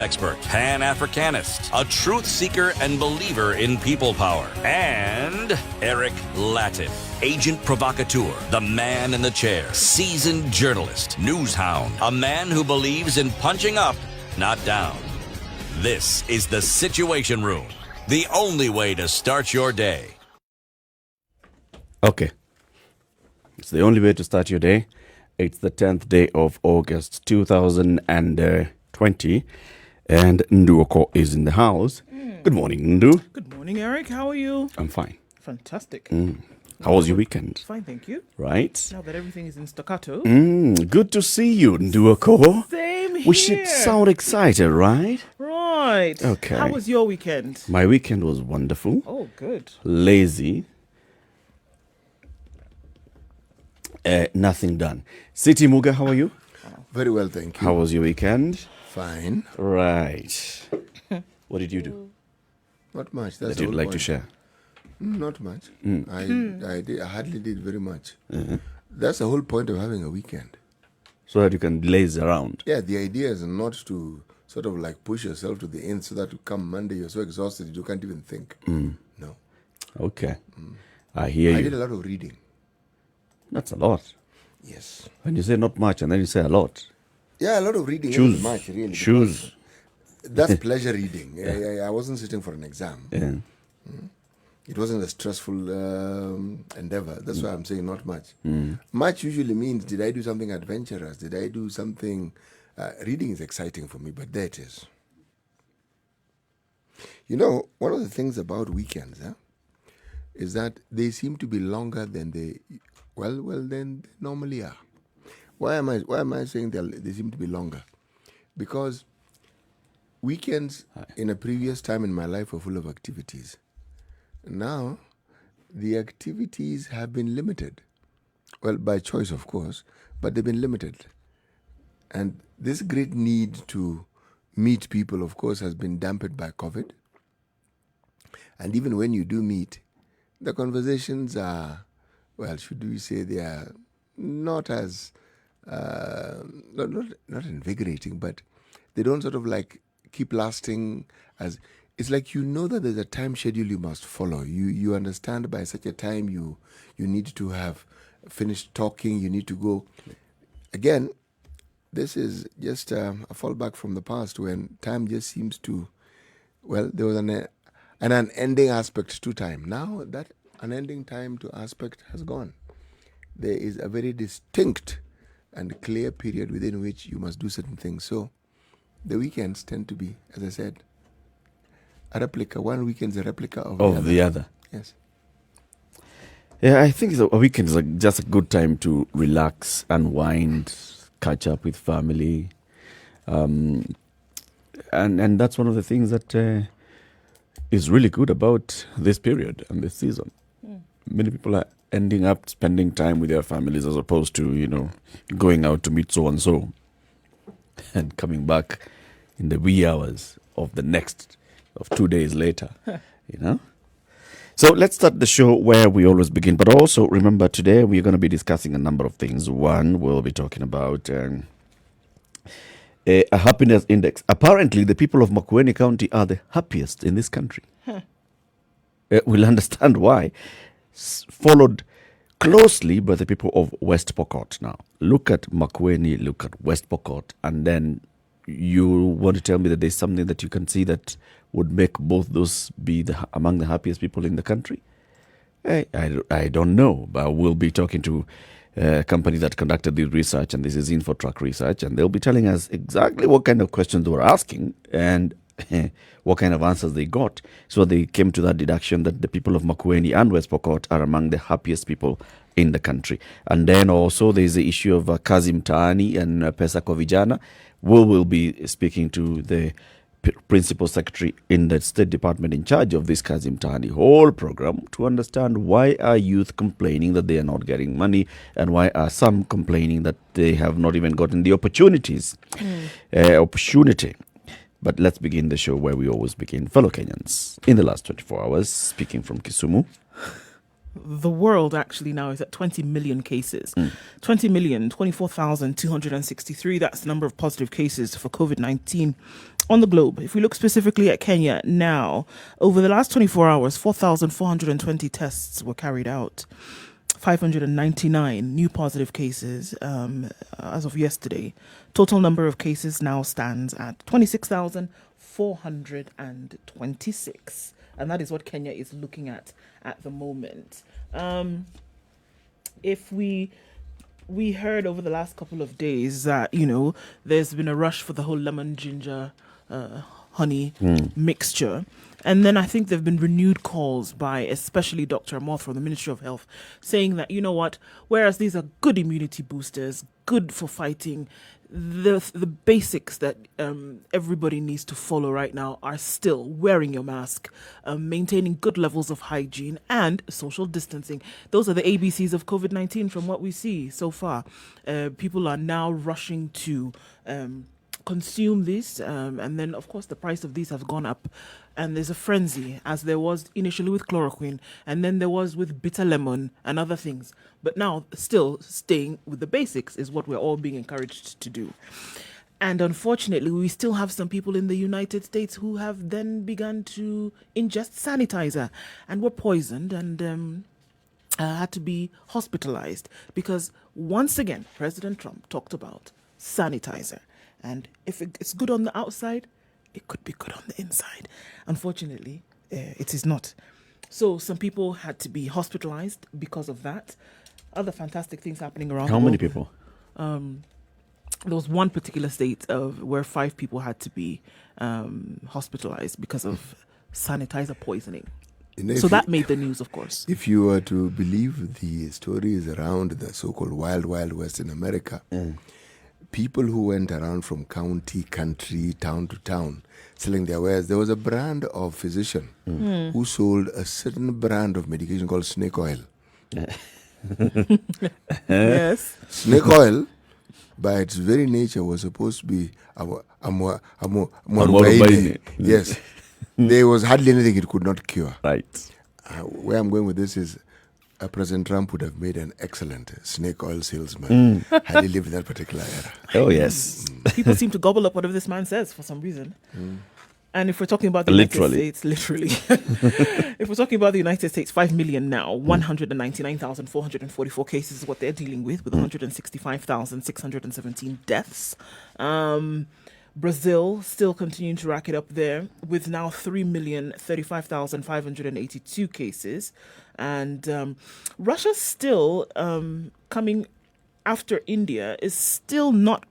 expert, Pan-Africanist, a truth seeker and believer in people power, and Eric Latiff, agent provocateur, the man in the chair, seasoned journalist, news hound, a man who believes in punching up, not down. This is the Situation Room, the only way to start your day. Okay. It's the only way to start your day. It's the 10th day of August 2020. And Nduh Okoh is in the house. Good morning, Nduh. Good morning, Eric. How are you? I'm fine. Fantastic. How was your weekend? Fine, thank you. Right. Now that everything is in staccato. Good to see you, Nduh Okoh. Same here. We should sound excited, right? Right. Okay. How was your weekend? My weekend was wonderful. Oh, good. Lazy. Nothing done. City Muga, how are you? Very well, thank you. How was your weekend? Fine. Right. What did you do Not much. That's that you'd the whole like to point. share? Not much. I hardly did very much. That's the whole point of having a weekend. So that you can laze around. Yeah, the idea is not to sort of like push yourself to the end so that you come Monday, you're so exhausted you can't even think. No. Okay. I hear I you. did a lot of reading. That's a lot. Yes. When you say not much and then you say a lot. Yeah, a lot of reading. Choose. Isn't much, really. Choose. That's pleasure reading. I wasn't sitting for an exam. Yeah. It wasn't a stressful endeavor. That's why I'm saying not much. Much usually means, did I do something adventurous? Did I do something... reading is exciting for me, but there it is. You know, one of the things about weekends is that they seem to be longer than they normally are. Why am I saying they seem to be longer? Because weekends in a previous time in my life were full of activities. Now, the activities have been limited. Well, by choice, of course, but they've been limited. And this great need to meet people, of course, has been dampened by COVID. And even when you do meet, the conversations are, well, should we say they are not as, not invigorating, but they don't sort of like keep lasting as... It's like you know that there's a time schedule you must follow. You understand by such a time you need to have finished talking, you need to go. Again, this is just a fallback from the past when time just seems to, well, there was an unending aspect to time. Now that unending time to aspect has gone. There is a very distinct and clear period within which you must do certain things. So the weekends tend to be, as I said, a replica. One weekend's a replica of the other. Yes. Yeah, I think a weekend is just a good time to relax, unwind, catch up with family. And that's one of the things that is really good about this period and this season. Many people are ending up spending time with their families as opposed to, going out to meet so-and-so and coming back in the wee hours of 2 days later, So let's start the show where we always begin. But also remember, today we're going to be discussing a number of things. One, we'll be talking about a happiness index. Apparently, the people of Makueni County are the happiest in this country. We'll understand why. Followed closely by the people of West Pokot. Now, look at Makueni, look at West Pokot, and then you want to tell me that there's something that you can see that would make both those be among the happiest people in the country? I don't know, but we'll be talking to a company that conducted the research, and this is InfoTrack Research, and they'll be telling us exactly what kind of questions they were asking and what kind of answers they got. So they came to that deduction that the people of Makueni and West Pokot are among the happiest people in the country. And then also there's the issue of Kazi Mtaani and Pesa kwa Vijana. We will be speaking to the Principal Secretary in the State Department in charge of this Kazi Mtaani whole program to understand why are youth complaining that they are not getting money, and why are some complaining that they have not even gotten the opportunity. But let's begin the show where we always begin. Fellow Kenyans, in the last 24 hours, speaking from Kisumu, The world actually now is at 20 million cases. 24,263. That's the number of positive cases for COVID-19 on the globe, if we look specifically at Kenya now, over the last 24 hours, 4,420 tests were carried out. 599 new positive cases as of yesterday. Total number of cases now stands at 26,426. And that is what Kenya is looking at the moment. If we heard over the last couple of days that, there's been a rush for the whole lemon, ginger, honey mixture. And then I think there have been renewed calls by especially Dr. Okoh from the Ministry of Health saying that, whereas these are good immunity boosters, good for fighting, the basics that everybody needs to follow right now are still wearing your mask, maintaining good levels of hygiene and social distancing. Those are the ABCs of COVID-19 from what we see so far. People are now rushing to consume this, and then of course the price of these has gone up, and there's a frenzy, as there was initially with chloroquine, and then there was with bitter lemon and other things, but now still staying with the basics is what we're all being encouraged to do. And unfortunately, we still have some people in the United States who have then begun to ingest sanitizer and were poisoned and had to be hospitalized because once again President Trump talked about sanitizer. And if it's good on the outside, it could be good on the inside. Unfortunately, it is not. So some people had to be hospitalized because of that. Other fantastic things happening around the world. How many people? There was one particular state where 5 people had to be hospitalized because of sanitizer poisoning. So that made the news, of course. If you were to believe the stories around the so-called Wild Wild West in America, people who went around from county, country, town to town selling their wares. There was a brand of physician who sold a certain brand of medication called snake oil. Yes. Snake oil, by its very nature, was supposed to be Amorubaine. Yes. There was hardly anything it could not cure. Right. Where I'm going with this is President Trump would have made an excellent snake oil salesman had he lived in that particular era. Oh, yes. People seem to gobble up whatever this man says for some reason. And if we're talking about the United States, literally. If we're talking about the United States, 5 million now, 199,444 cases is what they're dealing with 165,617 deaths. Brazil still continuing to rack it up there with now 3,035,582 cases. And Russia still coming after India is still not,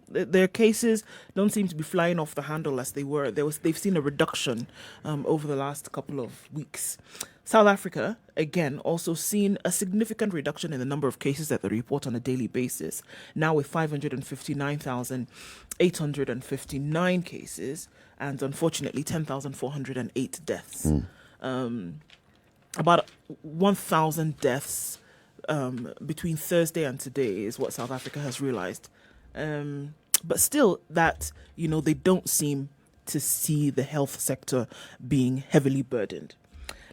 their cases don't seem to be flying off the handle as they were. They've seen a reduction over the last couple of weeks. South Africa, again, also seen a significant reduction in the number of cases that they report on a daily basis, now with 559,859 cases, and unfortunately 10,408 deaths. About 1,000 deaths between Thursday and today is what South Africa has realized. But still that, they don't seem to see the health sector being heavily burdened.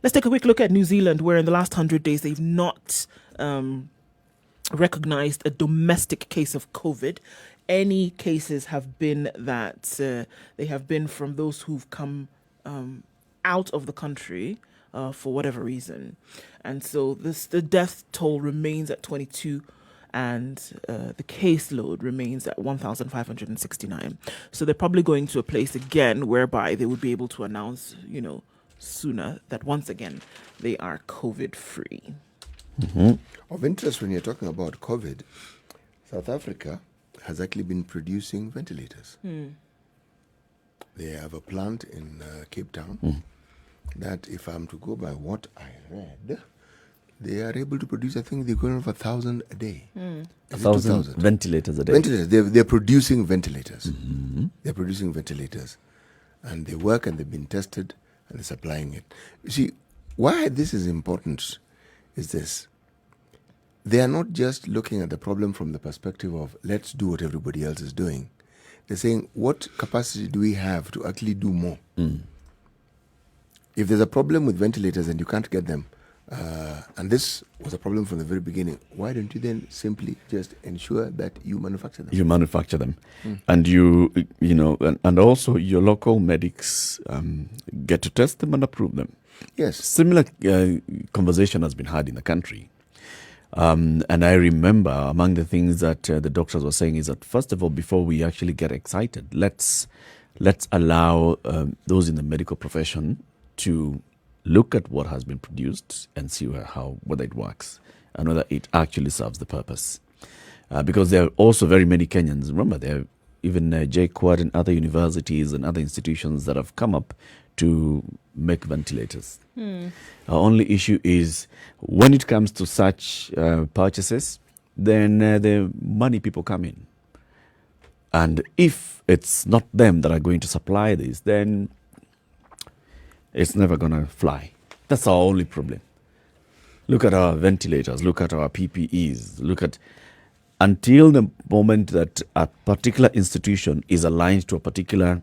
Let's take a quick look at New Zealand, where in the last 100 days they've not recognized a domestic case of COVID. Any cases have been that they have been from those who've come out of the country for whatever reason. And so the death toll remains at 22 and the caseload remains at 1,569. So they're probably going to a place again whereby they would be able to announce, sooner that once again they are COVID-free. Of interest when you're talking about COVID, South Africa has actually been producing ventilators. They have a plant in Cape Town that, if I'm to go by what I read, they are able to produce, I think, the equivalent of 1,000 a day. 1,000 ventilators a day. Ventilators. They're producing ventilators. They're producing ventilators. And they work and they've been tested and they're supplying it. You see, why this is important is this. They are not just looking at the problem from the perspective of let's do what everybody else is doing. They're saying, what capacity do we have to actually do more? If there's a problem with ventilators and you can't get them, And this was a problem from the very beginning. Why don't you then simply just ensure that you manufacture them? You manufacture them, and you know, and also your local medics get to test them and approve them. Yes. Similar conversation has been had in the country. And I remember among the things that the doctors were saying is that, first of all, before we actually get excited, let's allow those in the medical profession to look at what has been produced and see whether it works and whether it actually serves the purpose. Because there are also very many Kenyans, remember, there are even JKUAT and other universities and other institutions that have come up to make ventilators. Our only issue is when it comes to such purchases, then the money people come in. And if it's not them that are going to supply this, then it's never going to fly. That's our only problem. Look at our ventilators, look at our PPEs, until the moment that a particular institution is aligned to a particular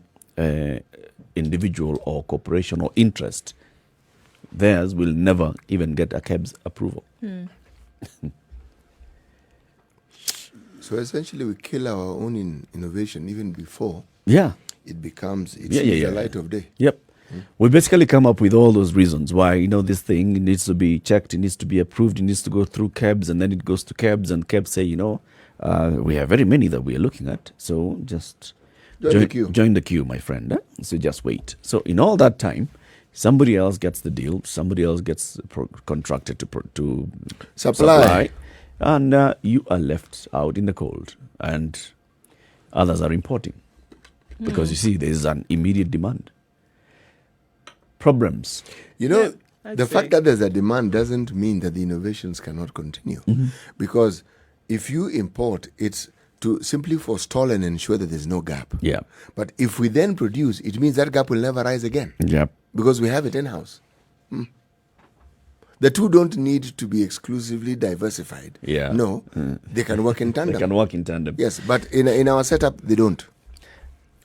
individual or corporation or interest, theirs will never even get a KEBS approval. So essentially we kill our own innovation even before it becomes the light of day. Yep. We basically come up with all those reasons why, this thing needs to be checked, it needs to be approved, it needs to go through KEBS, and then it goes to KEBS, and KEBS say, we have very many that we are looking at, so just join the queue, my friend. So just wait. So in all that time, somebody else gets the deal, somebody else gets contracted to supply, and you are left out in the cold, and others are importing. Because you see, there is an immediate demand. Problems. The fact that there's a demand doesn't mean that the innovations cannot continue. Because if you import, it's to simply forestall and ensure that there's no gap. Yeah. But if we then produce, it means that gap will never rise again. Yeah. Because we have it in-house. The two don't need to be exclusively diversified. Yeah. No, they can work in tandem. They can work in tandem. Yes, but in our setup, they don't.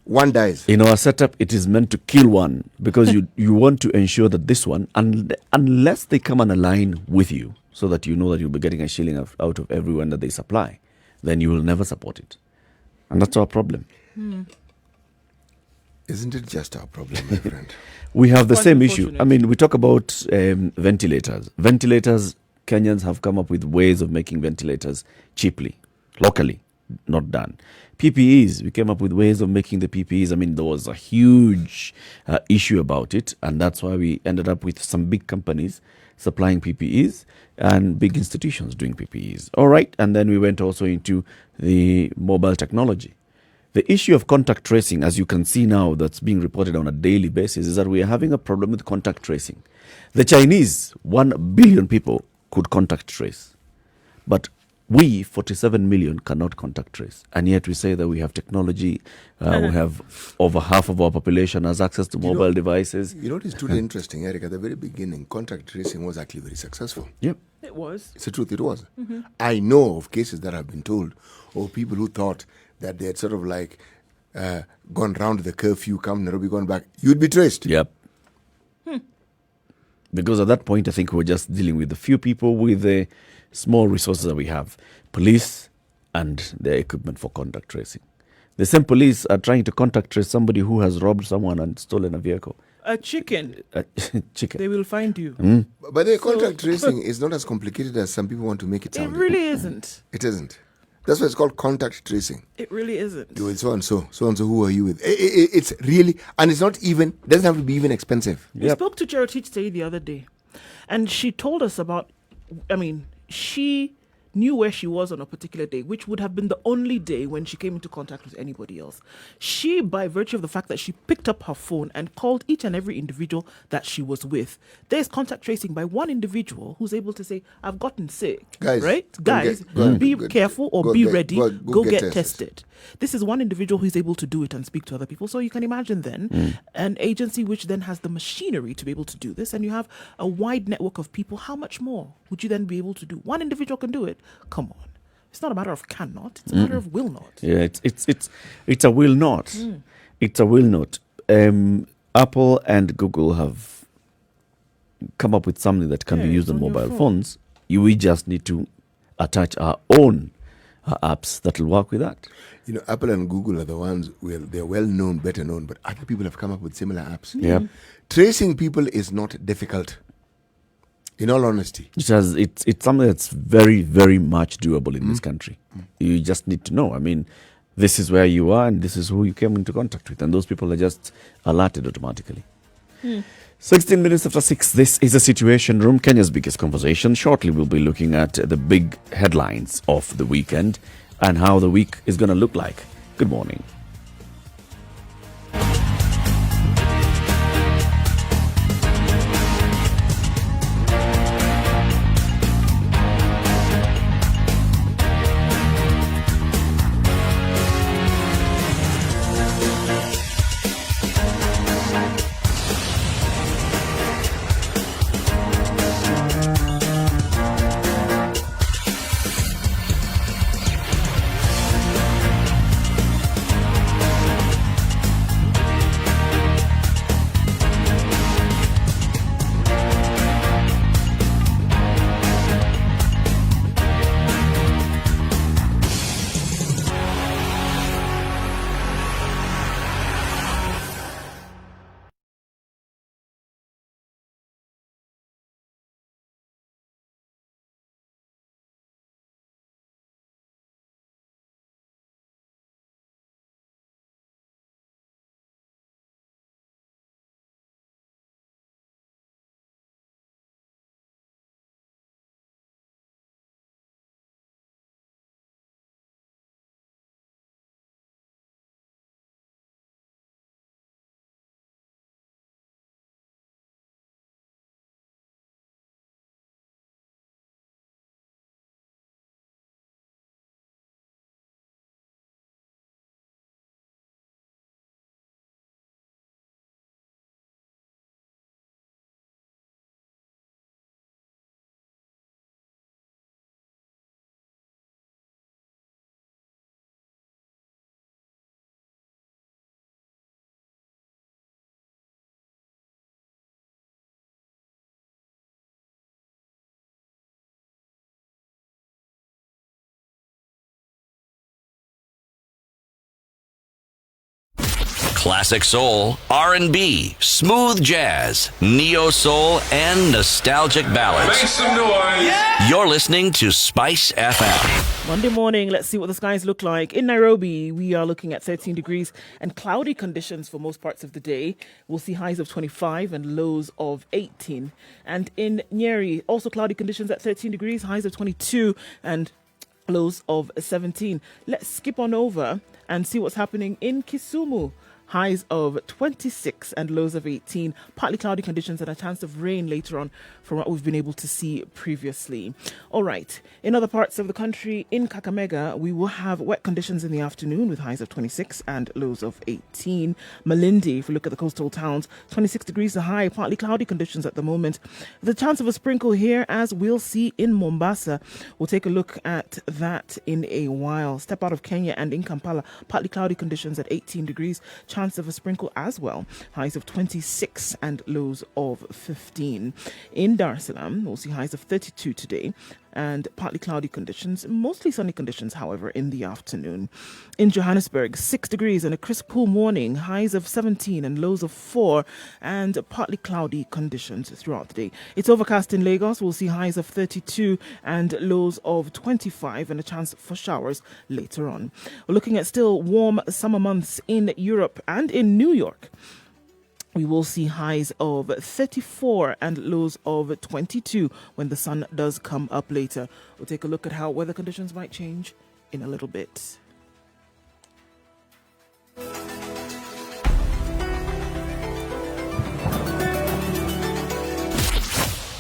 One dies. In our setup, it is meant to kill one because you want to ensure that this one, unless they come and align with you so that you know that you'll be getting a shilling out of everyone that they supply, then you will never support it. And that's our problem. Isn't it just our problem, my friend? We have the same issue. I mean, we talk about ventilators. Ventilators, Kenyans have come up with ways of making ventilators cheaply, locally, not done. PPEs, we came up with ways of making the PPEs. I mean, there was a huge issue about it, and that's why we ended up with some big companies supplying PPEs and big institutions doing PPEs. All right, and then we went also into the mobile technology. The issue of contact tracing, as you can see now, that's being reported on a daily basis, is that we are having a problem with contact tracing. The Chinese, 1 billion people, could contact trace. But we, 47 million, cannot contact trace. And yet we say that we have technology, we have over half of our population has access to mobile devices. It's truly interesting, Eric. At the very beginning, contact tracing was actually very successful. Yep. It was. It's the truth, it was. I know of cases that have been told, or people who thought that they had sort of like gone round the curfew, come Nairobi, gone back. You'd be traced. Yep. Because at that point, I think we're just dealing with a few people with the small resources that we have. Police and their equipment for contact tracing. The same police are trying to contact trace somebody who has robbed someone and stolen a vehicle. A chicken. Chicken. They will find you. But the contact tracing is not as complicated as some people want to make it sound. It really isn't. It isn't. That's why it's called contact tracing. It really isn't. You with so and so, who are you with? It's really, and it's not even, doesn't have to be even expensive. We spoke to Njeri Thorne the other day, and she told us about, she knew where she was on a particular day, which would have been the only day when she came into contact with anybody else. She, by virtue of the fact that she picked up her phone and called each and every individual that she was with, there's contact tracing by one individual who's able to say, I've gotten sick. Guys, right? Guys, be careful or be ready. Go get tested. This is one individual who's able to do it and speak to other people. So you can imagine then an agency which then has the machinery to be able to do this, and you have a wide network of people. How much more would you then be able to do? One individual can do it. Come on. It's not a matter of cannot. It's a matter of will not. Yeah, it's a will not. It's a will not. Apple and Google have, come up with something that can be used it's on on your mobile phone. phones. We just need to attach our own apps that will work with that. You know, Apple and Google are the ones, they're well known, better known, but other people have come up with similar apps. Yep. Tracing people is not difficult, in all honesty. It's something that's very, very much doable in this country. You just need to know. I mean, this is where you are and this is who you came into contact with. And those people are just alerted automatically. 16 minutes after 6, this is a Situation Room, Kenya's biggest conversation. Shortly, we'll be looking at the big headlines of the weekend and how the week is going to look like. Good morning. Classic soul, R&B, smooth jazz, neo soul, and nostalgic ballads. Make some noise. You're listening to Spice FM. Monday morning, let's see what the skies look like. In Nairobi, we are looking at 13 degrees and cloudy conditions for most parts of the day. We'll see highs of 25 and lows of 18. And in Njeri, also cloudy conditions at 13 degrees, highs of 22 and lows of 17. Let's skip on over and see what's happening in Kisumu. Highs of 26 and lows of 18. Partly cloudy conditions and a chance of rain later on from what we've been able to see previously. All right. In other parts of the country, in Kakamega, we will have wet conditions in the afternoon with highs of 26 and lows of 18. Malindi, if we look at the coastal towns, 26 degrees a high, partly cloudy conditions at the moment. The chance of a sprinkle here, as we'll see in Mombasa. We'll take a look at that in a while. Step out of Kenya and in Kampala, partly cloudy conditions at 18 degrees. Chance of a sprinkle as well. Highs of 26 and lows of 15. In Dar es Salaam, we'll see highs of 32 today and partly cloudy conditions, mostly sunny conditions, however, in the afternoon. In Johannesburg, 6 degrees and a crisp cool morning, highs of 17 and lows of 4, and partly cloudy conditions throughout the day. It's overcast in Lagos. We'll see highs of 32 and lows of 25 and a chance for showers later on. We're looking at still warm summer months in Europe and in New York. We will see highs of 34 and lows of 22 when the sun does come up later. We'll take a look at how weather conditions might change in a little bit.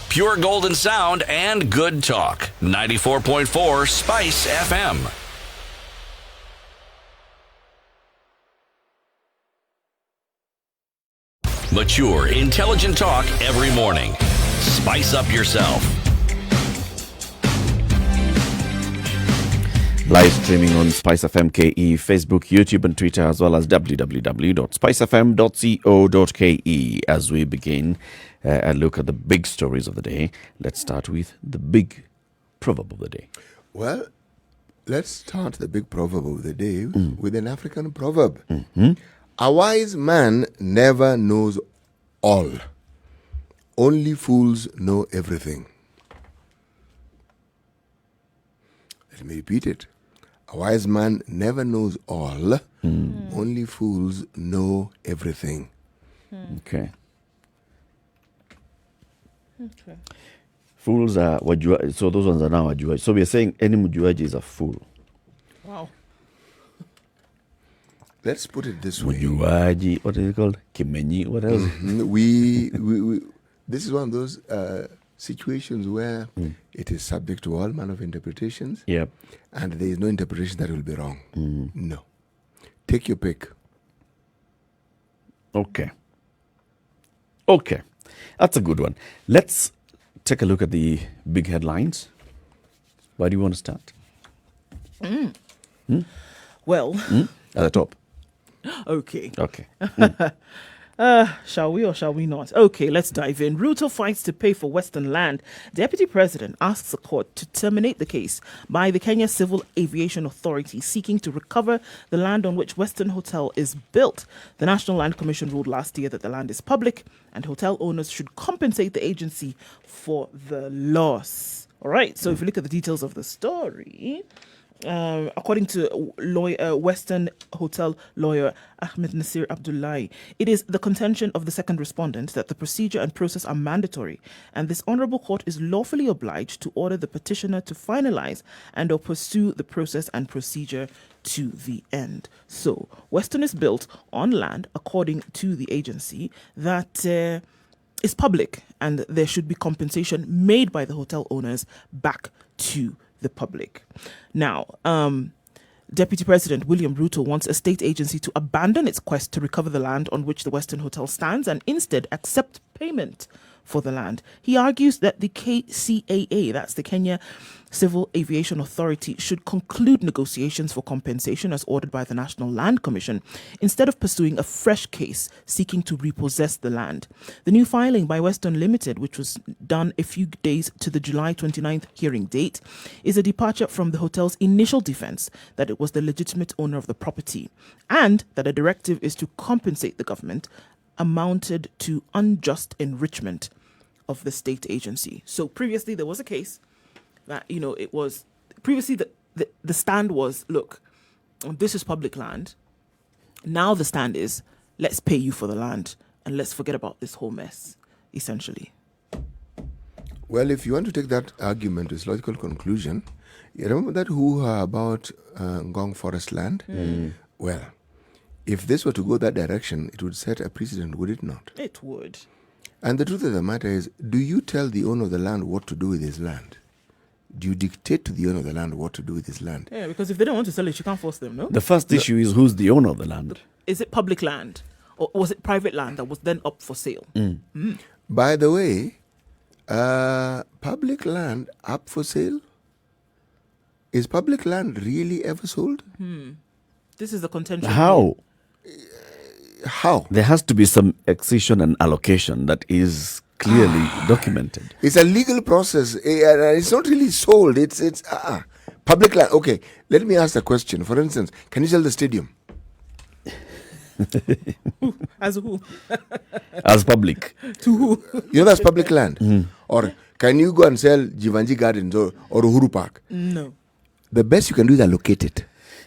Pure golden sound and good talk. 94.4 Spice FM. Mature, intelligent talk every morning. Spice up yourself. Live streaming on Spice FM KE, Facebook, YouTube and Twitter, as well as www.spicefm.co.ke as we begin a look at the big stories of the day. Let's start with the big proverb of the day. Well, let's start the big proverb of the day with an African proverb. A wise man never knows all. Only fools know everything. Let me repeat it. A wise man never knows all. Only fools know everything. Okay. Fools are wajua, so those ones are now wajuaji. So we are saying any mjuaji is a fool. Wow. Let's put it this way. Mjuaji, what is it called? Kimenyi, what else? we this is one of those situations where it is subject to all manner of interpretations. Yep. And there is no interpretation that will be wrong. No. Take your pick. Okay. Okay. That's a good one. Let's take a look at the big headlines. Where do you want to start? Well, At the top. okay. Okay. Shall we or shall we not? Okay, let's dive in. Ruto fights to pay for Western land. Deputy President asks the court to terminate the case by the Kenya Civil Aviation Authority seeking to recover the land on which Western Hotel is built. The National Land Commission ruled last year that the land is public and hotel owners should compensate the agency for the loss. All right, so if you look at the details of the story, according to Western Hotel lawyer Ahmed Nasir Abdullahi, it is the contention of the second respondent that the procedure and process are mandatory, and this honourable court is lawfully obliged to order the petitioner to finalise and or pursue the process and procedure to the end. So, Western is built on land, according to the agency, that is public, and there should be compensation made by the hotel owners back to the public. Now, Deputy President William Ruto wants a state agency to abandon its quest to recover the land on which the Western Hotel stands and instead accept payment for the land. He argues that the KCAA, that's the Kenya Civil Aviation Authority, should conclude negotiations for compensation as ordered by the National Land Commission instead of pursuing a fresh case seeking to repossess the land. The new filing by Western Limited, which was done a few days to the July 29th hearing date, is a departure from the hotel's initial defense that it was the legitimate owner of the property and that a directive is to compensate the government amounted to unjust enrichment of the state agency. So previously there was a case that, it was previously the stand was, look, this is public land. Now the stand is, let's pay you for the land and let's forget about this whole mess, essentially. Well, if you want to take that argument to its logical conclusion, you remember that hoo-ha about Ngong Forest land? Well, if this were to go that direction, it would set a precedent, would it not? It would. And the truth of the matter is, do you tell the owner of the land what to do with his land? Do you dictate to the owner of the land what to do with his land? Yeah, because if they don't want to sell it, you can't force them, no? The first issue is who's the owner of the land? Is it public land or was it private land that was then up for sale? By the way, public land up for sale? Is public land really ever sold? This is the contention. How? How? There has to be some accession and allocation that is clearly documented. It's a legal process. It's not really sold. It's public land. Okay, let me ask a question. For instance, can you sell the stadium? As who? As public. To who? That's public land. Or can you go and sell Jivanji Gardens or Uhuru Park? No. The best you can do is allocate it.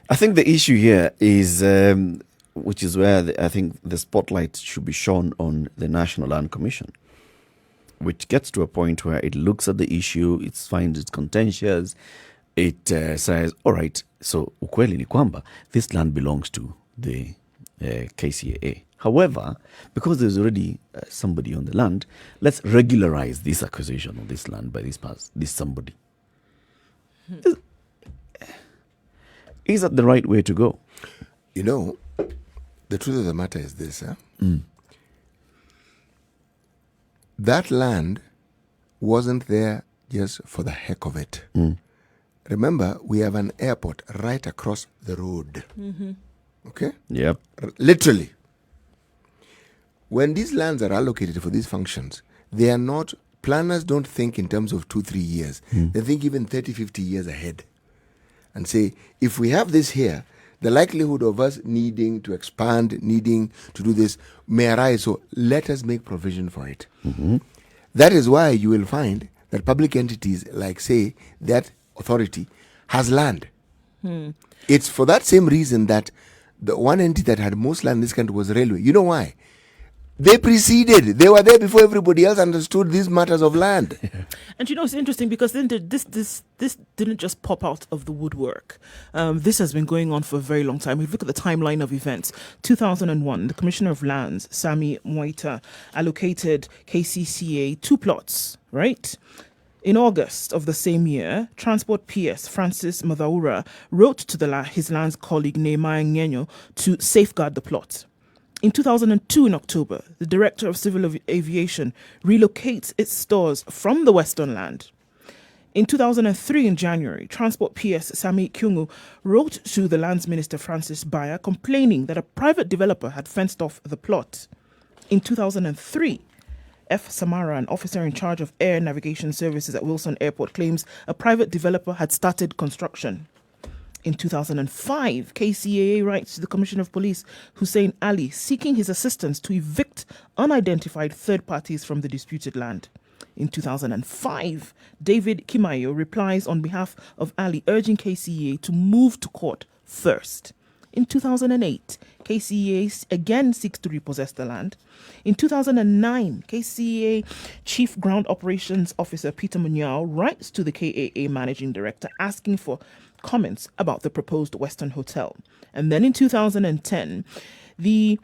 I think the issue here is, which is where I think the spotlight should be shone on the National Land Commission, which gets to a point where it looks at the issue, it finds it contentious, it says, all right, so ukweli ni kwamba this land belongs to the KCAA. However, because there's already somebody on the land, let's regularize this acquisition of this land by this somebody. Is that the right way to go? The truth of the matter is this. That land wasn't there just for the heck of it. Remember, we have an airport right across the road. Okay? Yep. Literally. When these lands are allocated for these functions, they are not, planners don't think in terms of 2-3 years. They think even 30-50 years ahead. And say, if we have this here, the likelihood of us needing to expand, needing to do this may arise. So let us make provision for it. That is why you will find that public entities like, say, that authority has land. It's for that same reason that the one entity that had most land in this country was railway. You know why? They preceded. They were there before everybody else understood these matters of land. And it's interesting because then this didn't just pop out of the woodwork. This has been going on for a very long time. If you look at the timeline of events, 2001, the Commissioner of Lands, Sami Mwaita, allocated KCCA 2 plots, right? In August of the same year, Transport PS Francis Madaura wrote to his lands colleague Nehemiah Ngenyo to safeguard the plot. In 2002, in October, the Director of Civil Aviation relocates its stores from the Western Land. In 2003, in January, Transport PS Sami Kyungu wrote to the Lands Minister Francis Bayer complaining that a private developer had fenced off the plot. In 2003, F. Samara, an officer in charge of air navigation services at Wilson Airport, claims a private developer had started construction. In 2005, KCAA writes to the Commissioner of Police, Hussein Ali, seeking his assistance to evict unidentified third parties from the disputed land. In 2005, David Kimayo replies on behalf of Ali, urging KCAA to move to court first. In 2008, KCAA again seeks to repossess the land. In 2009, KCAA Chief Ground Operations Officer Peter Munyao writes to the KAA Managing Director asking for comments about the proposed Western Hotel. And then in 2010, the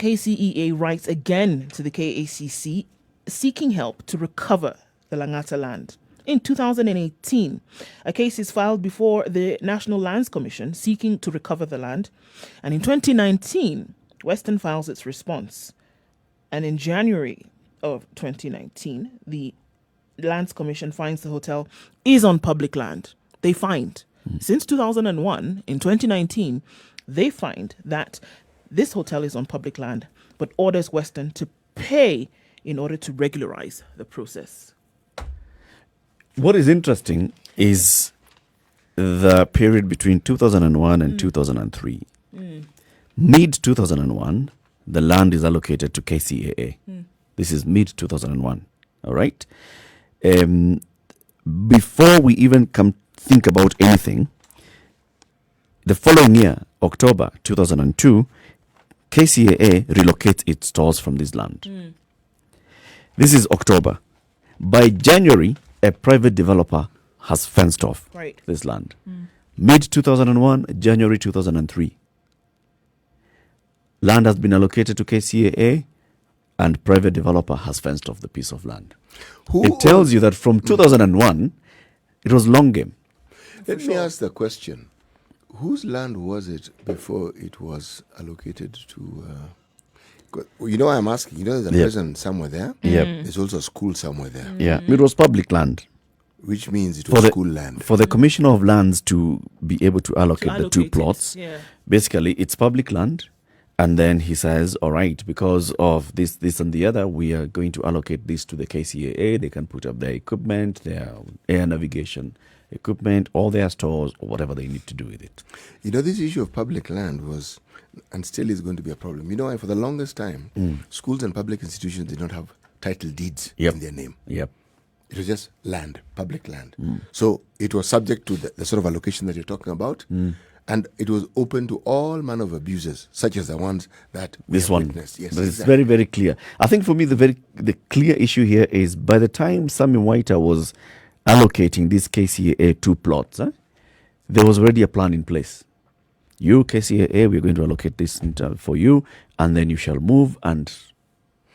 KCEA writes again to the KACC seeking help to recover the Langata land. In 2018, a case is filed before the National Lands Commission seeking to recover the land. And in 2019, Western files its response. And in January of 2019, the Lands Commission finds the hotel is on public land. They find, since 2001, in 2019, they find that this hotel is on public land, but orders Western to pay in order to regularize the process. What is interesting is the period between 2001 and 2003. Mid 2001, the land is allocated to KCAA. This is mid 2001. All right. Before we even think about anything, the following year, October 2002, KCAA relocates its stores from this land. This is October. By January, a private developer has fenced off this land. Mid 2001, January 2003. Land has been allocated to KCAA and private developer has fenced off the piece of land. It tells you that from 2001, it was long game. Let me ask the question. Whose land was it before it was allocated to... you know why I'm asking? You know there's a prison somewhere there? There's also a school somewhere there. It was public land. Which means it was school land. For the Commissioner of Lands to be able to allocate the 2 plots, basically it's public land. And then he says, all right, because of this, and the other, we are going to allocate this to the KCAA. They can put up their equipment, their air navigation equipment, all their stores, or whatever they need to do with it. You know, this issue of public land was, and still is going to be a problem. You know why? For the longest time, schools and public institutions did not have title deeds in their name. It was just land, public land. So it was subject to the sort of allocation that you're talking about. And it was open to all manner of abuses, such as the ones that we have witnessed. Yes, but it's very, very clear. I think for me, the clear issue here is by the time Sami Mwaita was allocating these KCAA 2 plots, there was already a plan in place. You, KCAA, we're going to allocate this for you, and then you shall move, and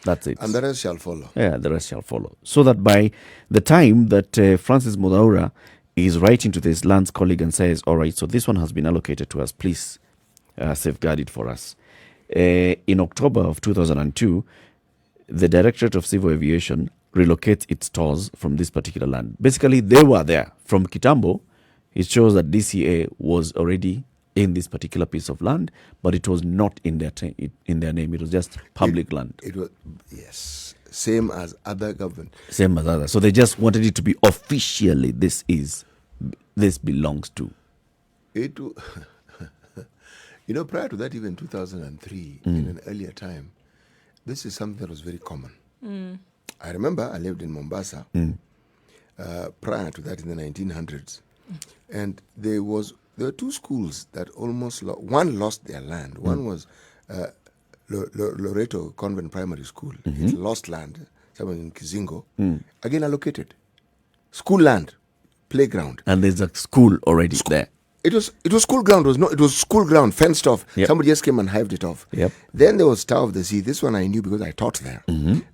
that's it. And the rest shall follow. Yeah, the rest shall follow. So that by the time that Francis Mudaura is writing to this lands colleague and says, all right, so this one has been allocated to us, please safeguard it for us. In October of 2002, the Directorate of Civil Aviation relocates its stores from this particular land. Basically, they were there. From Kitambo, it shows that DCA was already in this particular piece of land, but it was not in their name. It was just public land. It was, yes. same as other government. Same as others. So they just wanted it to be officially this belongs to. It, prior to that, even 2003, in an earlier time, this is something that was very common. I remember I lived in Mombasa prior to that in the 1900s, and there were two schools that almost one lost their land. One was Loreto Convent Primary School. It lost land. Someone in Kizingo, again allocated school land, playground, and there's a school already there. It was school ground. It was school ground, fenced off. Yep. Somebody just came and hived it off. Yep. Then there was Tower of the Sea. This one I knew because I taught there.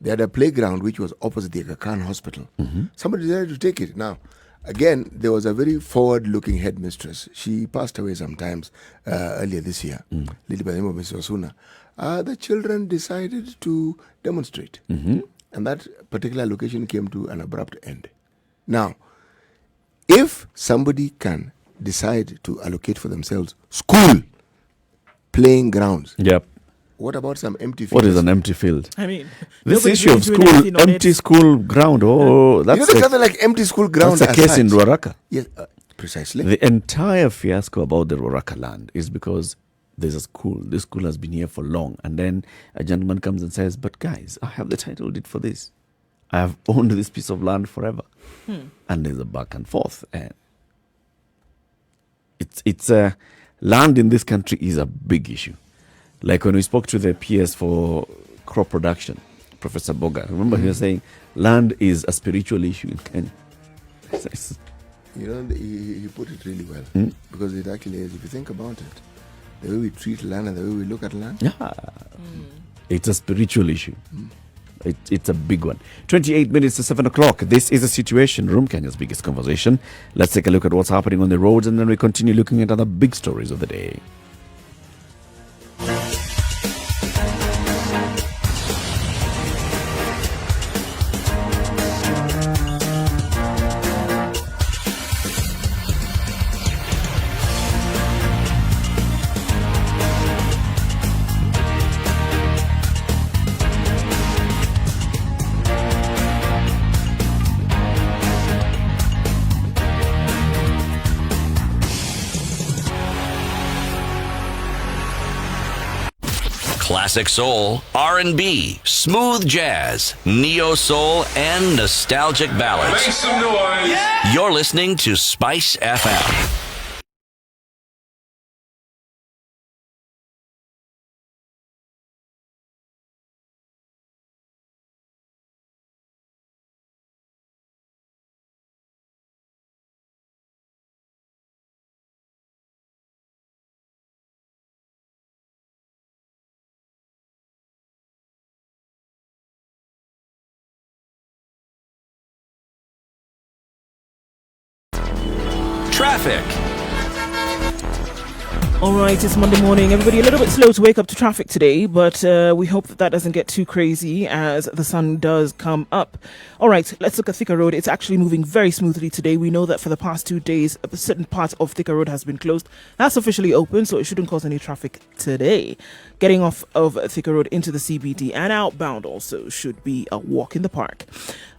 They had a playground which was opposite the Aga Khan Hospital. Somebody decided to take it. Now, again, there was a very forward-looking headmistress. She passed away sometimes earlier this year, lady by the name of Mrs. Osuna. The children decided to demonstrate. And that particular location came to an abrupt end. Now, if somebody can decide to allocate for themselves school playing grounds. Yep. What about some empty fields? What is an empty field? I mean, This nobody's issue of really doing anything school, on empty it. school ground. Oh, that's there's nothing like empty school ground. that's a case in Ruaraka. Yes, precisely. The entire fiasco about the Ruaraka land is because there's a school. This school has been here for long. And then a gentleman comes and says, but guys, I have the title deed for this. I have owned this piece of land forever. And there's a back and forth. And it's land in this country is a big issue. Like when we spoke to the PS for crop production, Professor Boga, remember he was saying land is a spiritual issue in Kenya. He put it really well. Because it actually is, if you think about it, the way we treat land and the way we look at land. Yeah. It's a spiritual issue. It's a big one. 28 minutes to 7 o'clock. This is a Situation Room, Kenya's biggest conversation. Let's take a look at what's happening on the roads and then we continue looking at other big stories of the day. Classic soul, R&B, smooth jazz, neo soul, and nostalgic ballads. Make some noise. Yeah. You're listening to Spice FM. Traffic. All right, it's Monday morning. Everybody a little bit slow to wake up to traffic today, but we hope that doesn't get too crazy as the sun does come up. All right, let's look at Thika Road. It's actually moving very smoothly today. We know that for the past 2 days, a certain part of Thika Road has been closed. That's officially open, so it shouldn't cause any traffic today. Getting off of Thika Road into the CBD and outbound also should be a walk in the park.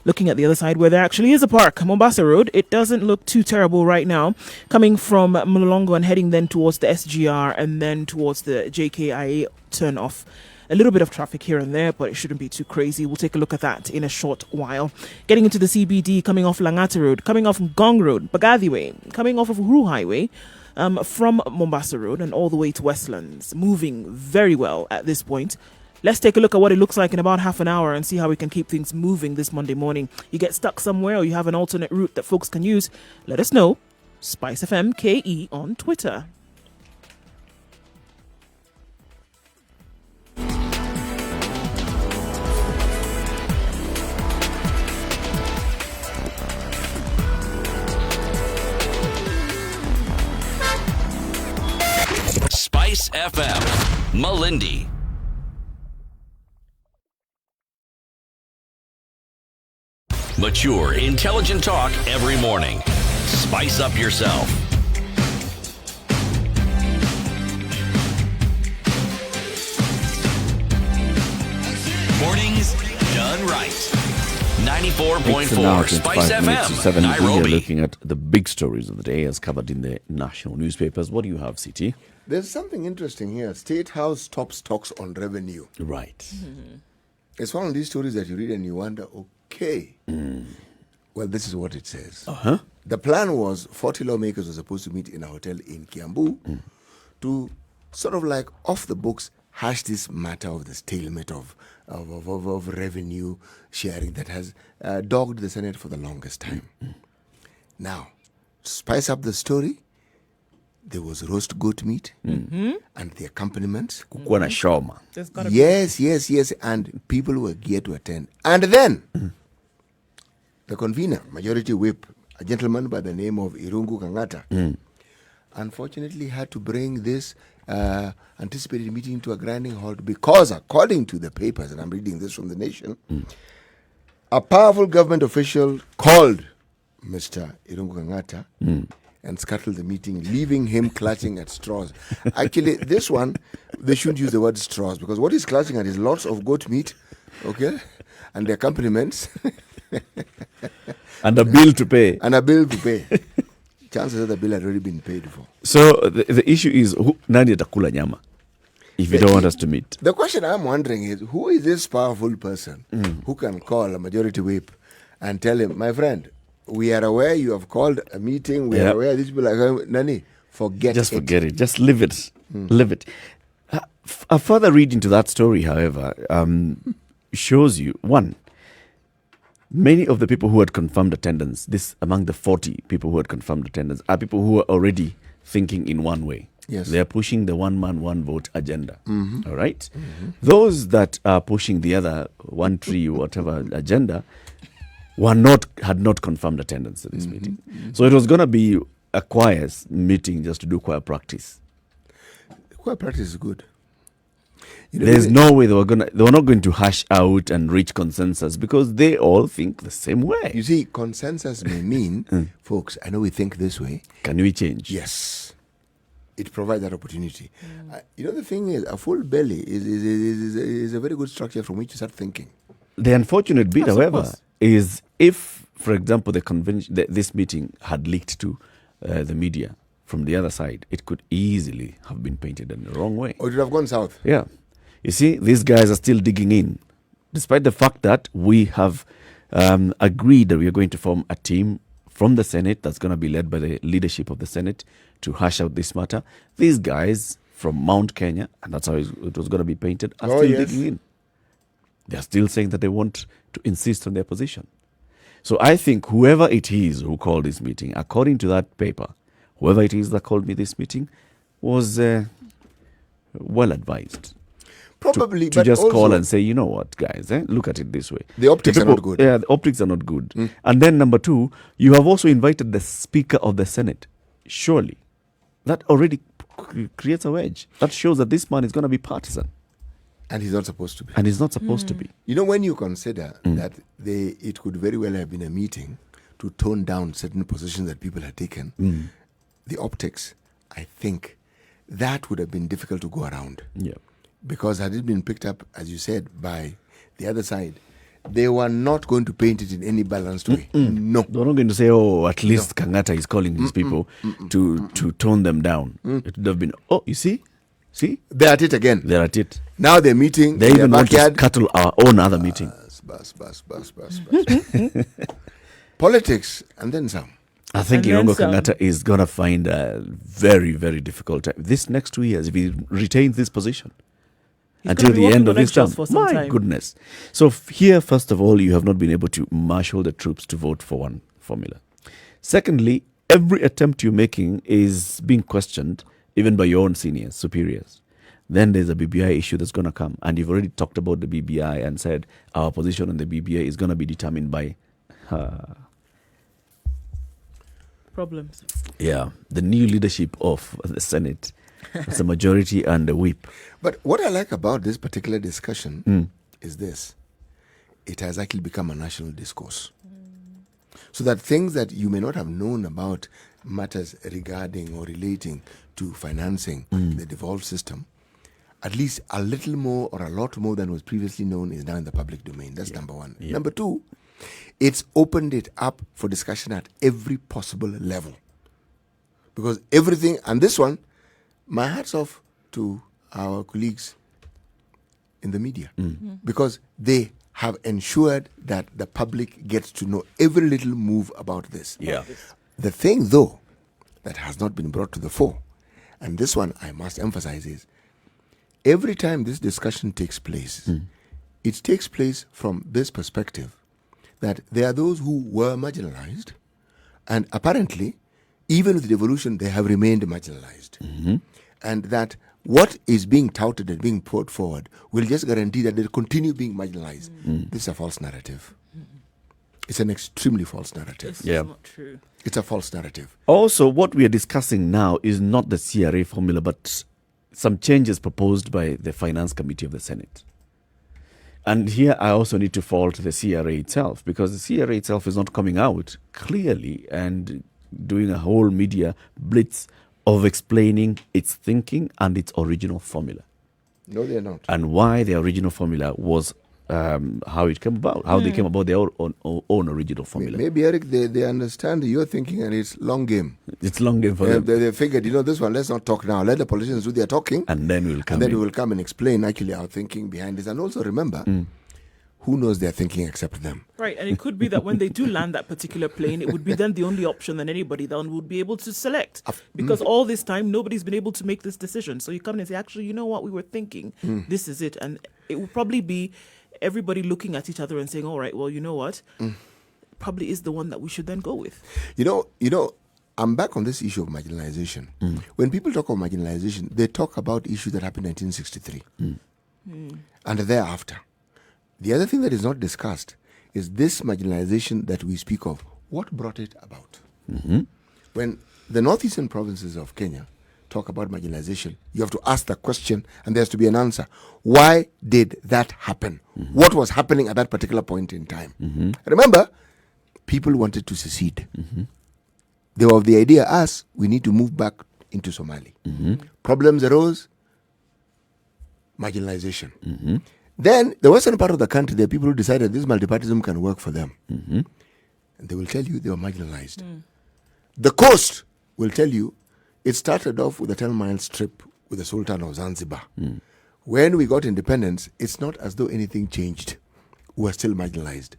Looking at the other side where there actually is a park, Mombasa Road, it doesn't look too terrible right now. Coming from Mlolongo and heading then towards the SGR and then towards the JKIA turn off. A little bit of traffic here and there, but it shouldn't be too crazy. We'll take a look at that in a short while. Getting into the CBD, coming off Langata Road, coming off Ngong Road, Bagathi Way, coming off of Uhuru Highway, from Mombasa Road and all the way to Westlands. Moving very well at this point. Let's take a look at what it looks like in about half an hour and see how we can keep things moving this Monday morning. You get stuck somewhere or you have an alternate route that folks can use, let us know. Spice FM KE on Twitter. Spice FM, Malindi. Mature, intelligent talk every morning. Spice up yourself. Mornings done done right. It's 94.4 now Spice 25 minutes to FM, 7. We are Nairobi. looking at the big stories of the day as covered in the national newspapers. What do you have, CT? There's something interesting here. State House tops talks on revenue. Right. It's one of these stories that you read and you wonder, okay. Well, this is what it says. Uh-huh. The plan was 40 lawmakers were supposed to meet in a hotel in Kiambu to sort of like off the books hash this matter of the stalemate of revenue sharing that has dogged the Senate for the longest time. Now, to spice up the story, there was roast goat meat and the accompaniments. Kukuwa na shoma. There's gotta be Yes, and people were geared to attend. And then, the convener, Majority Whip, a gentleman by the name of Irungu Kangata, unfortunately had to bring this anticipated meeting to a grinding halt because, according to the papers, and I'm reading this from The Nation, a powerful government official called Mr. Irungu Kangata and scuttled the meeting, leaving him clutching at straws. Actually, this one, they shouldn't use the word straws because what he's clutching at is lots of goat meat, okay, and the accompaniments. And a bill to pay. And a bill to pay. Chances are the bill had already been paid for. So the issue is, nani atakula nyama if you don't want us to meet? The question I'm wondering is, who is this powerful person who can call a majority whip and tell him, my friend, we are aware you have called a meeting, we are aware these people are going, Nani, forget Just it. forget it. Just leave it. Leave it. A further read into that story, however, shows you, one, many of the people who had confirmed attendance, this among the 40 people who had confirmed attendance, are people who are already thinking in one way. Yes. They are pushing the one man, one vote agenda. All right? Those that are pushing the other one tree, whatever agenda, had not confirmed attendance at this meeting. So it was going to be a choir meeting just to do choir practice. Choir practice is good. You know, There's no way they were not going to hash out and reach consensus because they all think the same way. You see, consensus may mean, folks, I know we think this way. Can we change? Yes. It provides that opportunity. You know, the thing is, a full belly is a very good structure from which to start thinking. The unfortunate bit, Yes, of however, course. is if, for example, this meeting had leaked to the media from the other side, it could easily have been painted in the wrong way. Or it would have gone south. Yeah. You see, these guys are still digging in, despite the fact that we have agreed that we are going to form a team from the Senate that's going to be led by the leadership of the Senate to hash out this matter. These guys from Mount Kenya, and that's how it was going to be painted, are still digging in. They're still saying that they want to insist on their position. So I think whoever it is who called this meeting, according to that paper, whoever it is that called me this meeting was well advised. Probably, to but just also, call and say, you know what, guys, look at it this way. The optics are not good. Yeah, the optics are not good. And then number two, you have also invited the Speaker of the Senate. Surely, that already creates a wedge. That shows that this man is going to be partisan. And he's not supposed to be. And he's not supposed to be. You know, when you consider that it could very well have been a meeting to tone down certain positions that people had taken, the optics, I think, that would have been difficult to go around. Yeah. Because had it been picked up, as you said, by the other side, they were not going to paint it in any balanced way. No. They're not going to say, oh, at least Kangata is calling these people to tone them down. It would have been, oh, you see? See? They're at it again. They're at it. Now they're meeting They in their even want to backyard. scuttle our own other meeting. Bus. Politics, and then some. I think And then Irungu some. Kangata is going to find a very, very difficult time. This next 2 years, if he retains this position, He's until gonna be the walking end of on his term. eggshells for some My time. goodness. So here, first of all, you have not been able to marshal the troops to vote for one formula. Secondly, every attempt you're making is being questioned, even by your own seniors, superiors. Then there's a BBI issue that's going to come. And you've already talked about the BBI and said our position on the BBI is going to be determined by Problems. the new leadership of the Senate. It's a majority and a whip. But what I like about this particular discussion is this. It has actually become a national discourse. So that things that you may not have known about matters regarding or relating to financing the devolved system at least a little more or a lot more than was previously known is now in the public domain. That's number one. Number two, it's opened it up for discussion at every possible level. Because everything, and this one, my hat's off to our colleagues in the media. Because they have ensured that the public gets to know every little move about this. Yeah. The thing, though, that has not been brought to the fore, and this one I must emphasize, is every time this discussion takes place, it takes place from this perspective that there are those who were marginalized, and apparently, even with devolution, they have remained marginalized. And that what is being touted and being put forward will just guarantee that they'll continue being marginalized. This is a false narrative. It's an extremely false narrative. This is not true. It's a false narrative. Also, what we are discussing now is not the CRA formula, but some changes proposed by the Finance Committee of the Senate. And here I also need to fault the CRA itself, because the CRA itself is not coming out clearly and doing a whole media blitz of explaining its thinking and its original formula. No, they're not. And why the original formula was how it came about, how they came about their own original formula. Maybe, Eric, they understand your thinking and it's long game. It's long game for them. They figured, this one, let's not talk now. Let the politicians do their talking. And then we'll come And then in. we will come and explain actually our thinking behind this. And also remember, who knows their thinking except them? Right, and it could be that when they do land that particular plane, it would be then the only option that anybody then would be able to select. Because all this time, nobody's been able to make this decision. So you come in and say, actually, you know what, we were thinking, this is it. And it will probably be everybody looking at each other and saying, all right, well, you know what, probably is the one that we should then go with. I'm back on this issue of marginalization. When people talk of marginalization, they talk about issues that happened in 1963 and thereafter. The other thing that is not discussed is this marginalization that we speak of. What brought it about? When the northeastern provinces of Kenya talk about marginalization, you have to ask the question and there has to be an answer. Why did that happen? What was happening at that particular point in time? Remember, people wanted to secede. They were of the idea, we need to move back into Somali. Problems arose, marginalization. Then, the western part of the country, there are people who decided this multipartyism can work for them. And they will tell you they were marginalized. The coast will tell you it started off with a 10-mile strip with the Sultan of Zanzibar. When we got independence, it's not as though anything changed. We were still marginalized.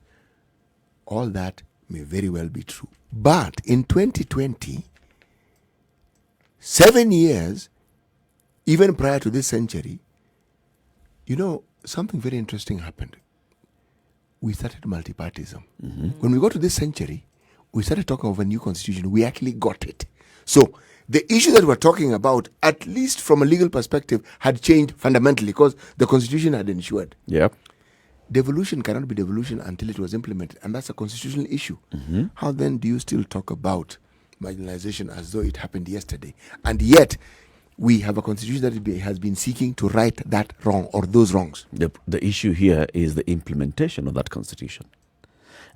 All that may very well be true. But in 2020, 7 years, even prior to this century, something very interesting happened. We started multipartyism. When we got to this century, we started talking of a new constitution. We actually got it. So the issue that we're talking about, at least from a legal perspective, had changed fundamentally because the constitution had ensured. Devolution cannot be devolution until it was implemented, and that's a constitutional issue. How then do you still talk about marginalization as though it happened yesterday? And yet, we have a constitution that has been seeking to right that wrong or those wrongs. The issue here is the implementation of that constitution.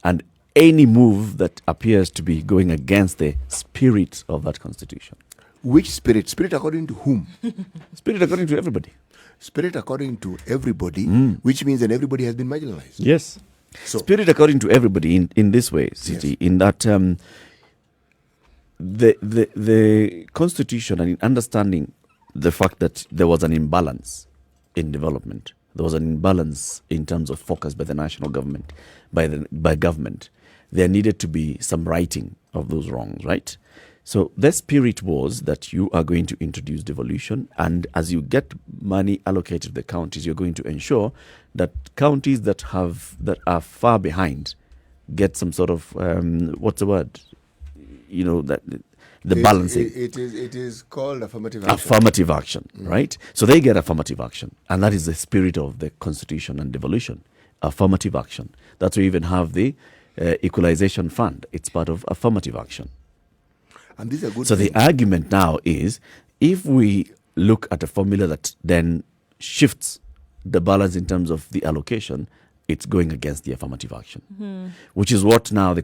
And any move that appears to be going against the spirit of that constitution. Which spirit? Spirit according to whom? Spirit according to everybody. Spirit according to everybody, which means that everybody has been marginalized. Yes. So, spirit according to everybody in this way, City, in that the constitution, and in understanding the fact that there was an imbalance in development, there was an imbalance in terms of focus by the national government, by government, there needed to be some righting of those wrongs, right? So the spirit was that you are going to introduce devolution, and as you get money allocated to the counties, you're going to ensure that counties that are far behind get some sort of what's the word? That the balancing. It is called affirmative action. Affirmative action, right? So they get affirmative action, and that is the spirit of the constitution and devolution. Affirmative action. That's why we even have the equalization fund. It's part of affirmative action. And these are good. So the argument now is, if we look at a formula that then shifts the balance in terms of the allocation, it's going against the affirmative action, which is what now,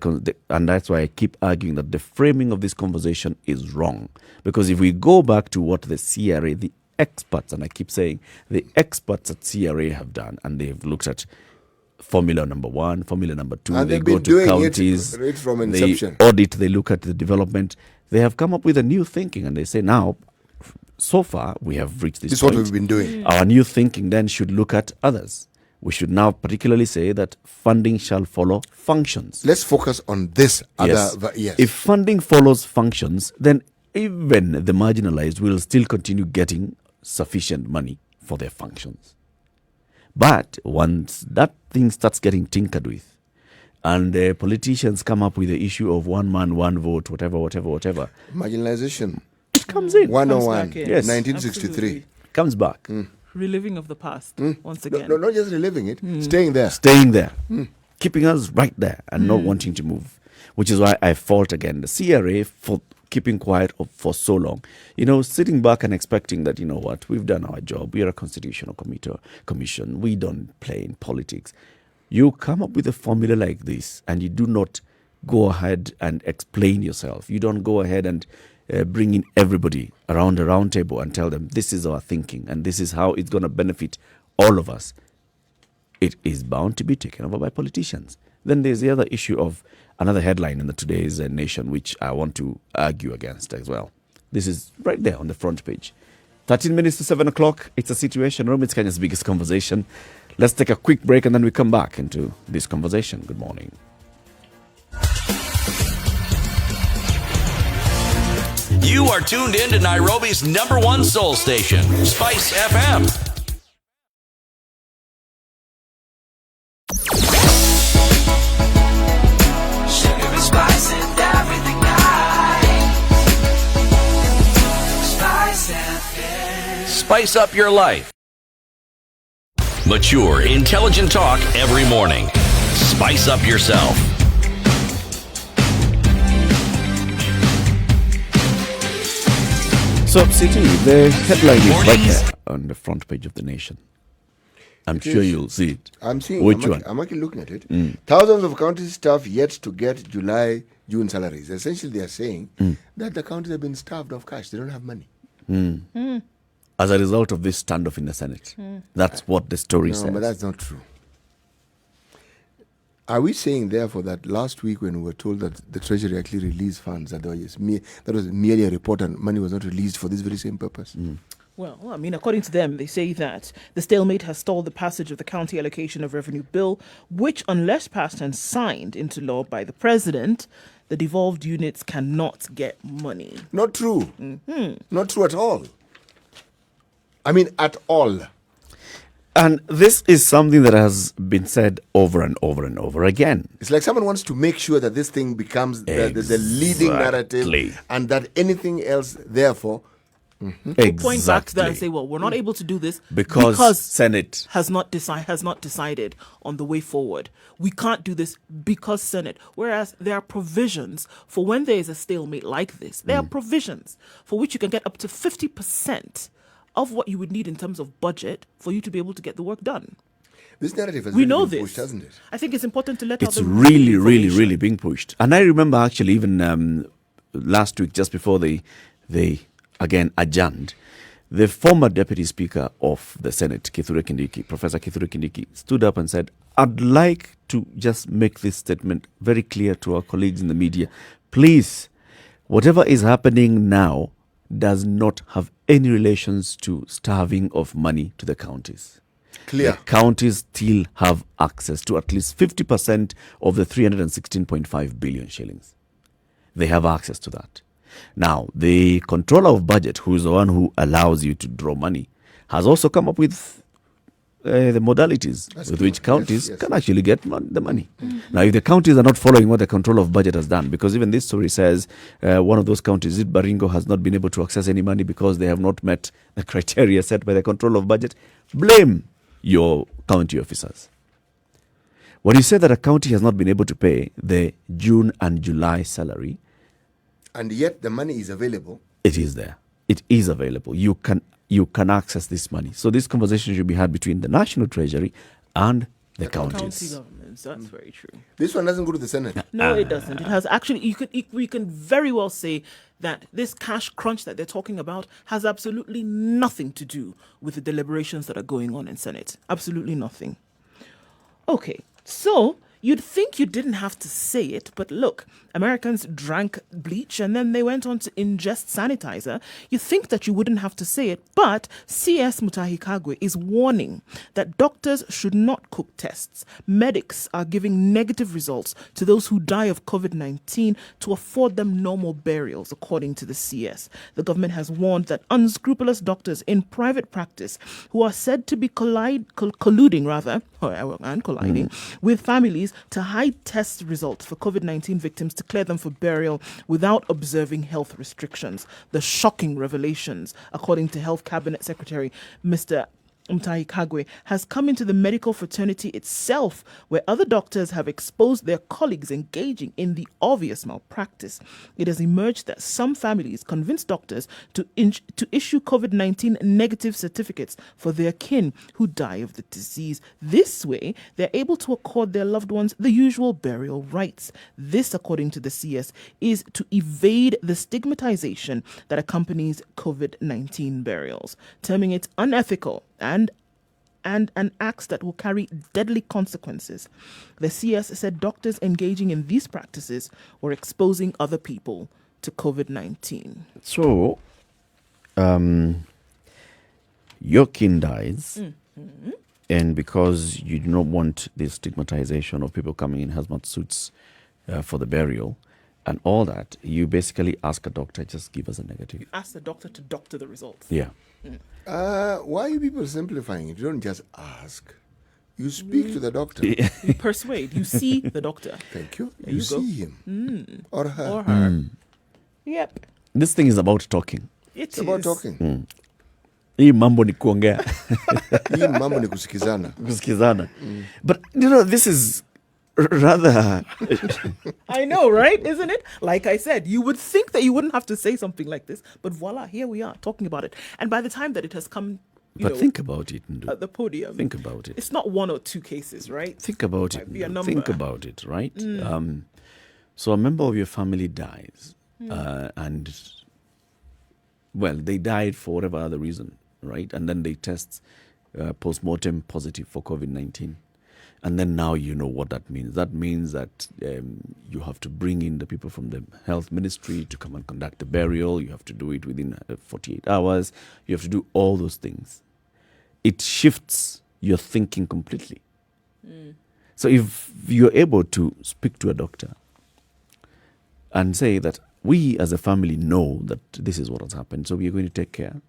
and that's why I keep arguing that the framing of this conversation is wrong. Because if we go back to what the CRA, the experts, and I keep saying the experts at CRA have done, and they've looked at formula number 1, formula number 2. And they they've go been to doing counties, it right from they inception. audit, they look at the development. They have come up with a new thinking, and they say now, so far we have reached this This is what point. we've been doing. Our new thinking then should look at others. We should now particularly say that funding shall follow functions. Let's focus on this Yes. other. Yes. If funding follows functions, then even the marginalized will still continue getting sufficient money for their functions. But once that thing starts getting tinkered with, and the politicians come up with the issue of one man, one vote, whatever, Marginalization. it comes in, 101. back in. Yes. 1963. Absolutely. comes back, Reliving of the past once No, again. no, not just reliving it, staying there. staying there, keeping us right there and not wanting to move, which is why I fault again the CRA for keeping quiet for so long. Sitting back and expecting that, you know what, we've done our job. We are a constitutional commission. We don't play in politics. You come up with a formula like this and you do not go ahead and explain yourself. You don't go ahead and bring in everybody around the round table and tell them this is our thinking and this is how it's going to benefit all of us. It is bound to be taken over by politicians. Then there's the other issue of another headline in the today's Nation, which I want to argue against as well. This is right there on the front page. 13 minutes to 7 o'clock. It's a situation room. It's Kenya's biggest conversation. Let's take a quick break and then we come back into this conversation. Good morning. You are tuned in to Nairobi's #1 soul station, Spice FM. Sugar and spice and everything nice. Spice FM. Spice up your life. Mature, intelligent talk every morning. Spice up yourself. So, City, the headline is right Mornings. there on the front page of the Nation. I'm sure is. you'll see it. I'm seeing. Which I'm one? I'm actually looking at it. Thousands of county staff yet to get July, June salaries. Essentially, they are saying that the counties have been starved of cash. They don't have money. As a result of this standoff in the Senate. That's what the story No, says. but that's not true. Are we saying, therefore, that last week when we were told that the Treasury actually released funds, that was merely a report and money was not released for this very same purpose? Well, I mean, according to them, they say that the stalemate has stalled the passage of the county allocation of revenue bill, which, unless passed and signed into law by the president, the devolved units cannot get money. Not true. Not true at all. I mean, at all. And this is something that has been said over and over and over again. It's like someone wants to make sure that this thing becomes the leading narrative Exactly. and that anything else, therefore, Point back to that and say, well, we're not able to do this because Senate has not decided on the way forward. We can't do this because Senate. Whereas there are provisions for when there is a stalemate like this. There are provisions for which you can get up to 50% of what you would need in terms of budget for you to be able to get the work done. this narrative has We really know been this, pushed, hasn't it? I think it's important to let it's out the really, really, information. really being pushed. And I remember actually even last week, just before they again adjourned, the former Deputy Speaker of the Senate, Professor Kithure Kindiki, stood up and said, I'd like to just make this statement very clear to our colleagues in the media. Please, whatever is happening now does not have any relations to starving of money to the counties. Clear. The counties still have access to at least 50% of the 316.5 billion shillings. They have access to that. Now, the controller of budget, who is the one who allows you to draw money, has also come up with the modalities That's with true. which counties Yes. can actually get the money. Now, if the counties are not following what the controller of budget has done, because even this story says one of those counties, Baringo, has not been able to access any money because they have not met the criteria set by the controller of budget, blame your county officers. When you say that a county has not been able to pay the June and July salary, And yet the money is available. it is there. It is available. You can access this money. So this conversation should be had between the National Treasury and the County counties. governments. victims. That's very true. This one doesn't go to the Senate. No, it doesn't. It has actually, we can very well say that this cash crunch that they're talking about has absolutely nothing to do with the deliberations that are going on in Senate. Absolutely nothing. Okay, so you'd think you didn't have to say it, but look, Americans drank bleach and then they went on to ingest sanitizer. You think that you wouldn't have to say it, but CS Mutahi Kagwe is warning that doctors should not cook tests. Medics are giving negative results to those who die of COVID-19 to afford them normal burials, according to the CS. The government has warned that unscrupulous doctors in private practice who are said to be colluding with families to hide test results for COVID-19 victims to clear them for burial without observing health restrictions. The shocking revelations, according to Health Cabinet Secretary Mr. Mutahi Kagwe, has come into the medical fraternity itself, where other doctors have exposed their colleagues engaging in the obvious malpractice. It has emerged that some families convinced doctors to issue COVID-19 negative certificates for their kin who die of the disease. This way, they're able to accord their loved ones the usual burial rites. This, according to the CS, is to evade the stigmatization that accompanies COVID-19 burials, terming it unethical and an act that will carry deadly consequences. The CS said doctors engaging in these practices were exposing other people to COVID-19. So, your kin dies, and because you do not want the stigmatization of people coming in hazmat suits for the burial and all that, you basically ask a doctor, just give us a negative. You ask the doctor to doctor the results. Yeah. Why are you people simplifying it? You don't just ask. You speak to the doctor. You persuade. You see the doctor. Thank you. There You you go. see him. Or her. Or her. Yep. This thing is about talking. It's about talking. Hii mambo ni kuongea. Hii mambo ni kusikizana. Kusikizana. But, you know, this is rather... I know, right? Isn't it? Like I said, you would think that you wouldn't have to say something like this, but voila, here we are talking about it. And by the time that it has come, But think about it, Nduh. at the podium, Think about it. it's not one or two cases, right? Think about it. Might be a Nduh. number. Think about it, right? So a member of your family dies, and, well, they died for whatever other reason, right? And then they test post-mortem positive for COVID-19. And then now you know what that means. That means that you have to bring in the people from the health ministry to come and conduct the burial. You have to do it within 48 hours. You have to do all those things. It shifts your thinking completely. So if you're able to speak to a doctor and say that we as a family know that this is what has happened, so we are going to take care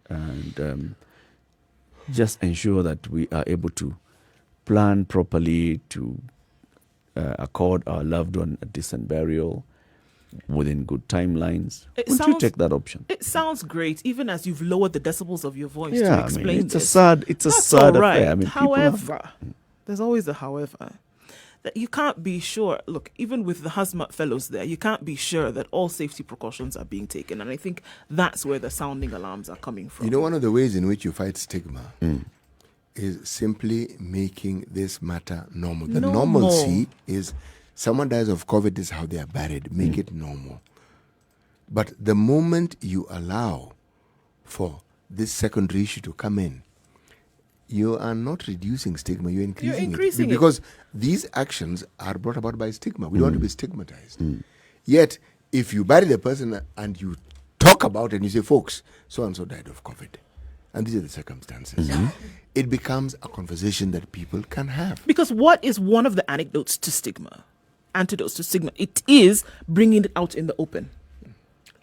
and just ensure that we are able to plan properly to accord our loved one a decent burial within good timelines. Would you take that option? It sounds great, even as you've lowered the decibels of your voice Yeah, to explain it's this. it's a That's sad all right. affair. I mean, people have- However, there's always a however. That you can't be sure. Look, even with the hazmat fellows there, you can't be sure that all safety precautions are being taken. And I think that's where the sounding alarms are coming from. You know, one of the ways in which you fight stigma is simply making this matter normal. The Normal. normalcy is someone dies of COVID, this is how they are buried. Make it normal. But the moment you allow for this secondary issue to come in, you are not reducing stigma, you're increasing it. Because these actions are brought about by stigma. We don't want to be stigmatized. Yet, if you bury the person and you talk about it and you say, folks, so-and-so died of COVID, and these are the circumstances, it becomes a conversation that people can have. Because what is one of the antidotes to stigma? It is bringing it out in the open.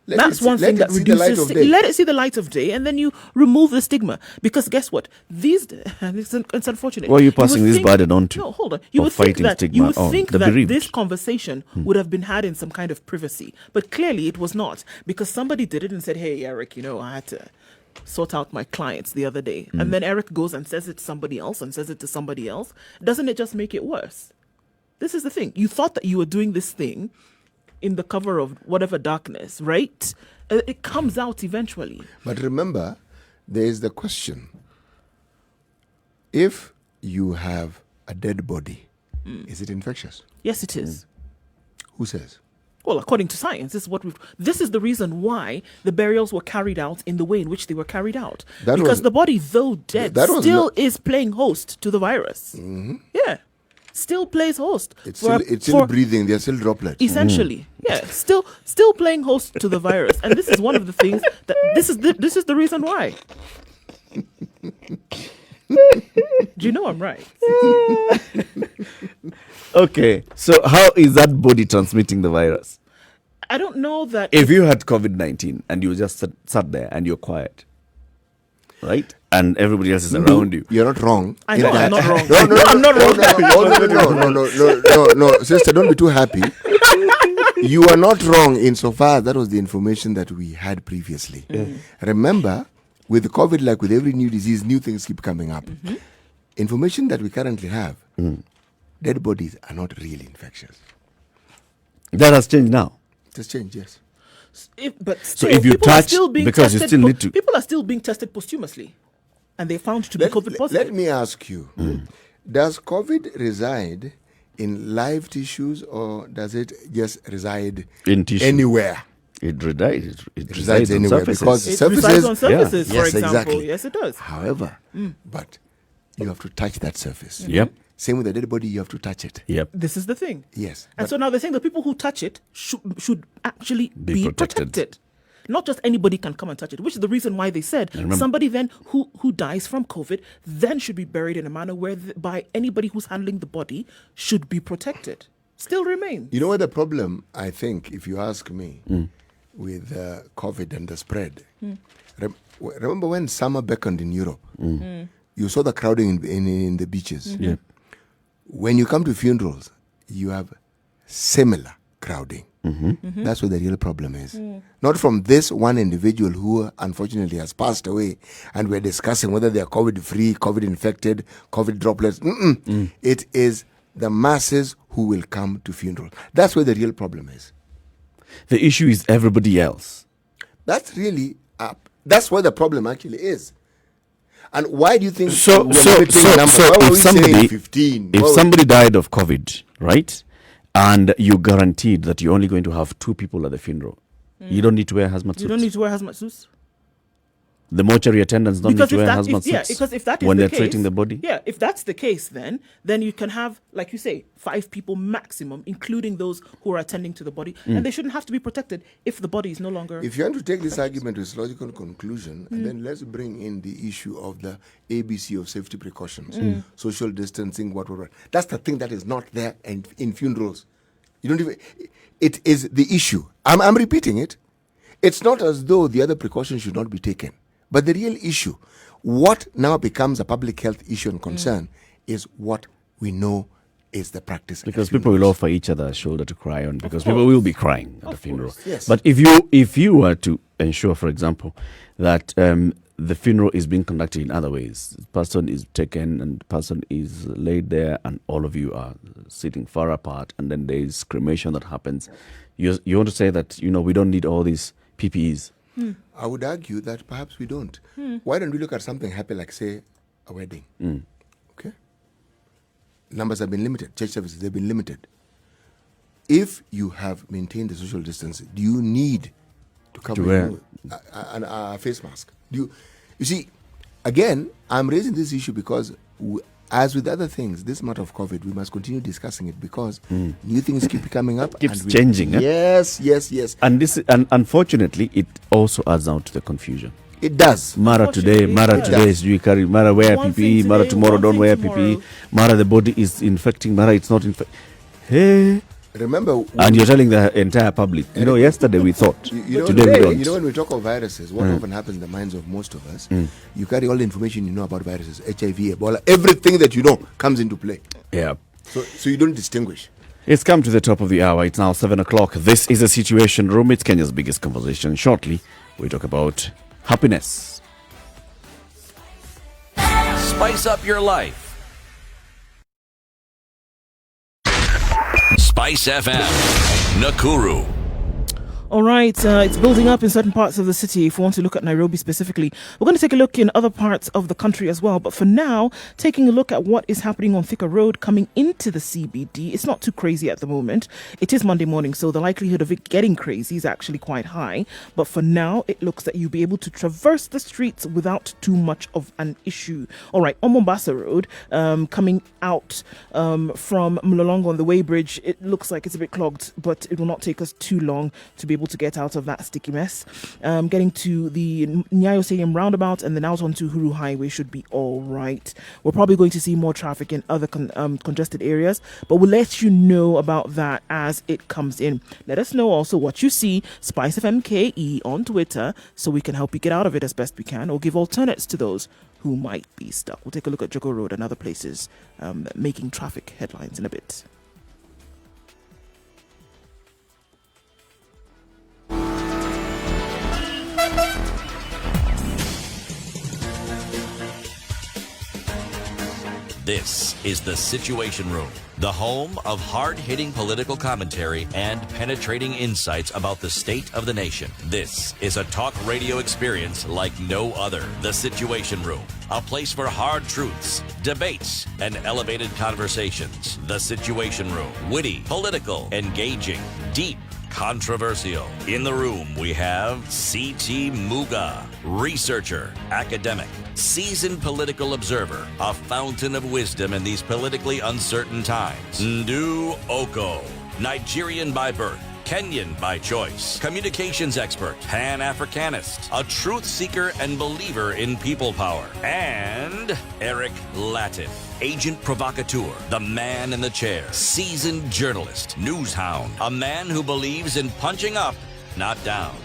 That's one thing that reduces. Let it see the light of day, and then you remove the stigma. Because guess what? It's unfortunate. Who are you passing this burden on to? No, hold on. You would think that this conversation would have been had in some kind of privacy, but clearly it was not, because somebody did it and said, "Hey, Eric, I had to sort out my clients the other day," and then Eric goes and says it to somebody else and says it to somebody else. Doesn't it just make it worse? This is the thing. You thought that you were doing this thing in the cover of whatever darkness, right? It comes out eventually. But remember, there is the question. If you have a dead body Is it infectious? Yes, it is. Who says? Well, according to science, this is the reason why the burials were carried out in the way in which they were carried out. That Because was- the body, though dead, that was still not- is playing host to the virus. Yeah. Still plays host. It's for- still for- breathing. They're still droplets. Essentially, yeah, still playing host to the virus, and this is one of the things that this is the reason why. Do you know I'm right? Okay, so how is that body transmitting the virus? I don't know that. If you had COVID-19 and you just sat there and you're quiet, right? And everybody else is around you. You're not wrong. I know I'm not wrong. No, I'm not wrong. No, sister, don't be too happy. You are not wrong insofar that was the information that we had previously. Remember, with COVID, like with every new disease, new things keep coming up. Information that we currently have, dead bodies are not really infectious. That has changed now. It has changed, yes. But So if you people are touch- still being because you tested still need to- people are still being tested posthumously, and they found to be COVID positive. Let me ask you, does COVID reside in live tissues or does it just reside In tissue. anywhere? It resides. It Resides resides on anywhere surfaces. because It surfaces, resides on surfaces, for Yes, example. exactly. Yes, it does. However, but you have to touch that surface. Yep. Same with the dead body, you have to touch it. Yep. This is the thing. Yes. And but so now they're saying the people who touch it should actually Be be protected. protected. Not just anybody can come and touch it, which is the reason why they said remember- somebody then who dies from COVID then should be buried in a manner where by anybody who's handling the body should be protected. Still remains. you know what the problem, I think, if you ask me, with COVID and the spread? Remember when summer beckoned in Europe? You saw the crowding in the beaches. Yep. When you come to funerals, you have similar crowding. That's what the real problem is. Not from this one individual who unfortunately has passed away and we're discussing whether they are COVID-free, COVID-infected, COVID droplets. It is the masses who will come to funerals. That's where the real problem is. The issue is everybody else. That's really up. That's where the problem actually is. And why do you think So we're limiting numbers? Why were if we saying somebody 15? if Why were- somebody died of COVID, right, and you guaranteed that you're only going to have 2 people at the funeral, you don't need to wear hazmat suits. You don't need to wear hazmat suits. The mortuary attendants don't need to wear hazmat suits because if that is when the they're case, treating the body. Yeah, if that's the case, then you can have, like you say, 5 people maximum, including those who are attending to the body, and they shouldn't have to be protected if the body is no longer. If you want to take this argument to its logical conclusion, and then let's bring in the issue of the ABC of safety precautions, social distancing, what. That's the thing that is not there in funerals. You don't even. It is the issue. I'm repeating it. It's not as though the other precautions should not be taken, but the real issue, what now becomes a public health issue and concern, is what we know is the practice. at Because people will funerals. offer each other a shoulder to cry on, because course. people will be crying at the Of funeral. course, yes. But if you were to ensure, for example, that the funeral is being conducted in other ways, the person is taken and the person is laid there, and all of you are sitting far apart, and then there is cremation that happens. You want to say that we don't need all these PPEs. I would argue that perhaps we don't. Why don't we look at something happy like, say, a wedding? Okay? Numbers have been limited. Church services, they've been limited. If you have maintained the social distance, do you need to cover wear- a face mask? You see, again, I'm raising this issue because as with other things, this matter of COVID, we must continue discussing it because new things keep coming up. Keeps and changing, eh? Yes. And unfortunately, it also adds out to the confusion. It does. Mara today, Unfortunately, Mara it today does. is you carry, Mara wear One PPE, thing Mara today, tomorrow one don't thing wear tomorrow. PPE, Mara the body is infecting, Mara it's not infecting. Hey, Remember, and you're telling the entire public. Yesterday we thought, today we don't. when we talk of viruses, what often happens in the minds of most of us, you carry all the information you know about viruses, HIV, Ebola, everything that you know comes into play. Yeah. So you don't distinguish. It's come to the top of the hour. It's now 7 o'clock. This is the Situation Room. It's Kenya's biggest conversation. Shortly, we talk about happiness. Spice up your life. Spice FM, Nakuru. All right, it's building up in certain parts of the city. If we want to look at Nairobi specifically, we're going to take a look in other parts of the country as well. But for now, taking a look at what is happening on Thika Road coming into the CBD. It's not too crazy at the moment. It is Monday morning, so the likelihood of it getting crazy is actually quite high. But for now, it looks that you'll be able to traverse the streets without too much of an issue. All right, on Mombasa Road, coming out from Mlolongo on the Weybridge, it looks like it's a bit clogged, but it will not take us too long to be able to get out of that sticky mess. Getting to the Nyayo Stadium roundabout and then out onto Huru Highway should be all right. We're probably going to see more traffic in other congested areas, but we'll let you know about that as it comes in. Let us know also what you see, Spice FM KE on Twitter, so we can help you get out of it as best we can, or give alternates to those who might be stuck. We'll take a look at Jogo Road and other places making traffic headlines in a bit. This is The Situation Room, the home of hard-hitting political commentary and penetrating insights about the state of the nation. This is a talk radio experience like no other. The Situation Room, a place for hard truths, debates, and elevated conversations. The Situation Room, witty, political, engaging, deep, controversial. In the room, we have C.T. Muga, researcher, academic, seasoned political observer, a fountain of wisdom in these politically uncertain times. Nduh Okoh, Nigerian by birth, Kenyan by choice, communications expert, Pan-Africanist, a truth seeker and believer in people power, and Eric Latiff, agent provocateur, the man in the chair, seasoned journalist, news hound, a man who believes in punching up, not down.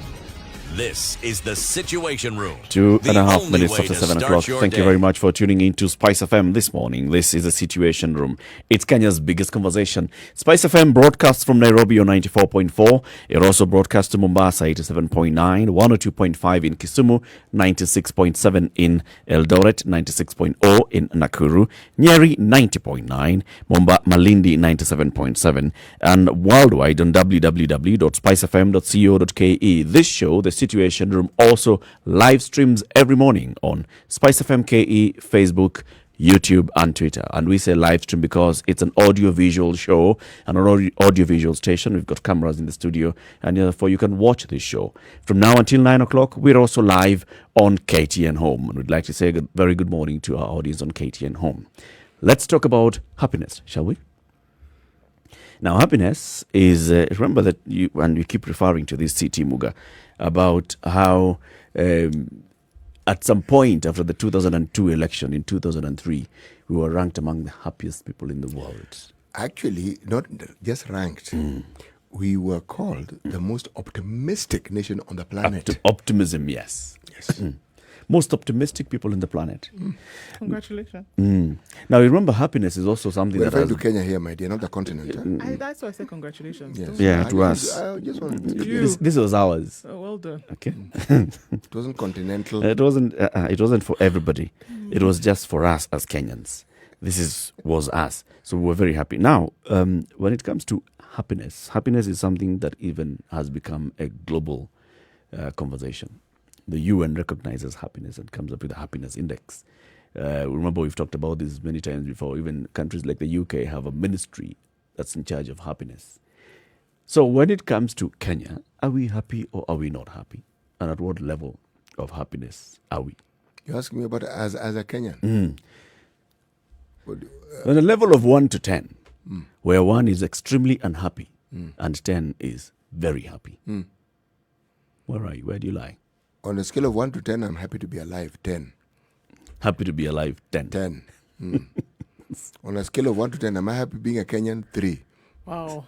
This is The Situation Room. 2.5 minutes after 7 o'clock. Thank you very much for tuning in to Spice FM this morning. This is The Situation Room. It's Kenya's biggest conversation. Spice FM broadcasts from Nairobi on 94.4. It also broadcasts to Mombasa 87.9, 102.5 in Kisumu, 96.7 in Eldoret, 96.0 in Nakuru, Nyeri 90.9, Malindi 97.7, and worldwide on www.spicefm.co.ke. This show, The Situation Room, also live streams every morning on Spice FM KE, Facebook, YouTube, and Twitter. And we say live stream because it's an audio-visual show and an audio-visual station. We've got cameras in the studio, and therefore you can watch this show. From now until 9 o'clock, we're also live on KTN Home. And we'd like to say a very good morning to our audience on KTN Home. Let's talk about happiness, shall we? Now, happiness is, remember that you keep referring to this C.T. Muga, about how at some point after the 2002 election in 2003, we were ranked among the happiest people in the world. Actually, not just ranked. We were called the most optimistic nation on the planet. Optimism, yes. Yes. Most optimistic people in the planet. Congratulations. Now, remember, happiness is also something We're that referring has... to Kenya here, my dear, not the continent. That's why I said congratulations. Yes. Yeah, to us. I just wanted to You. This was ours. Oh, well done. Okay. It wasn't continental. It wasn't for everybody. It was just for us as Kenyans. Was us. So we were very happy. Now, when it comes to happiness is something that even has become a global conversation. The UN recognizes happiness and comes up with a happiness index. Remember, we've talked about this many times before. Even countries like the UK have a ministry that's in charge of happiness. So when it comes to Kenya, are we happy or are we not happy? And at what level of happiness are we? You ask me about it as a Kenyan. On a level of 1 to 10, where 1 is extremely unhappy and 10 is very happy. Where are you? Where do you lie? On a scale of 1 to 10, I'm happy to be alive. 10. Happy to be alive, 10. 10. On a scale of 1 to 10, am I happy being a Kenyan? 3. Wow.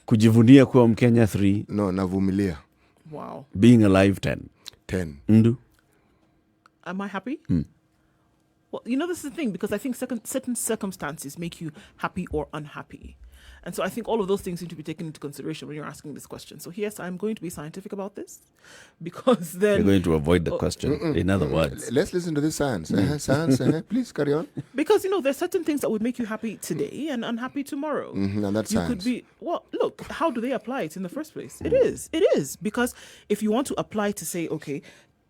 Kujivunia kuwa Mkenya, 3. No, navumilia. Wow. Being alive, 10. 10. Nduh? Am I happy? Well, this is the thing, because I think certain circumstances make you happy or unhappy. And so I think all of those things need to be taken into consideration when you're asking this question. So yes, I'm going to be scientific about this, because then You're going to avoid the question. In other words, Let's listen to this science. Science, please carry on. because there's certain things that would make you happy today and unhappy tomorrow. And that's You science. could be, well, look, how do they apply it in the first place? It is because if you want to apply to say, okay,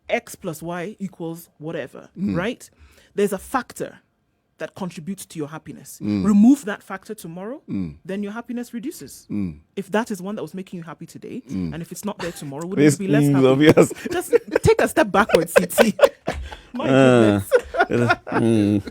X plus Y equals whatever, right? There's a factor that contributes to your happiness. Remove that factor tomorrow, then your happiness reduces. If that is one that was making you happy today, and if it's not there tomorrow, wouldn't this you be less is happy? obvious. Just take a step backwards, CT. My goodness.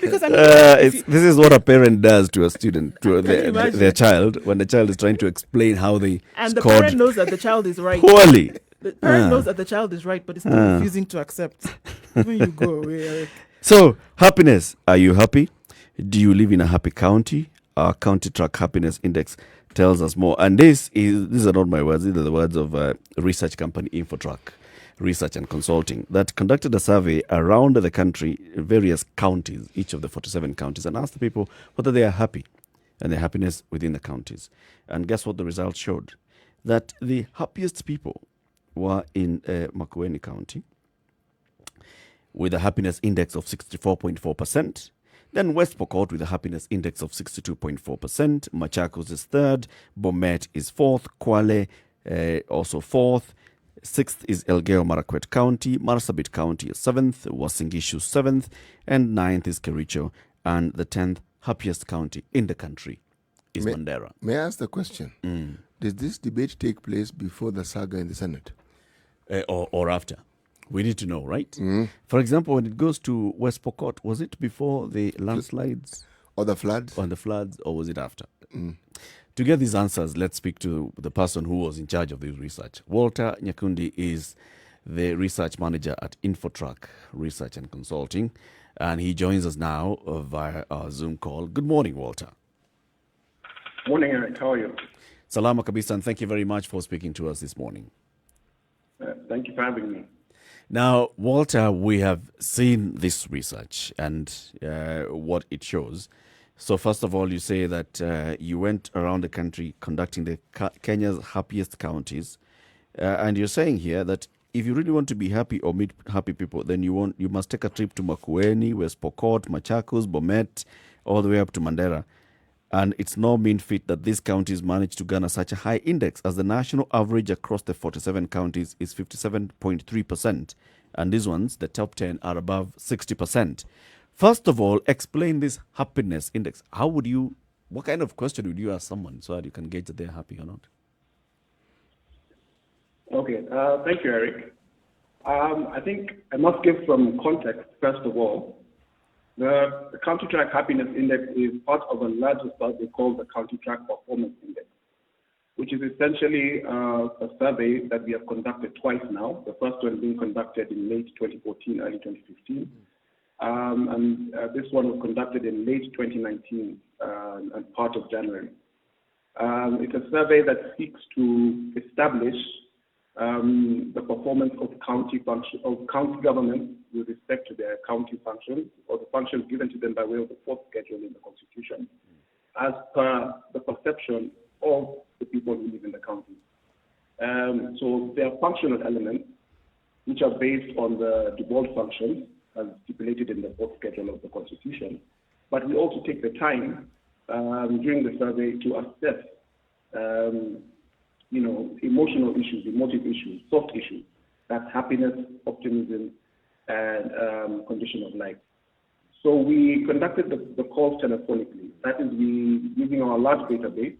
Because I mean, This is what a parent does to a student, to you imagine? their child, when the child is trying to explain how they and the scored parent knows that the child is right. poorly. The parent knows that the child is right, but is still refusing to accept. When you go away, Eric. So, happiness. Are you happy? Do you live in a happy county? Our county track happiness index tells us more. And these are not my words. These are the words of research company Infotrack Research and Consulting that conducted a survey around the country, various counties, each of the 47 counties, and asked the people whether they are happy and their happiness within the counties. And guess what the results showed? That the happiest people were in Makueni County, with a happiness index of 64.4%. Then West Pokot with a happiness index of 62.4%. Machakos is third. Bomet is fourth. Kwale also fourth. Sixth is Elgeyo Marakwet County. Marsabit County is seventh. Wasingishu seventh. And ninth is Kericho. And the 10th happiest county in the country is Mandera. May I ask the question? Did this debate take place before the saga in the Senate? Or after? We need to know, right? For example, when it goes to West Pokot, was it before the landslides? Or the floods? On the floods, or was it after? To get these answers, let's speak to the person who was in charge of this research. Walter Nyakundi is the research manager at Infotrack Research and Consulting, and he joins us now via our Zoom call. Good morning, Walter. Morning, Eric. How are you? Salama kabisa, and thank you very much for speaking to us this morning. Thank you for having me. Now, Walter, we have seen this research and what it shows. So first of all, you say that you went around the country conducting the Kenya's happiest counties. And you're saying here that if you really want to be happy or meet happy people, then you must take a trip to Makueni, West Pokot, Machakos, Bomet, all the way up to Mandera. And it's no mean feat that these counties managed to garner such a high index, as the national average across the 47 counties is 57.3%. And these ones, the top 10, are above 60%. First of all, explain this happiness index. What kind of question would you ask someone so that you can gauge that they're happy or not? Okay, thank you, Eric. I think I must give some context, first of all. The County Track Happiness Index is part of a larger survey called the County Track Performance Index, which is essentially a survey that we have conducted twice now, the first one being conducted in late 2014, early 2015. And this one was conducted in late 2019 and part of January. It's a survey that seeks to establish the performance of county governments with respect to their county functions, or the functions given to them by way of the fourth schedule in the Constitution, as per the perception of the people who live in the county. So there are functional elements which are based on the devolved functions as stipulated in the fourth schedule of the Constitution. But we also take the time during the survey to assess emotional issues, emotive issues, soft issues, that's happiness, optimism, and condition of life. So we conducted the calls telephonically. That is, using our large database,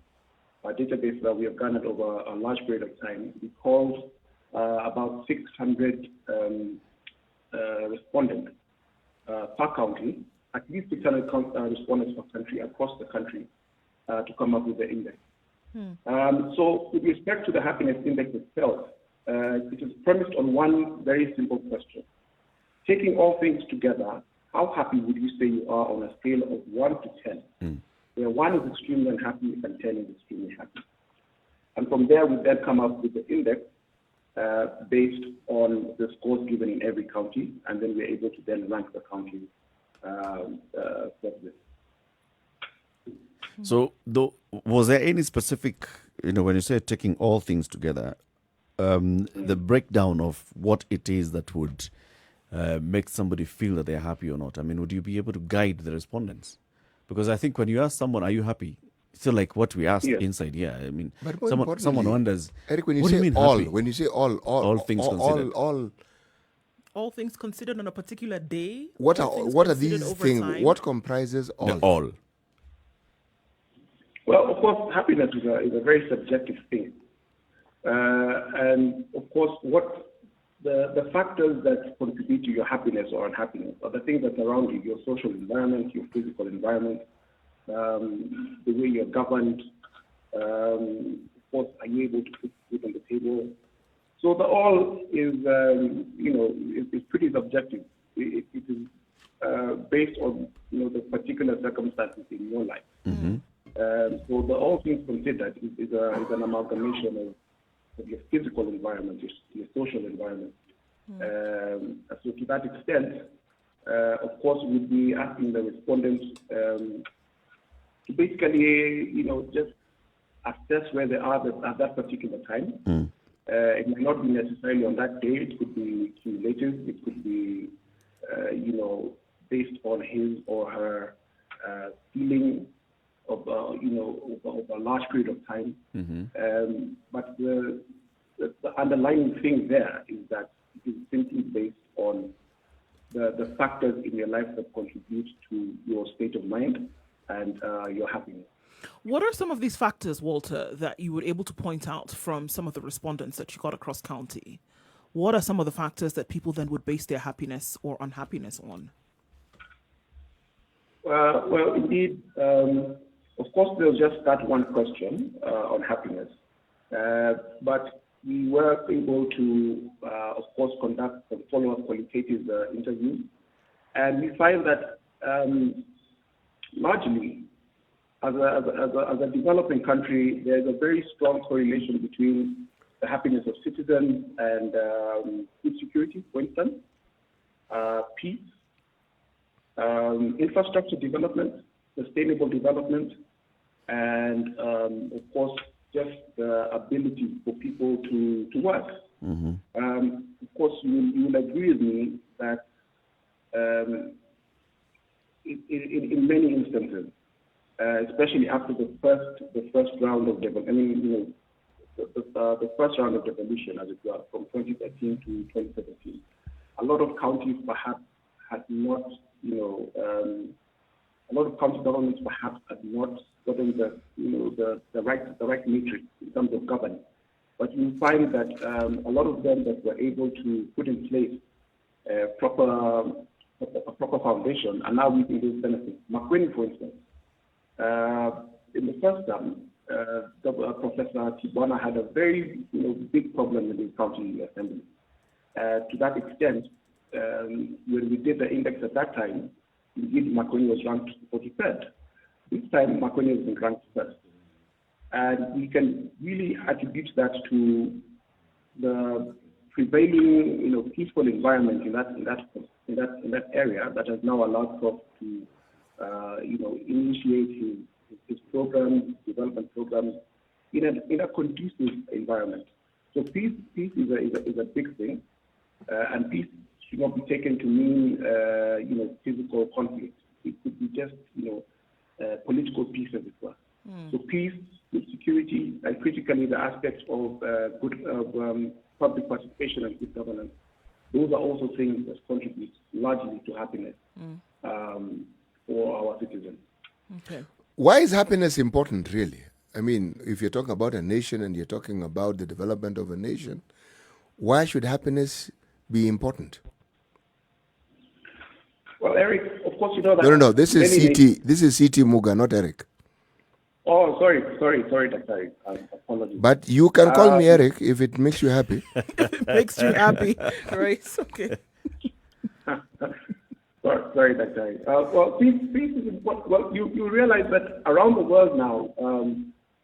a database that we have garnered over a large period of time. We called about 600 respondents per county, at least 600 respondents per country, across the country, to come up with the index. So with respect to the happiness index itself, it is premised on one very simple question. Taking all things together, how happy would you say you are on a scale of 1 to 10? Where 1 is extremely unhappy and 10 is extremely happy. And from there, we then come up with the index based on the scores given in every county, and then we're able to then rank the counties separately. So, though, was there any specific, when you say taking all things together, the breakdown of what it is that would make somebody feel that they're happy or not? I mean, would you be able to guide the respondents? Because I think when you ask someone, "Are you happy?" Still like what we asked Yes. inside. Yeah, I mean, But more someone importantly, wonders. Eric, when you what do say you mean all, happy? when you say all things considered. All things considered on a particular day. What all are things what are considered these over things? time? What comprises all? The all. Well, of course, happiness is a very subjective thing. And of course, what the factors that contribute to your happiness or unhappiness are the things that surround you, your social environment, your physical environment, the way you're governed, of course, are you able to put food on the table? So the all is, is pretty subjective. It is based on, the particular circumstances in your life. Mm-hmm. So the all things considered is an amalgamation of your physical environment, your social environment. So to that extent, of course, we'd be asking the respondents to basically, just assess where they are at that particular time. It might not be necessarily on that day. It could be cumulative. It could be, based on his or her feeling of, over a large period of time. But the underlying thing there is that it is simply based on the factors in your life that contribute to your state of mind and your happiness. What are some of these factors, Walter, that you were able to point out from some of the respondents that you got across county? What are some of the factors that people then would base their happiness or unhappiness on? Well, indeed, of course, there's just that one question on happiness. But we were able to, of course, conduct some follow-up qualitative interviews. And we find that largely, as a developing country, there's a very strong correlation between the happiness of citizens and food security, for instance, peace, infrastructure development, sustainable development, and of course, just the ability for people to work. Of course, you will agree with me that in many instances, especially after the first round of devolution, the first round of devolution, as it were, from 2013 to 2017, a lot of counties perhaps had not, a lot of county governments perhaps had not gotten the right matrix in terms of governance. But you find that a lot of them that were able to put in place a proper foundation are now reaping those benefits. Makueni, for instance, in the first term, Professor Tibwana had a very big problem in the county assembly. To that extent, when we did the index at that time, indeed Makueni was ranked 43rd. This time, Makueni has been ranked first. And we can really attribute that to the prevailing, peaceful environment in that area that has now allowed Prof to, initiate his programs, development programs in a conducive environment. So peace is a big thing, and peace should not be taken to mean, physical conflict. It could be just, political peace, as it were. So peace, good security, and critically the aspects of good public participation and good governance. Those are also things that contribute largely to happiness for our citizens. Okay. Why is happiness important, really? I mean, if you're talking about a nation and you're talking about the development of a nation, why should happiness be important? Well, Eric, of course, you know that. No. This is CT. This is CT Muga, not Eric. Oh, sorry, Dr. Apologies. But you can call me Eric if it makes you happy. It makes you happy, right? Okay. Sorry, Dr. Well, peace is important. Well, you realize that around the world now,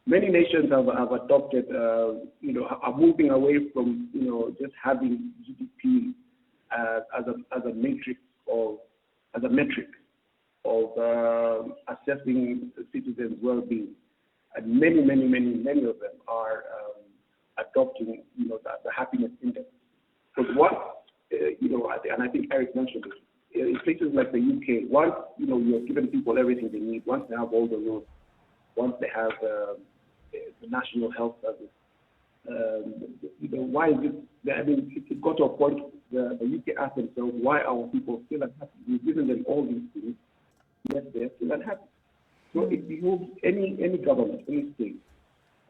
many nations have adopted, are moving away from, just having GDP as a metric. of assessing citizens' well-being, and many of them are adopting, the happiness index. Because what, and I think Eric mentioned it, in places like the UK, once you're giving people everything they need, once they have all the roads, once they have the National Health Service, why is it? I mean, it got to a point where the UK asked themselves, why are people still unhappy? We've given them all these things, yet they're still unhappy. So it behooves any government, any state,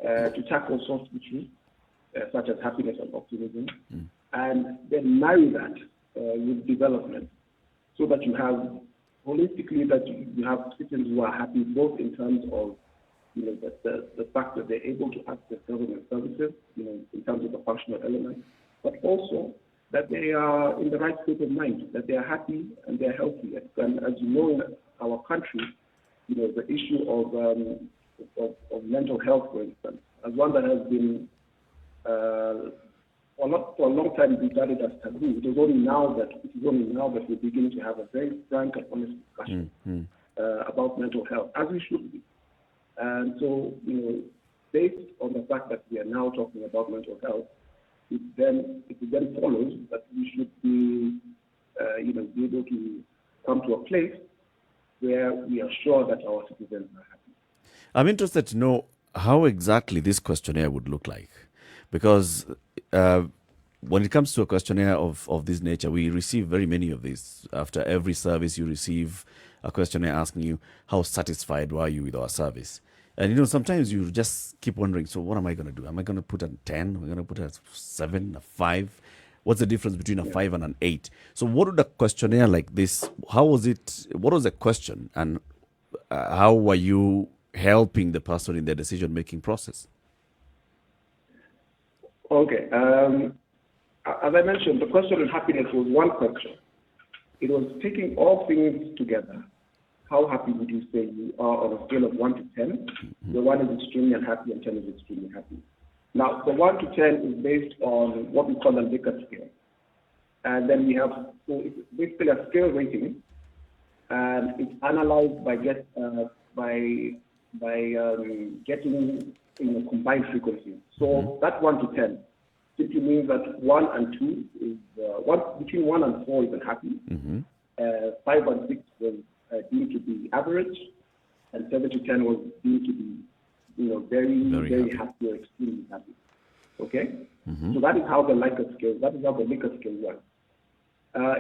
to tackle social issues such as happiness and optimism, and then marry that with development, so that you have holistically that you have citizens who are happy, both in terms of the fact that they're able to access government services, in terms of the functional element, but also that they are in the right state of mind, that they are happy and they are healthy. And as you know, in our country, the issue of mental health, for instance, as one that has been for a long time regarded as taboo. It is only now that we're beginning to have a very frank and honest discussion about mental health, as we should be. And so, based on the fact that we are now talking about mental health, it then follows that we should be, be able to come to a place where we are sure that our citizens are happy. I'm interested to know how exactly this questionnaire would look like, because when it comes to a questionnaire of this nature, we receive very many of these. After every service, you receive a questionnaire asking you, how satisfied were you with our service? And, sometimes you just keep wondering, so what am I going to do? Am I going to put a 10? Am I going to put a 7, a 5? What's the difference between a 5 and an 8? So what would a questionnaire like this, what was the question, and how were you helping the person in their decision-making process? Okay. As I mentioned, the question on happiness was one question. It was taking all things together. How happy would you say you are on a scale of 1 to 10? The 1 is extremely unhappy and 10 is extremely happy. Now, the 1 to 10 is based on what we call a Likert scale. And then we have, so it's basically a scale rating, and it's analyzed by getting combined frequencies. So that 1 to 10 simply means that 1 and 2 is, between 1 and 4 is unhappy, 5 and 6 was deemed to be average, and 7 to 10 was deemed to be, very happy or extremely happy. Okay? So that is how the Likert scale, works.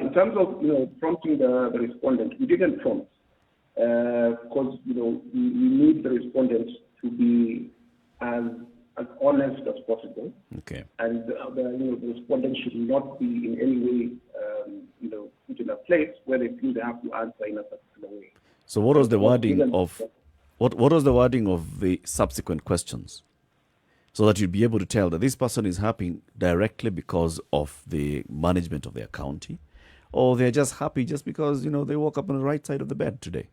In terms of, prompting the respondent, we didn't prompt, because, we need the respondent to be as honest as possible. Okay. And the respondent should not be in any way, put in a place where they feel they have to answer in a particular way. So what was the wording of what was the wording of the subsequent questions, so that you'd be able to tell that this person is happy directly because of the management of their county, or they're just happy just because they woke up on the right side of the bed today?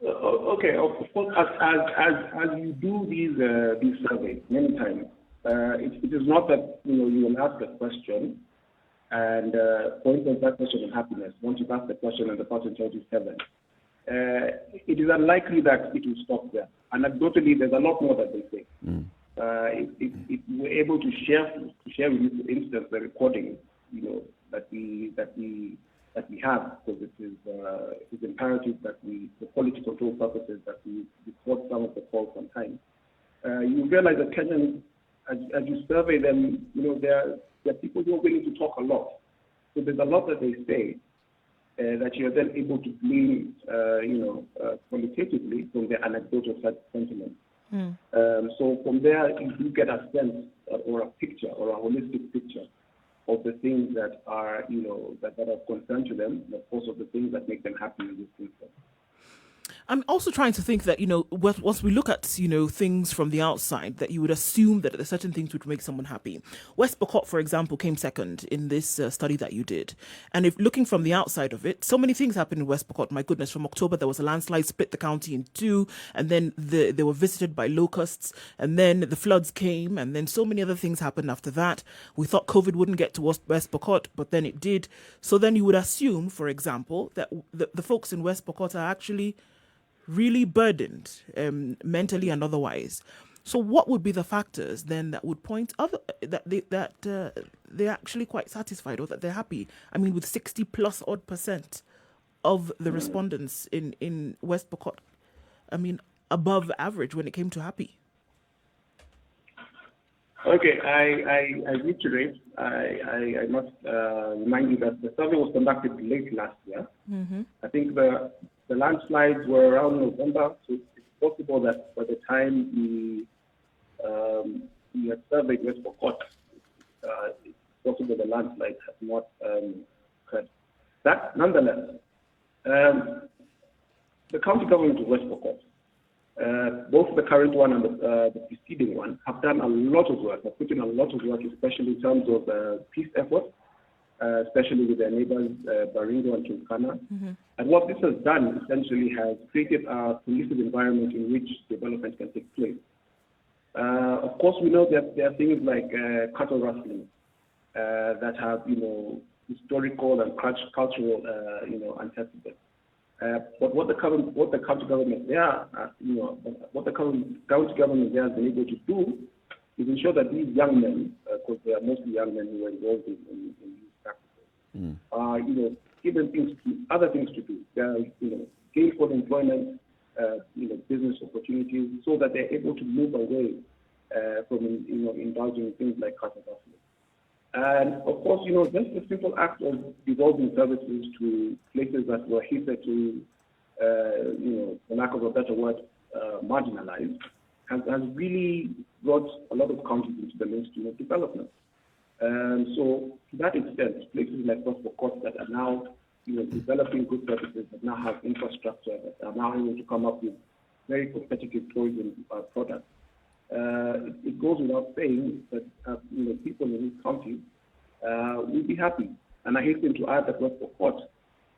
Okay, of course, as you do these surveys many times, it is not that you will ask a question, and for instance, that question of happiness. Once you've asked the question and the person tells you 7, it is unlikely that it will stop there. Anecdotally, there's a lot more that they say. If we're able to share with you, for instance, the recording, that we have, because it is imperative that for quality control purposes, that we record some of the calls sometimes. You realize that Kenyans, as you survey them, there are people who are willing to talk a lot. So there's a lot that they say that you are then able to glean, qualitatively from their anecdotal sentiment. So from there, you do get a sense or a picture or a holistic picture of the things that are, that are concerned to them, and of course of the things that make them happy in this instance. I'm also trying to think that, once we look at, things from the outside, that you would assume that there's certain things would make someone happy. West Pokot, for example, came second in this study that you did. And if looking from the outside of it, so many things happened in West Pokot. My goodness, from October, there was a landslide, split the county in two, and then they were visited by locusts, and then the floods came, and then so many other things happened after that. We thought COVID wouldn't get to West Pokot, but then it did. So then you would assume, for example, that the folks in West Pokot are actually really burdened, mentally and otherwise. So what would be the factors then that would point that they're actually quite satisfied, or that they're happy? I mean, with 60+% of the respondents in West Pokot, I mean, above average when it came to happy. Okay, I reiterate. I must remind you that the survey was conducted late last year. Mm-hmm. I think the landslides were around November, so it's possible that by the time we had surveyed West Pokot, it's possible the landslide has not occurred. That, nonetheless, the county government of West Pokot, both the current one and the preceding one, have done a lot of work. Have put in a lot of work, especially in terms of peace efforts, especially with their neighbors, Baringo and Turkana. Mm-hmm. And what this has done essentially has created a conducive environment in which development can take place. Of course, we know that there are things like cattle rustling that have, historical and cultural, antecedents. But what the county government there, what the county government there has been able to do is ensure that these young men, because they are mostly young men who are involved in these practices, are, given other things to do. They are, gainful employment, business opportunities, so that they're able to move away from, indulging in things like cattle rustling. And of course, just the simple act of devolving services to places that were hitherto, for lack of a better word, marginalized, has really brought a lot of counties into the mainstream of development. So to that extent, places like West Pokot that are now, developing good services, that now have infrastructure, that are now able to come up with very competitive tourism products. It goes without saying that people in these counties will be happy. And I hasten to add that West Pokot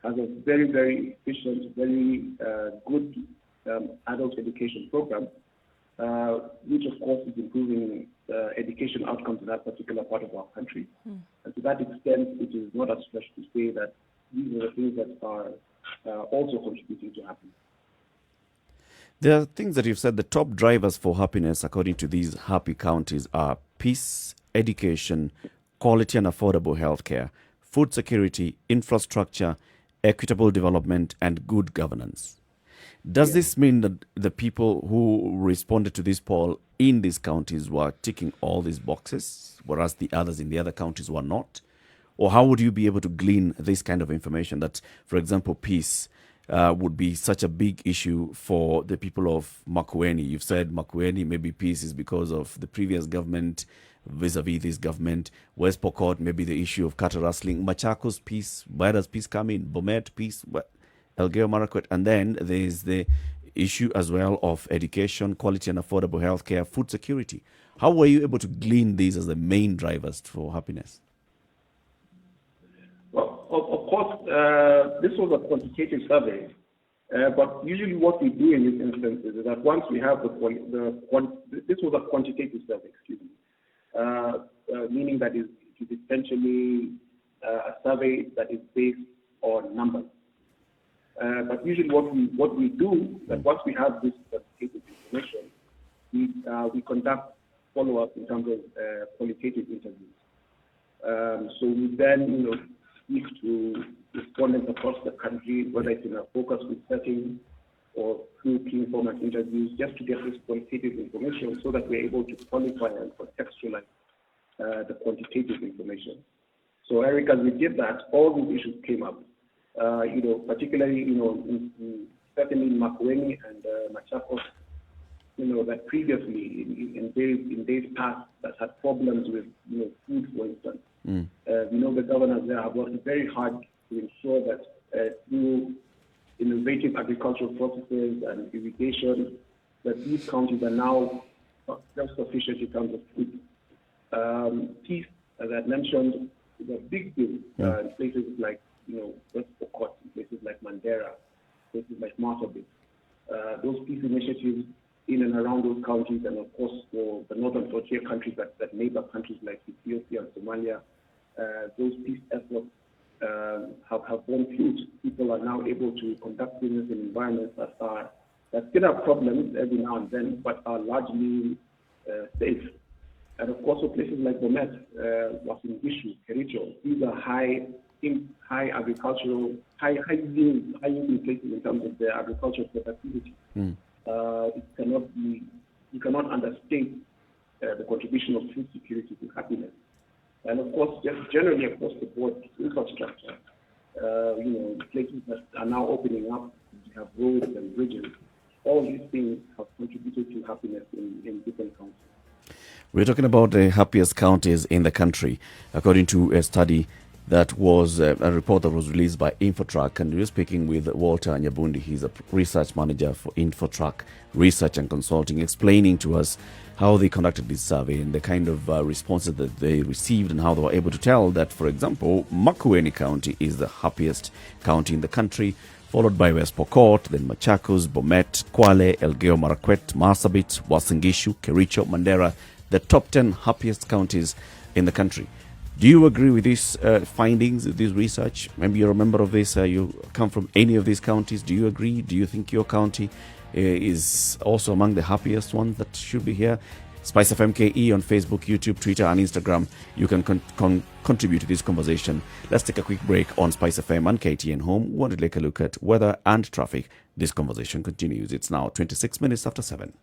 has a very, very efficient, very good adult education program, which of course is improving education outcomes in that particular part of our country. And to that extent, it is not a stretch to say that these are the things that are also contributing to happiness. There are things that you've said, the top drivers for happiness, according to these happy counties, are peace, education, quality and affordable healthcare, food security, infrastructure, equitable development, and good governance. Does this mean that the people who responded to this poll in these counties were ticking all these boxes, whereas the others in the other counties were not? Or how would you be able to glean this kind of information that, for example, peace would be such a big issue for the people of Makueni? You've said Makueni, maybe peace is because of the previous government vis-a-vis this government. West Pokot, maybe the issue of cattle rustling. Machakos, peace. Where does peace come in? Bomet, peace. Elgeyo Marakwet. And then there's the issue as well of education, quality and affordable healthcare, food security. How were you able to glean these as the main drivers for happiness? Well, of course, this was a quantitative survey, but usually what we do in this instance is that once we have this was a quantitative survey, meaning that it is essentially a survey that is based on numbers. But usually what we do, that once we have this quantitative information, we conduct follow-up in terms of qualitative interviews. So we then, speak to respondents across the country, whether it's in a focus group setting or through key format interviews, just to get this qualitative information so that we're able to qualify and contextualize the quantitative information. So, Eric, as we did that, all these issues came up. Particularly, certainly in Makueni and Machakos, that previously in days past that had problems with food, for instance. The governors there have worked very hard to ensure that through innovation innovative agricultural processes and irrigation, that these counties are now self-sufficient in terms of food. Peace, as I mentioned, is a big deal in places like, West Okoh, in places like Mandera, places like Marsabit. Those peace initiatives in and around those counties, and of course for the northern frontier countries that neighbor countries like Ethiopia and Somalia, those peace efforts have borne fruit. People are now able to conduct business in environments that still have problems every now and then, but are largely safe. And of course, for places like Bomet, Wasingishu, Kericho, these are high agricultural, high yielding places in terms of their agricultural productivity. You cannot understate the contribution of food security to happiness. And of course, just generally across the board, infrastructure, places that are now opening up, you have roads and bridges. All these things have contributed to happiness in different counties. We're talking about the happiest counties in the country, according to a study that was a report that was released by Infotrack. And we're speaking with Walter Nyabundi. He's a research manager for Infotrack Research and Consulting, explaining to us how they conducted this survey and the kind of responses that they received, and how they were able to tell that, for example, Makueni County is the happiest county in the country, followed by West Pokot, then Machakos, Bomet, Kwale, Elgeyo Marakwet, Marsabit, Wasingishu, Kericho, Mandera, the top 10 happiest counties in the country. Do you agree with these findings, this research? Maybe you're a member of this, you come from any of these counties. Do you agree? Do you think your county is also among the happiest ones that should be here? Spice FM KE on Facebook, YouTube, Twitter, and Instagram. You can contribute to this conversation. Let's take a quick break on Spice FM and KTN Home. We want to take a look at weather and traffic. This conversation continues. It's now 26 minutes after 7.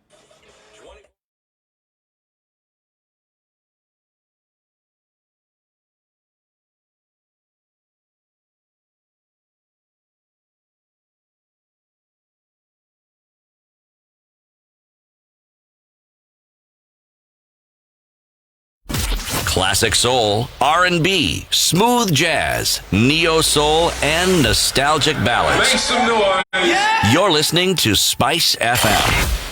Classic soul, R&B, smooth jazz, neo soul, and nostalgic ballads. Make some noise. Yeah. You're listening to Spice FM.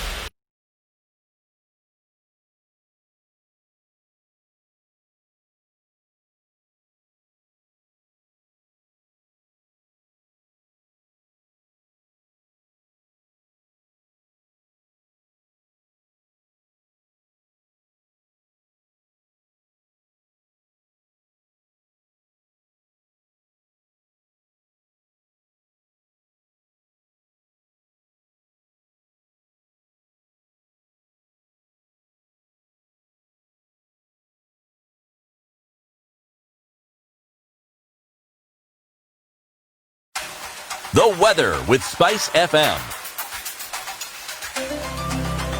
The weather with Spice FM.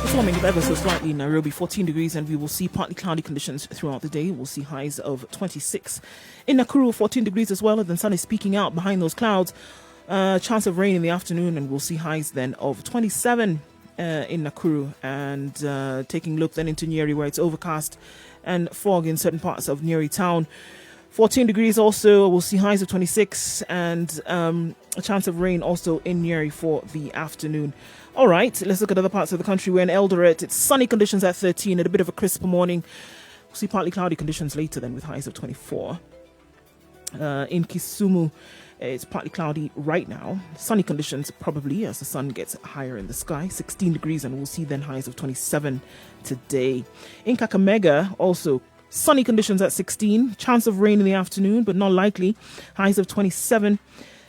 It's warming up ever so slightly in Nairobi, 14 degrees, and we will see partly cloudy conditions throughout the day. We'll see highs of 26. In Nakuru, 14 degrees as well, and the sun is peeking out behind those clouds. Chance of rain in the afternoon, and we'll see highs then of 27 in Nakuru. And taking a look then into Njeri, where it's overcast and fog in certain parts of Njeri town. 14 degrees also, we'll see highs of 26, and a chance of rain also in Njeri for the afternoon. All right, let's look at other parts of the country. We're in Eldoret. It's sunny conditions at 13 and a bit of a crisp morning. We'll see partly cloudy conditions later then with highs of 24. In Kisumu, it's partly cloudy right now. Sunny conditions probably as the sun gets higher in the sky. 16 degrees, and we'll see then highs of 27 today. In Kakamega, also sunny conditions at 16. Chance of rain in the afternoon, but not likely. Highs of 27.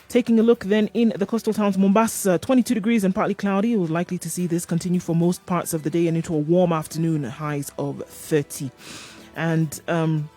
Taking a look then in the coastal towns, Mombasa, 22 degrees and partly cloudy. We're likely to see this continue for most parts of the day and into a warm afternoon, highs of 30. And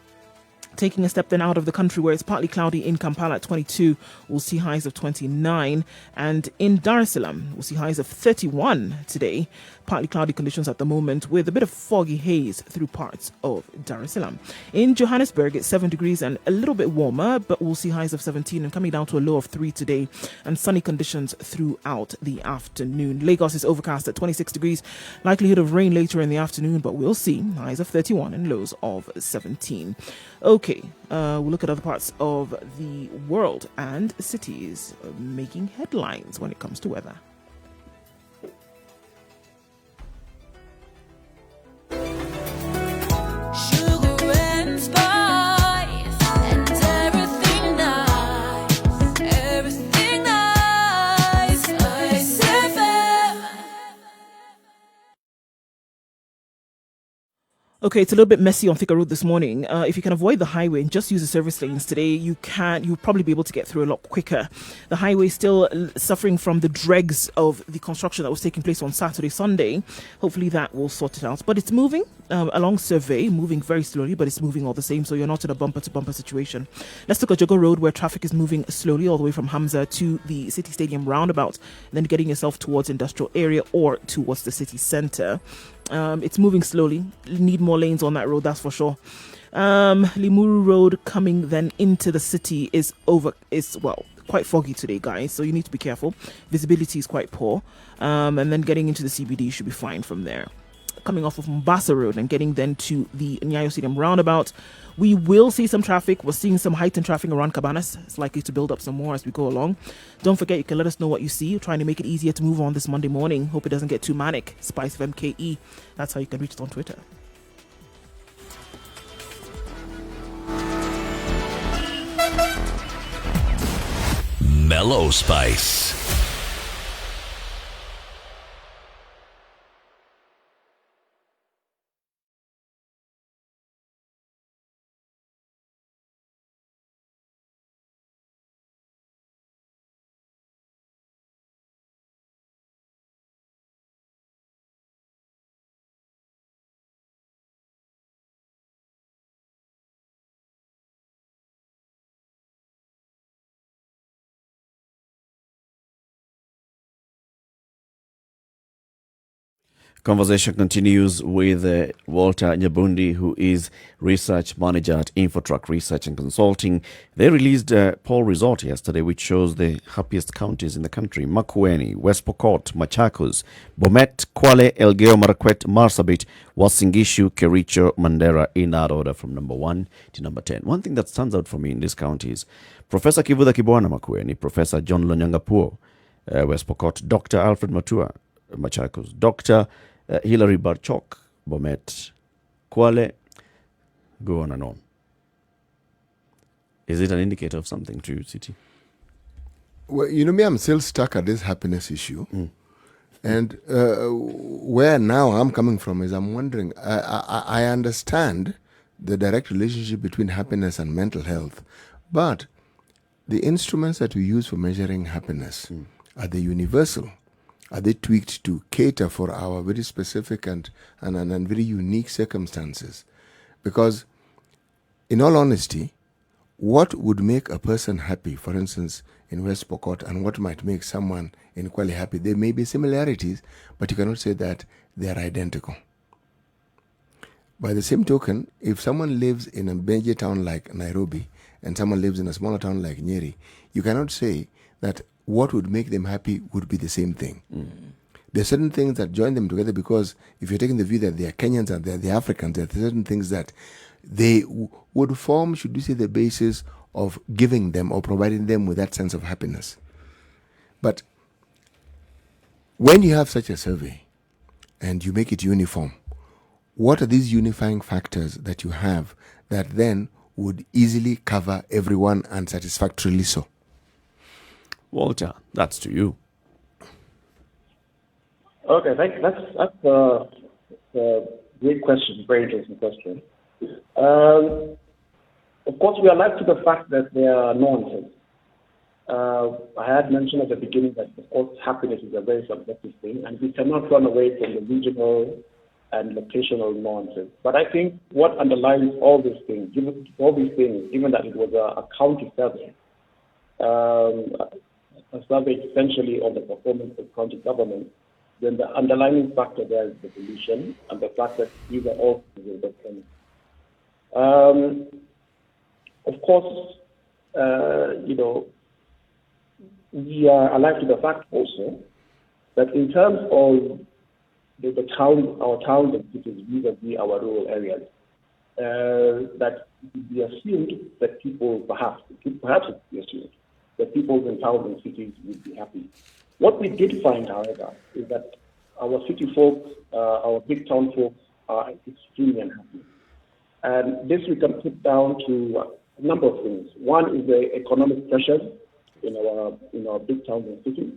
taking a step then out of the country, where it's partly cloudy in Kampala at 22, we'll see highs of 29. And in Dar es Salaam, we'll see highs of 31 today. Partly cloudy conditions at the moment with a bit of foggy haze through parts of Dar es Salaam. In Johannesburg, it's 7 degrees and a little bit warmer, but we'll see highs of 17 and coming down to a low of 3 today, and sunny conditions throughout the afternoon. Lagos is overcast at 26 degrees. Likelihood of rain later in the afternoon, but we'll see highs of 31 and lows of 17. Okay. Okay, we'll look at other parts of the world and cities making headlines when it comes to weather. Sugar and spice and everything nice, everything nice. Ice FM. Okay, it's a little bit messy on Thika Road this morning. If you can avoid the highway and just use the service lanes today, you'll probably be able to get through a lot quicker. The highway is still suffering from the dregs of the construction that was taking place on Saturday, Sunday. Hopefully that will sort it out. But it's moving along Survey, moving very slowly, but it's moving all the same, so you're not in a bumper-to-bumper situation. Let's look at Jogo Road, where traffic is moving slowly all the way from Hamza to the City Stadium roundabout, and then getting yourself towards industrial area or towards the city centre. It's moving slowly. Need more lanes on that road, that's for sure. Limuru Road coming then into the city is quite foggy today, guys, so you need to be careful. Visibility is quite poor. And then getting into the CBD should be fine from there. Coming off of Mombasa Road and getting then to the Nyayo Stadium roundabout, we will see some traffic. We're seeing some heightened traffic around Cabanas. It's likely to build up some more as we go along. Don't forget, you can let us know what you see. We're trying to make it easier to move on this Monday morning. Hope it doesn't get too manic. Spice of MKE. That's how you can reach us on Twitter. Mellow Spice. Conversation continues with Walter Nyabundi, who is research manager at Infotrack Research and Consulting. They released a poll result yesterday which shows the happiest counties in the country: Makueni, West Pokot, Machakos, Bomet, Kwale, Elgeyo Marakwet, Marsabit, Uasin Gishu, Kericho, Mandera, in that order from number 1 to number 10. One thing that stands out for me in these counties: Professor Kivuda Kibwana, Makueni; Professor John Lonyangapuo, West Pokot; Dr. Alfred Matua, Machakos; Dr. Hilary Barchok, Bomet, Kwale, go on and on. Is it an indicator of something to you, City? Well, you know me, I'm still stuck at this happiness issue. And where now I'm coming from is I'm wondering, I understand the direct relationship between happiness and mental health, but the instruments that we use for measuring happiness, are they universal? Are they tweaked to cater for our very specific and very unique circumstances? Because, in all honesty, what would make a person happy, for instance, in West Pokot, and what might make someone in Kwale happy? There may be similarities, but you cannot say that they are identical. By the same token, if someone lives in a major town like Nairobi and someone lives in a smaller town like Njeri, you cannot say that what would make them happy would be the same thing. There are certain things that join them together, because if you're taking the view that they are Kenyans and they are the Africans, there are certain things that they would form, should you say, the basis of giving them or providing them with that sense of happiness. But when you have such a survey and you make it uniform, what are these unifying factors that you have that then would easily cover everyone and satisfactorily so? Walter, that's to you. Okay, that's a great question, very interesting question. Of course, we are alive to the fact that there are nuances. I had mentioned at the beginning that, of course, happiness is a very subjective thing, and we cannot run away from the regional and locational nuances. But I think what underlies all these things, even that it was a county survey, a survey essentially on the performance of county government, then the underlying factor there is the pollution and the fact that these are all citizens of Kenya. Of course, we are alive to the fact also that in terms of our towns and cities vis-a-vis our rural areas, that we assumed that people, perhaps it be assumed, that people in towns and cities would be happy. What we did find, however, is that our city folks, our big town folks are extremely unhappy. And this we can put down to a number of things. One is the economic pressures in our big towns and cities,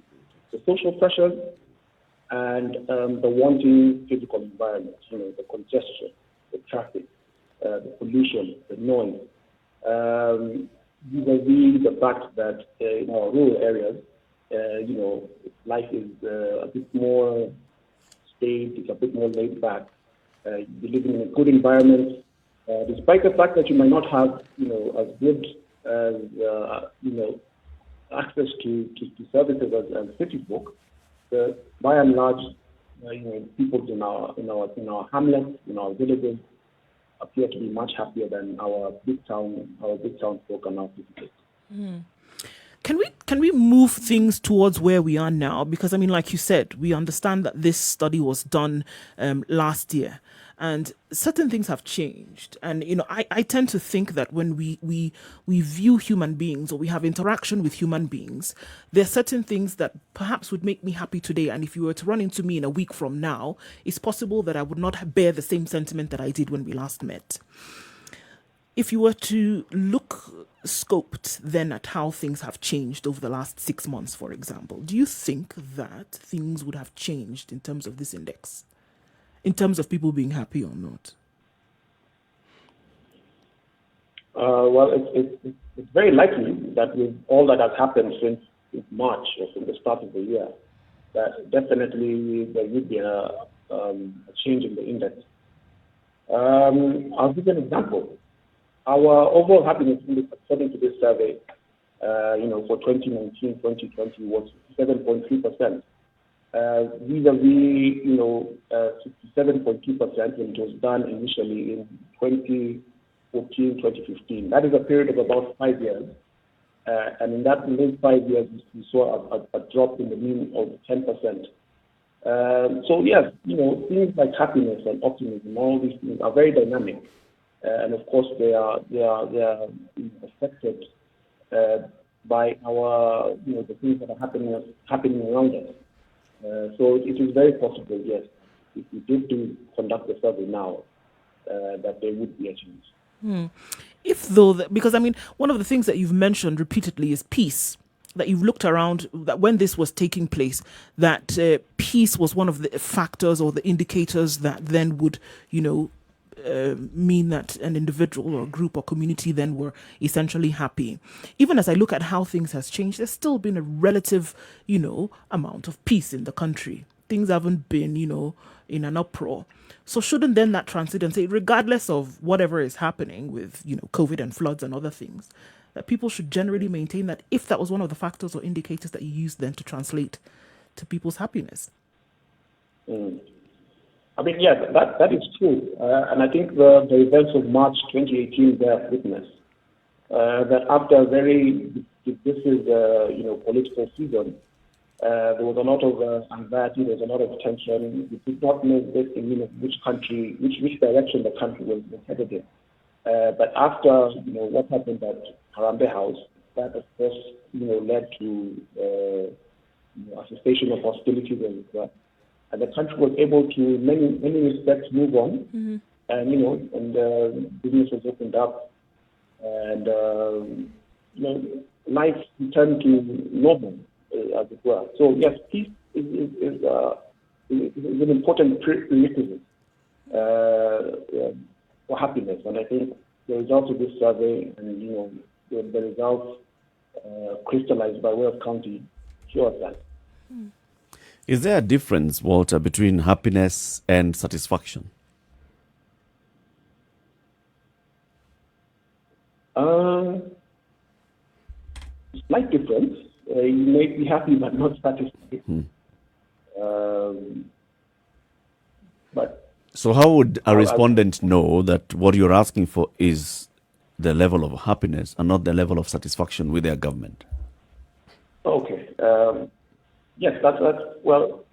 the social pressures, and the wanting physical environment, the congestion, the traffic, the pollution, the noise. Vis-a-vis the fact that in our rural areas, life is a bit more staid, it's a bit more laid back. You're living in a good environment, despite the fact that you might not have, as good as, access to services as city folk. By and large, people in our hamlets, in our villages, appear to be much happier than our big town folk and our city folk. Can we move things towards where we are now? Because like you said, we understand that this study was done last year, and certain things have changed. And I tend to think that when we view human beings, or we have interaction with human beings, there are certain things that perhaps would make me happy today, and if you were to run into me in a week from now, it's possible that I would not bear the same sentiment that I did when we last met. If you were to look scoped then at how things have changed over the last 6 months, for example, do you think that things would have changed in terms of this index, in terms of people being happy or not? Well, it's very likely that with all that has happened since March or from the start of the year, that definitely there would be a change in the index. I'll give you an example. Our overall happiness index, according to this survey, for 2019-2020 was 7.3%, vis-a-vis 67.2% when it was done initially in 2014-2015. That is a period of about 5 years, and in those 5 years we saw a drop in the mean of 10%. So yes, things like happiness and optimism, all these things are very dynamic. And of course, they are affected by our, the things that are happening around us. So it is very possible, yes, if we did conduct the survey now, that there would be a change. Because one of the things that you've mentioned repeatedly is peace. That you've looked around, that when this was taking place, that peace was one of the factors or the indicators that then would, mean that an individual or group or community then were essentially happy. Even as I look at how things has changed, there's still been a relative, amount of peace in the country. Things haven't been, in an uproar. So shouldn't then that transit and say, regardless of whatever is happening with, COVID and floods and other things, that people should generally maintain that if that was one of the factors or indicators that you used then to translate to people's happiness? Yes, that is true. And I think the events of March 2018 bear witness that after a very divisive, political season, there was a lot of anxiety, there was a lot of tension. We did not know which direction the country was headed in. But after, what happened at Harambee House, that of course, led to a cessation of hostilities and the country was able to, in many respects, move on. And business was opened up, and life returned to normal, as it were. So yes, peace is an important prerequisite for happiness, and I think the results of this survey and the results crystallized by way of county show us that. Is there a difference, Walter, between happiness and satisfaction? Slight difference. You may be happy but not satisfied. So how would a respondent know that what you're asking for is the level of happiness and not the level of satisfaction with their government? Okay. Yes, that's well.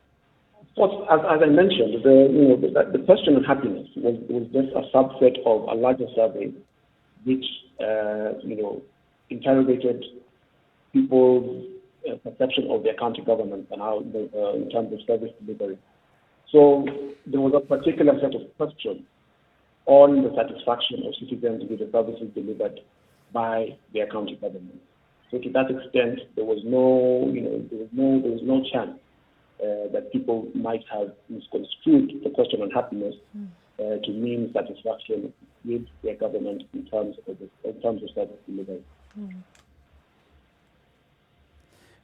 Well, as I mentioned, the question of happiness was just a subset of a larger survey, which interrogated people's perception of their county government and how, in terms of service delivery. So there was a particular set of questions on the satisfaction of citizens with the services delivered by their county government. So to that extent, there was no chance that people might have misconstrued the question on happiness to mean satisfaction with their government in terms of service delivery.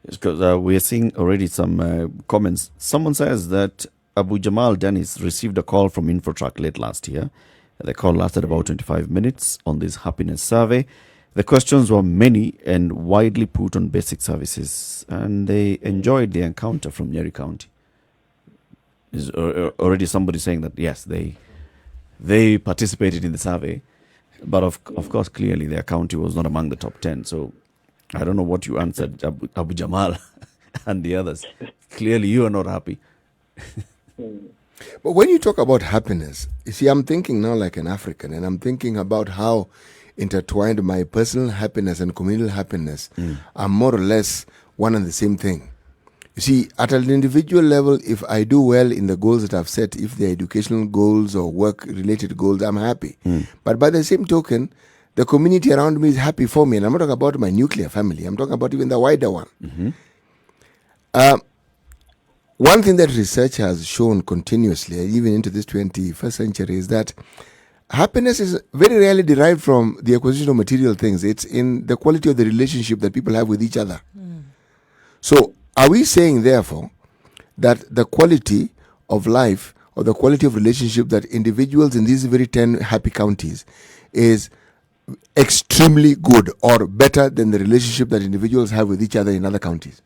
Yes, because we're seeing already some comments. Someone says that Abu Jamal Dennis received a call from Infotrak late last year. The call lasted about 25 minutes on this happiness survey. The questions were many and widely put on basic services, and they enjoyed the encounter from Njeri County. Is already somebody saying that yes, they participated in the survey, but of course, clearly their county was not among the top 10. So I don't know what you answered, Abu Jamal and the others. Clearly, you are not happy. But when you talk about happiness, you see, I'm thinking now like an African, and I'm thinking about how intertwined my personal happiness and communal happiness are more or less one and the same thing. You see, at an individual level, if I do well in the goals that I've set, if they're educational goals or work-related goals, I'm happy. But by the same token, the community around me is happy for me. And I'm not talking about my nuclear family. I'm talking about even the wider one. One thing that research has shown continuously, even into this 21st century, is that happiness is very rarely derived from the acquisition of material things. It's in the quality of the relationship that people have with each other. So are we saying, therefore, that the quality of life or the quality of relationship that individuals in these very 10 happy counties is extremely good or better than the relationship that individuals have with each other in other counties?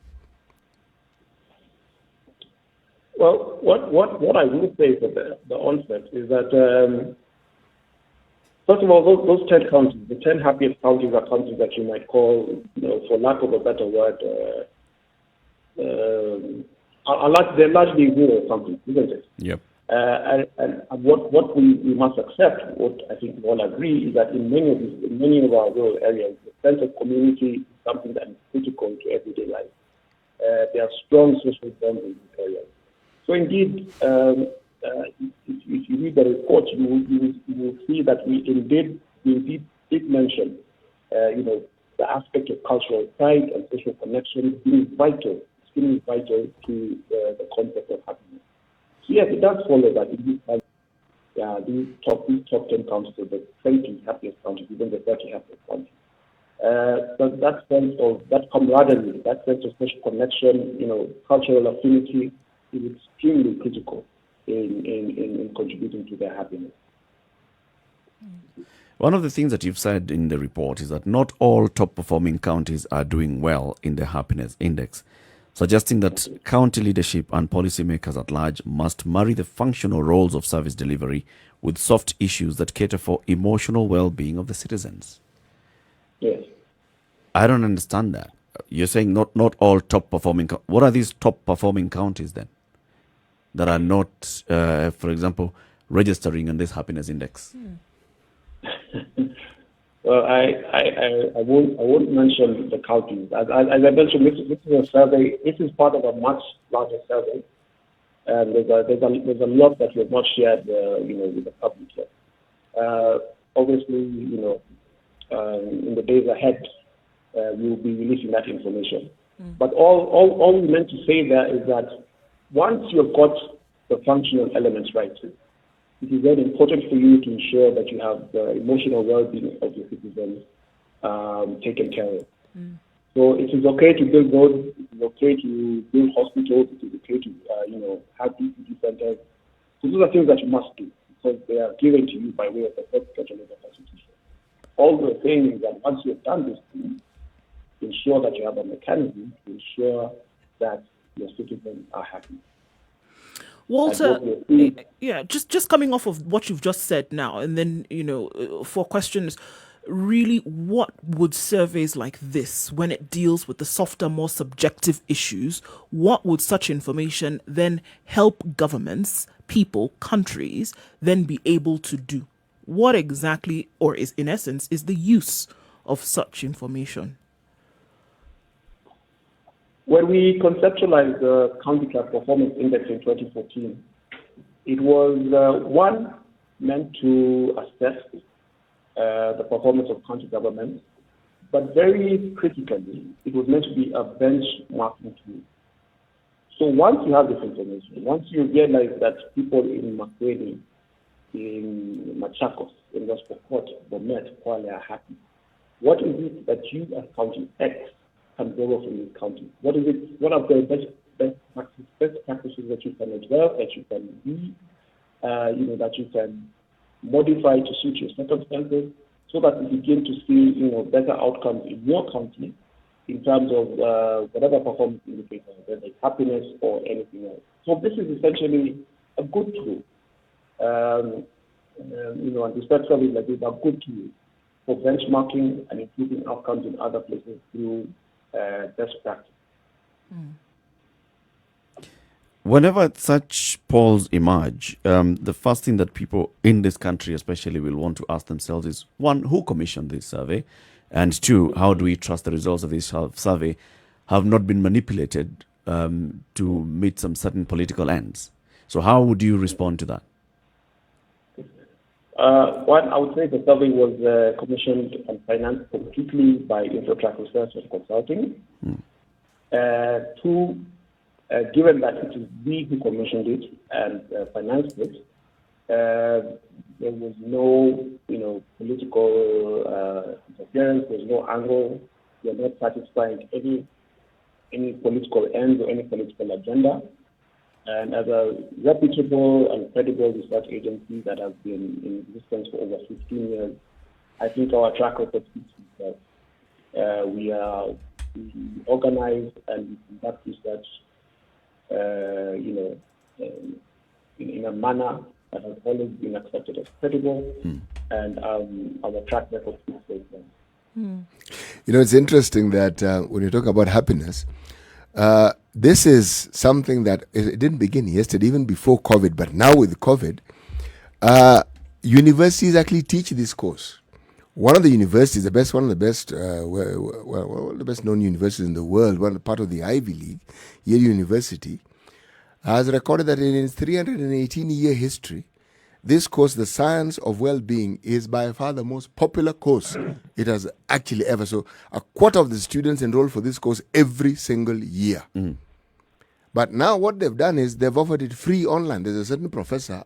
Well, what I would say for the onset is that, first of all, those 10 counties, the 10 happiest counties are counties that you might call, for lack of a better word, they're largely rural counties, isn't it? Yep. And what we must accept, what I think we all agree, is that in many of our rural areas, the sense of community is something that is critical to everyday life. There are strong social bonds in these areas. So indeed, if you read the report, you will see that we indeed did mention, the aspect of cultural pride and social connection being vital, extremely vital to the concept of happiness. So yes, it does follow that these top 10 counties are the 20 happiest counties, even the 30 happiest counties. But that sense of that camaraderie, that sense of social connection, cultural affinity, is extremely critical in contributing to their happiness. One of the things that you've said in the report is that not all top-performing counties are doing well in the happiness index, suggesting that county leadership and policymakers at large must marry the functional roles of service delivery with soft issues that cater for emotional well-being of the citizens. Yes. I don't understand that. You're saying not all top-performing... What are these top-performing counties then that are not, for example, registering on this happiness index? Well, I won't mention the counties. As I mentioned, this is a survey. This is part of a much larger survey, and there's a lot that we have not shared, with the public yet. Obviously, in the days ahead, we'll be releasing that information. But all we meant to say there is that once you've got the functional elements right, it is very important for you to ensure that you have the emotional well-being of your citizens taken care of. So it is okay to build roads, it is okay to build hospitals, it is okay to have DPD centers. So those are things that you must do because they are given to you by way of the first schedule of the Constitution. All we're saying is that once you have done this thing, ensure that you have a mechanism to ensure that your citizens are happy. Walter, just coming off of what you've just said now, and then, 4 questions. really, what would surveys like this, when it deals with the softer, more subjective issues, what would such information then help governments, people, countries then be able to do? What exactly, or is in essence, is the use of such information? When we conceptualized the County Clerk Performance Index in 2014, it was one meant to assess the performance of county governments, but very critically, it was meant to be a benchmarking tool. So once you have this information, once you realize that people in Makweli, in Machakos, in West Pokot, Bomet, Kwale are happy, what is it that you as County X can borrow from this county? What is it? What are the best practices that you can observe, that you can be, that you can modify to suit your circumstances, so that you begin to see, better outcomes in your county in terms of whatever performance indicator, whether it's happiness or anything else. So this is essentially a good tool. And research surveys like this are good tools for benchmarking and improving outcomes in other places through best practice. Whenever such polls emerge, the first thing that people in this country especially will want to ask themselves is, one, who commissioned this survey? And two, how do we trust the results of this survey have not been manipulated to meet some certain political ends? So how would you respond to that? One, I would say the survey was commissioned and financed completely by InfoTrack Research and Consulting. Two, given that it is we who commissioned it and financed it, there was no, political interference. There was no angle. We are not satisfying any political ends or any political agenda. And as a reputable and credible research agency that has been in existence for over 15 years, I think our track record speaks for itself. We organize and we conduct research, in a manner that has always been accepted as credible, and our track record speaks for itself. It's interesting that when you talk about happiness, this is something that it didn't begin yesterday, even before COVID, but now with COVID, universities actually teach this course. One of the universities, the best known universities in the world, one part of the Ivy League, Yale University, has recorded that in its 318-year history, this course, the Science of Well-Being, is by far the most popular course it has actually ever. So a quarter of the students enroll for this course every single year. But now what they've done is they've offered it free online. There's a certain professor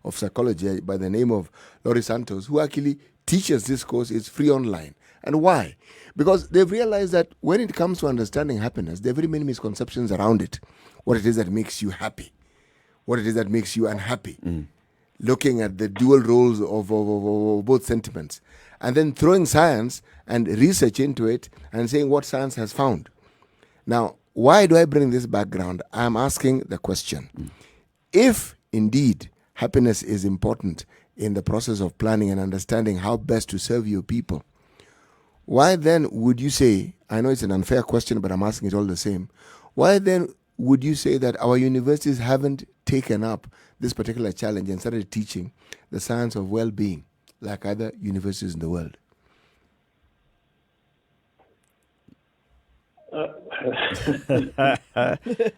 of psychology by the name of Laurie Santos who actually teaches this course. It's free online. And why? Because they've realized that when it comes to understanding happiness, there are very many misconceptions around it. What it is that makes you happy, what it is that makes you unhappy. Looking at the dual roles of both sentiments, and then throwing science and research into it and saying what science has found. Now, why do I bring this background? I'm asking the question. If indeed happiness is important in the process of planning and understanding how best to serve your people, why then would you say, I know it's an unfair question, but I'm asking it all the same, why then would you say that our universities haven't taken up this particular challenge and started teaching the science of well-being like other universities in the world?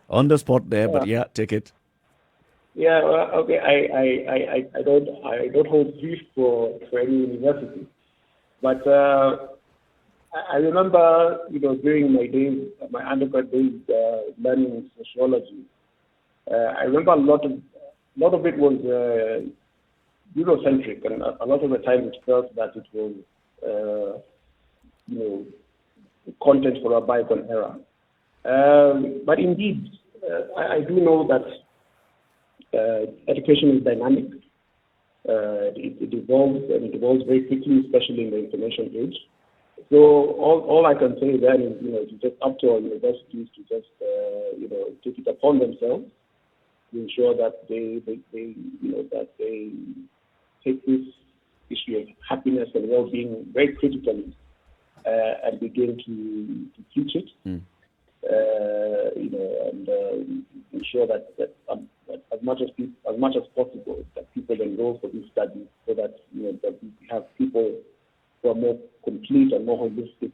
On the spot there, but yeah, take it. Yeah, okay. I don't hold brief for any university, but I remember, during my days, my undergrad days, learning sociology. I remember a lot of it was Eurocentric, and a lot of the time it felt that it was, content for a bygone era. But indeed, I do know that education is dynamic. It evolves, and it evolves very quickly, especially in the information age. So all I can say then is, it's just up to our universities to just, take it upon themselves to ensure that they take this, issue of happiness and well-being very critically and begin to teach it. And ensure that as much as possible that people enroll for these studies, so that that we have people who are more complete and more holistic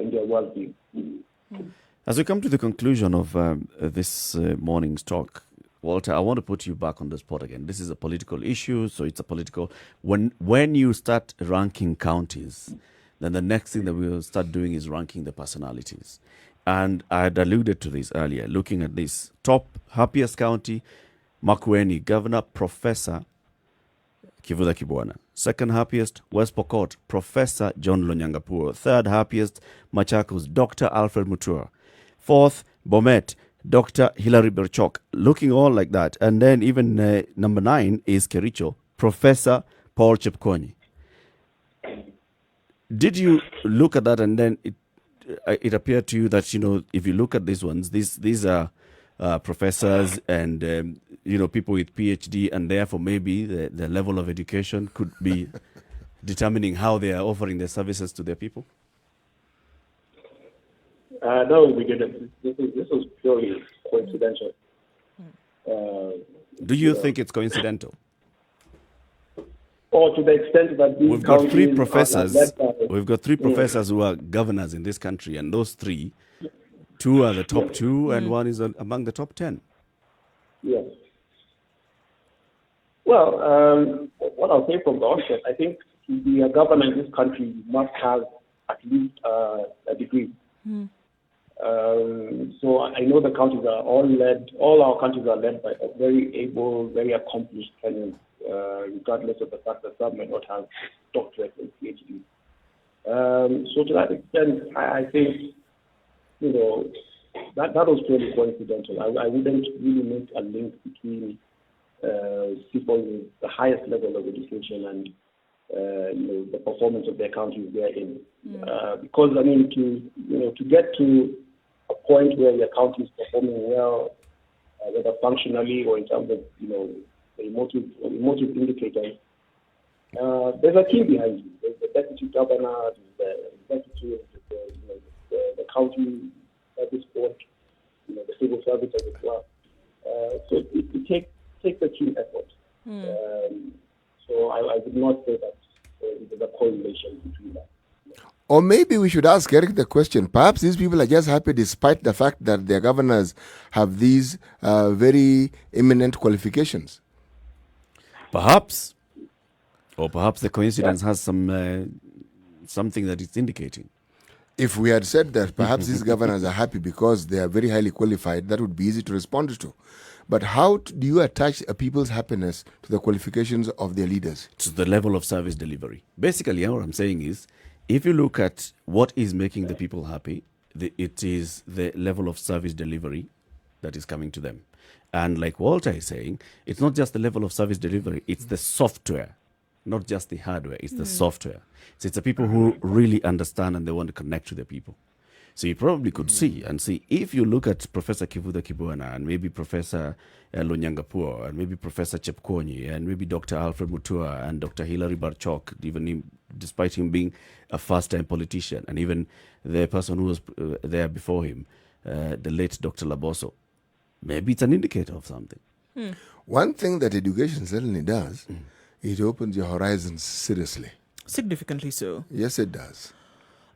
in their well-being. As we come to the conclusion of this morning's talk, Walter, I want to put you back on the spot again. This is a political issue, so it's a political. When you start ranking counties, then the next thing that we will start doing is ranking the personalities. And I had alluded to this earlier, looking at this. Top happiest county, Makueni, Governor Professor Kivutha Kibwana. Second happiest, West Pokot, Professor John Lonyangapuo. Third happiest, Machakos, Dr. Alfred Mutua. Fourth, Bomet, Dr. Hilary Berchok. Looking all like that. And then even number 9 is Kericho, Professor Paul Chepkonyi. Did you look at that and then it appeared to you that, if you look at these ones, these are professors and, people with PhD, and therefore maybe the level of education could be determining how they are offering their services to their people? No, we didn't. This was purely coincidental. Do you think it's coincidental? Or to the extent that we've got three professors who are governors in this country, and those 3, 2 are the top 2 and 1 is among the top 10. Yes. Well, what I'll say from the onset, I think to be a governor in this country, you must have at least a degree. So I know the counties are all our counties are led by very able, very accomplished Kenyans. Regardless of the fact that some may not have doctorates and PhD. So to that extent, I think, that was purely coincidental. I wouldn't really make a link between people with the highest level of education and the performance of their counties they're in. Because to get to a point where your county is performing well, whether functionally or in terms of the emotive indicators, there's a team behind you. There's the deputy governor, the executive, the county service board, the civil service as well. So it takes a team effort. So I would not say that there's a correlation between that. Or maybe we should ask Eric the question. Perhaps these people are just happy despite the fact that their governors have these very eminent qualifications. Perhaps. Or perhaps the coincidence has something that it's indicating. If we had said that perhaps these governors are happy because they are very highly qualified, that would be easy to respond to. But how do you attach a people's happiness to the qualifications of their leaders? To the level of service delivery. Basically, what I'm saying is, if you look at what is making the people happy, it is the level of service delivery that is coming to them. And like Walter is saying, it's not just the level of service delivery, it's the software, not just the hardware, it's the software. So it's the people who really understand and they want to connect to the people. So you probably could see, if you look at Professor Kivutha Kibwana and maybe Professor Lonyangapuo and maybe Professor Chepkonyi and maybe Dr. Alfred Mutua and Dr. Hilary Berchok, despite him being a first-time politician, and even the person who was there before him, the late Dr. Laboso, maybe it's an indicator of something. One thing that education certainly does, it opens your horizons seriously. Significantly so. Yes, it does.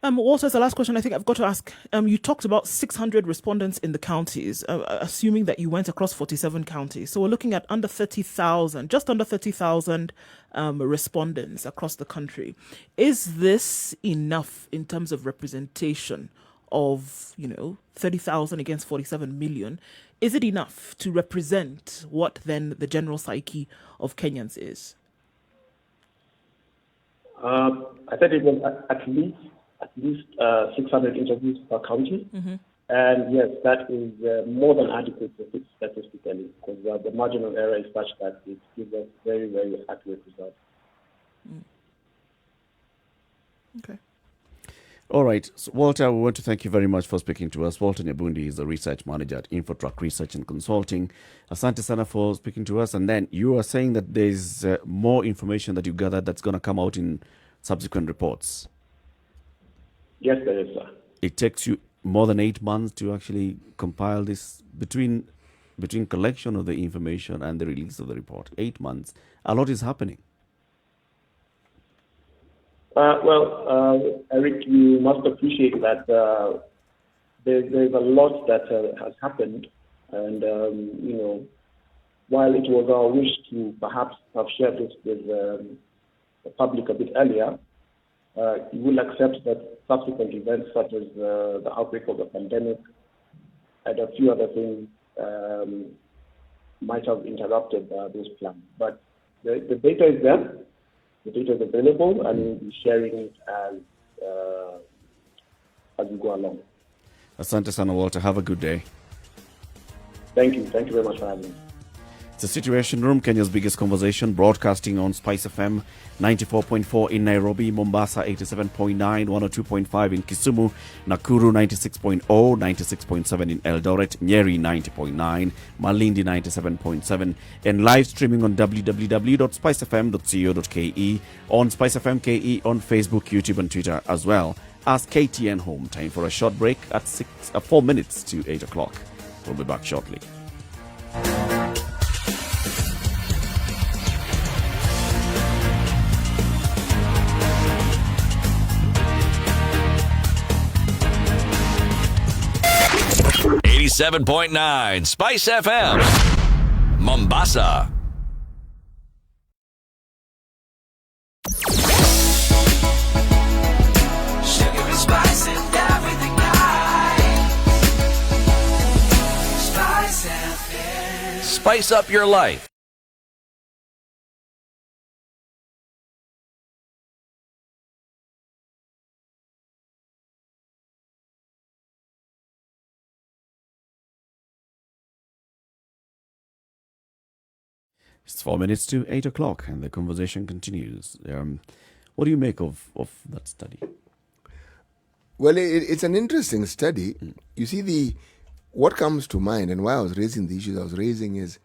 Also, as the last question I think I've got to ask, you talked about 600 respondents in the counties, assuming that you went across 47 counties. So we're looking at just under 30,000 respondents across the country. Is this enough in terms of representation of, 30,000 against 47 million? Is it enough to represent what then the general psyche of Kenyans is? I said it was at least 600 interviews per county. And yes, that is more than adequate statistically, because the margin of error is such that it gives us very, very accurate results. Okay. All right. So, Walter, we want to thank you very much for speaking to us. Walter Nyabundi is the research manager at InfoTrack Research and Consulting. Asante sana for speaking to us. And then you are saying that there's more information that you gathered that's going to come out in subsequent reports. Yes, there is, sir. It takes you more than 8 months to actually compile this between collection of the information and the release of the report. 8 months. A lot is happening. Eric, you must appreciate that there's a lot that has happened. And, while it was our wish to perhaps have shared this with the public a bit earlier, you will accept that subsequent events such as the outbreak of the pandemic and a few other things might have interrupted those plans. But the data is there. The data is available, and we'll be sharing it as we go along. Asante sana, Walter. Have a good day. Thank you. Thank you very much for having me. It's a Situation Room, Kenya's biggest conversation, broadcasting on Spice FM 94.4 in Nairobi, Mombasa 87.9, 102.5 in Kisumu, Nakuru 96.0, 96.7 in Eldoret, Njeri 90.9, Malindi 97.7, and live streaming on www.spicefm.co.ke, on Spice FM KE, on Facebook, YouTube, and Twitter, as well as KTN Home. Time for a short break at 4 minutes to 8 o'clock. We'll be back shortly. .9 Spice FM, Mombasa. Sugar and spice and everything nice. Spice FM. Spice up your life. It's 4 minutes to 8 o'clock, and the conversation continues. What do you make of that study? Well, it's an interesting study. You see, what comes to mind and why I was raising the issues I was raising is,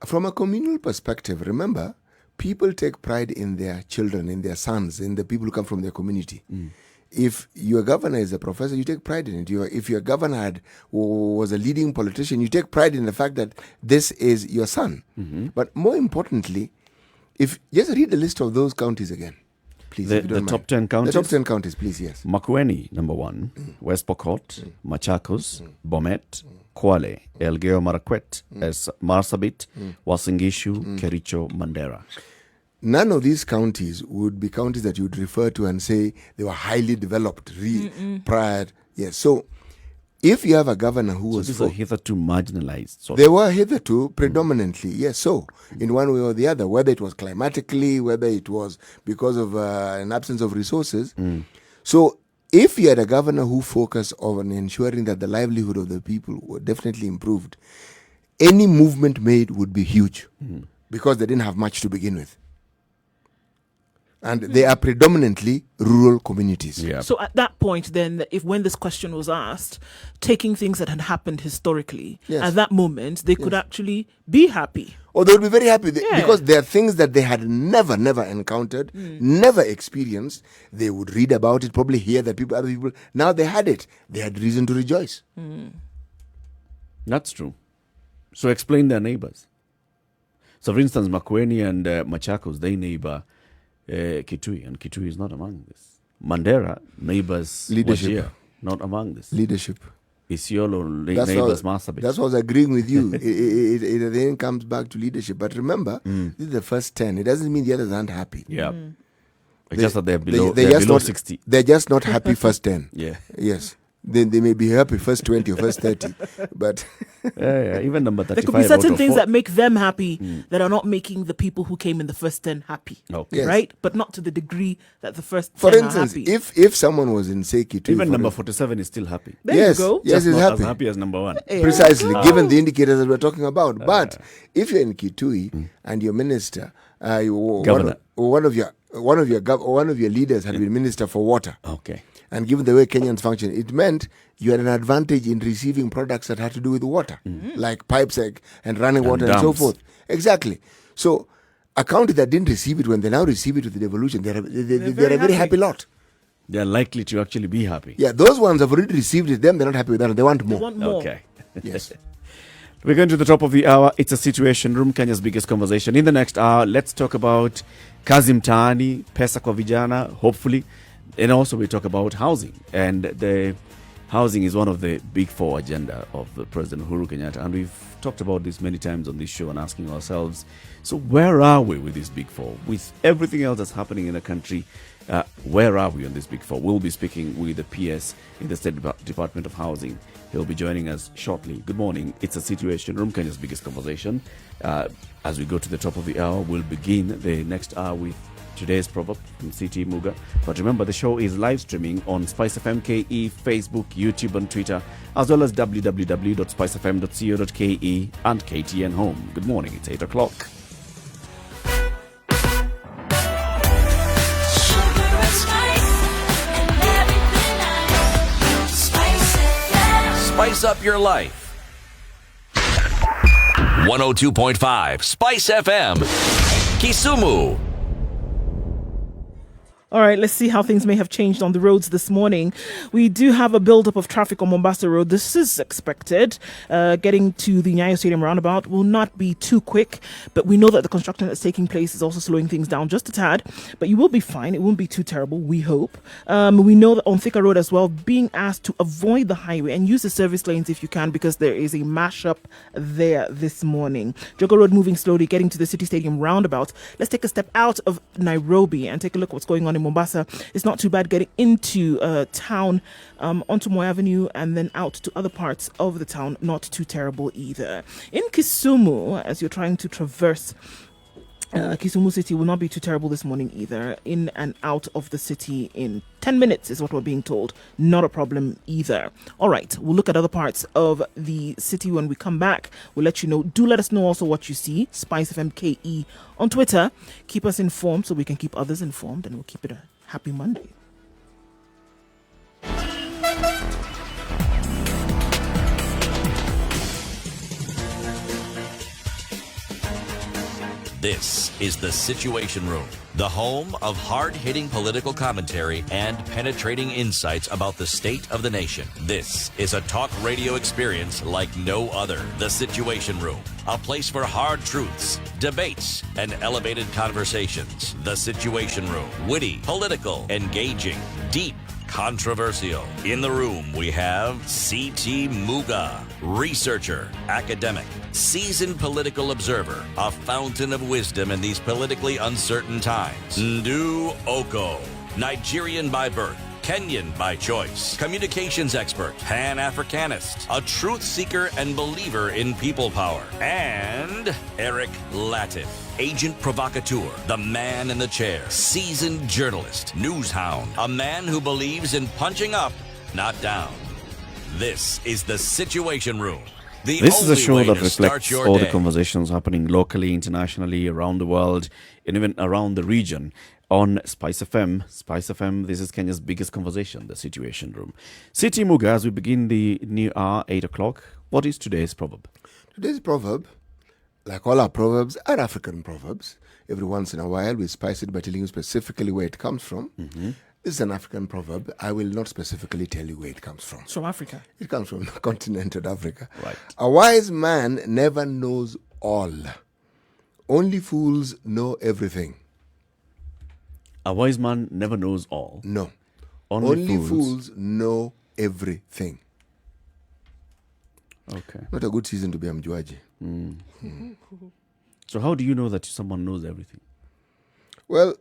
from a communal perspective, remember, people take pride in their children, in their sons, in the people who come from their community. If your governor is a professor, you take pride in it. If your governor was a leading politician, you take pride in the fact that this is your son. But more importantly, if just read the list of those counties again, please. The top 10 counties? The top 10 counties, please, yes. Makueni, number 1. West Pokot, Machakos, Bomet, Kwale, Elgeyo Marakwet, Marsabit, Wasingishu, Kericho, Mandera. None of these counties would be counties that you would refer to and say they were highly developed prior. Yes. So if you have a governor who was... these are hitherto marginalized. They were hitherto predominantly, yes. So in one way or the other, whether it was climatically, whether it was because of an absence of resources. So if you had a governor who focused on ensuring that the livelihood of the people were definitely improved, any movement made would be huge because they didn't have much to begin with. And they are predominantly rural communities. Yeah. So at that point, then, when this question was asked, taking things that had happened historically, at that moment, they could actually be happy. Or they would be very happy because there are things that they had never encountered, never experienced. They would read about it, probably hear that other people. Now they had it. They had reason to rejoice. That's true. So explain their neighbors. So for instance, Makueni and Machakos, they neighbor Kitui, and Kitui is not among this. Mandera neighbors leadership, Wajir, not among this. Leadership. Isiolo neighbors Marsabit. That's what I was agreeing with you. it then comes back to leadership. But remember, this is the first 10. It doesn't mean the others aren't happy. Yeah. Just that they're below 60. They're just not happy first 10. Yeah. Yes. Then they may be happy first 20 or first 30. But even number 35. There could be certain things that make them happy that are not making the people who came in the first 10 happy. Okay. Yes. Right? But not to the degree that the first 10 for are instance, happy. if someone was in Kitui, even number 47 is still happy. There you go. Yes, Just he's not happy. as happy as number 1. Precisely, given the indicators that we're talking about. But if you're in Kitui and your minister, Governor. one of your leaders had been minister for water. Okay. And given the way Kenyans function, it meant you had an advantage in receiving products that had to do with water, like pipes and running water and so dams. forth. Exactly. So a county that didn't receive it, when they now receive it with the devolution, they're a very happy lot. They're likely to actually be happy. Yeah, those ones have already received it. Them, they're not happy with that. They want more. They want more. Okay. Yes. We're going to the top of the hour. It's a Situation Room, Kenya's biggest conversation. In the next hour, let's talk about kazi mtaani, pesa kwa vijana, hopefully. And also we talk about housing. And the housing is one of the big four agenda of the President Uhuru Kenyatta. And we've talked about this many times on this show and asking ourselves, so where are we with this big four? With everything else that's happening in the country, where are we on this big four? We'll be speaking with the PS in the State Department of Housing. He'll be joining us shortly. Good morning. It's a Situation Room, Kenya's biggest conversation. As we go to the top of the hour, we'll begin the next hour with today's proverb from CT Muga. But remember, the show is live streaming on Spice FM KE, Facebook, YouTube, and Twitter, as well as www.spicefm.co.ke and KTN Home. Good morning. It's 8 o'clock. Sugar and spice and everything nice. Spice FM. Spice up your life. 102.5 Spice FM. Kisumu. All right, let's see how things may have changed on the roads this morning. We do have a buildup of traffic on Mombasa Road. This is expected. Getting to the Nyayo Stadium roundabout will not be too quick, but we know that the construction that's taking place is also slowing things down just a tad. But you will be fine. It won't be too terrible, we hope. We know that on Thika Road as well, being asked to avoid the highway and use the service lanes if you can, because there is a mashup there this morning. Jogo Road moving slowly, getting to the City Stadium roundabout. Let's take a step out of Nairobi and take a look at what's going on in Mombasa. It's not too bad getting into town, onto Moi Avenue and then out to other parts of the town. Not too terrible either. In Kisumu, as you're trying to traverse Kisumu City, will not be too terrible this morning either. In and out of the city in 10 minutes is what we're being told. Not a problem either. All right, we'll look at other parts of the city when we come back. We'll let you know. Do let us know also what you see. Spice FM KE on Twitter. Keep us informed so we can keep others informed, and we'll keep it a happy Monday. This is the Situation Room, the home of hard-hitting political commentary and penetrating insights about the state of the nation. This is a talk radio experience like no other. The Situation Room, a place for hard truths, debates, and elevated conversations. The Situation Room, witty, political, engaging, deep, controversial. In the room, we have CT Muga, researcher, academic, seasoned political observer, a fountain of wisdom in these politically uncertain times. Nduh Okoh, Nigerian by birth, Kenyan by choice, communications expert, Pan-Africanist, a truth seeker and believer in people power, and Eric Latiff, agent provocateur, the man in the chair, seasoned journalist, news hound, a man who believes in punching up, not down. This is the Situation Room. This is a show that reflects all the conversations happening locally, internationally, around the world, and even around the region on Spice FM. Spice FM, this is Kenya's biggest conversation, the Situation Room. CT Muga, as we begin the new hour, 8 o'clock, what is today's proverb? Today's proverb, like all our proverbs, are African proverbs. Every once in a while, we spice it by telling you specifically where it comes from. Mm-hmm. This is an African proverb. I will not specifically tell you where it comes from. It's from Africa. It comes from the continent of Africa. Right. A wise man never knows all. Only fools know everything. A wise man never knows all. No. Only fools know everything. Okay. Not a good season to be a mjuaji. So how do you know that someone knows everything? Well,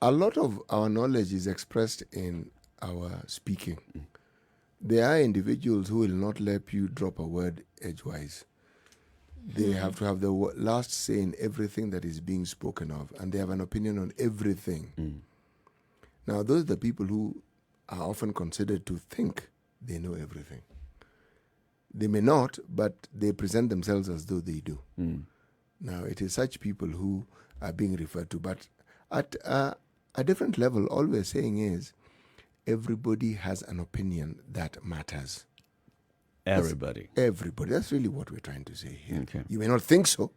a lot of our knowledge is expressed in our speaking. There are individuals who will not let you drop a word edgewise. They have to have the last say in everything that is being spoken of, and they have an opinion on everything. Now, those are the people who are often considered to think they know everything. They may not, but they present themselves as though they do. Now, it is such people who are being referred to. But at a different level, all we're saying is everybody has an opinion that matters. Everybody. Everybody. That's really what we're trying to say here. Okay. You may not think so,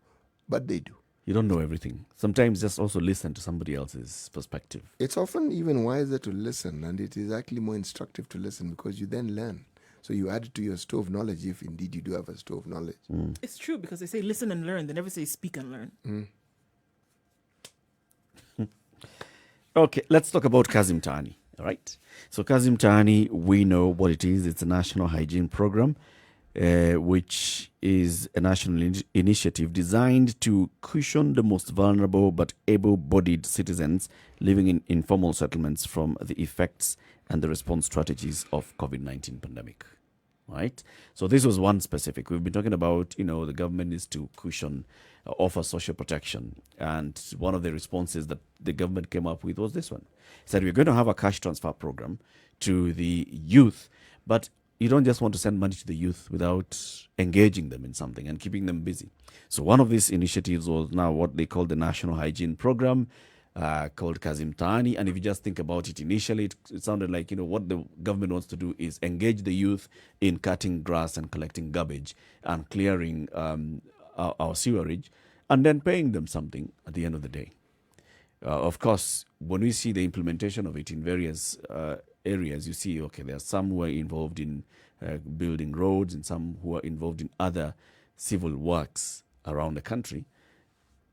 but they do. You don't know everything. Sometimes just also listen to somebody else's perspective. It's often even wiser to listen, and it is actually more instructive to listen because you then learn. So you add it to your store of knowledge if indeed you do have a store of knowledge. It's true because they say listen and learn. They never say speak and learn. Okay, let's talk about Kazim Tani. All right. So Kazim Tani, we know what it is. It's a national hygiene program, which is a national initiative designed to cushion the most vulnerable but able-bodied citizens living in informal settlements from the effects and the response strategies of COVID-19 pandemic. Right? So this was one specific. We've been talking about, the government is to cushion, offer social protection. And one of the responses that the government came up with was this one. It said, we're going to have a cash transfer program to the youth, but you don't just want to send money to the youth without engaging them in something and keeping them busy. So one of these initiatives was now what they call the National Hygiene Program, called Kazim Tani. And if you just think about it, initially it sounded like, what the government wants to do is engage the youth in cutting grass and collecting garbage and clearing our sewerage and then paying them something at the end of the day. Of course, when we see the implementation of it in various areas, you see, okay, there are some who are involved in building roads and some who are involved in other civil works around the country.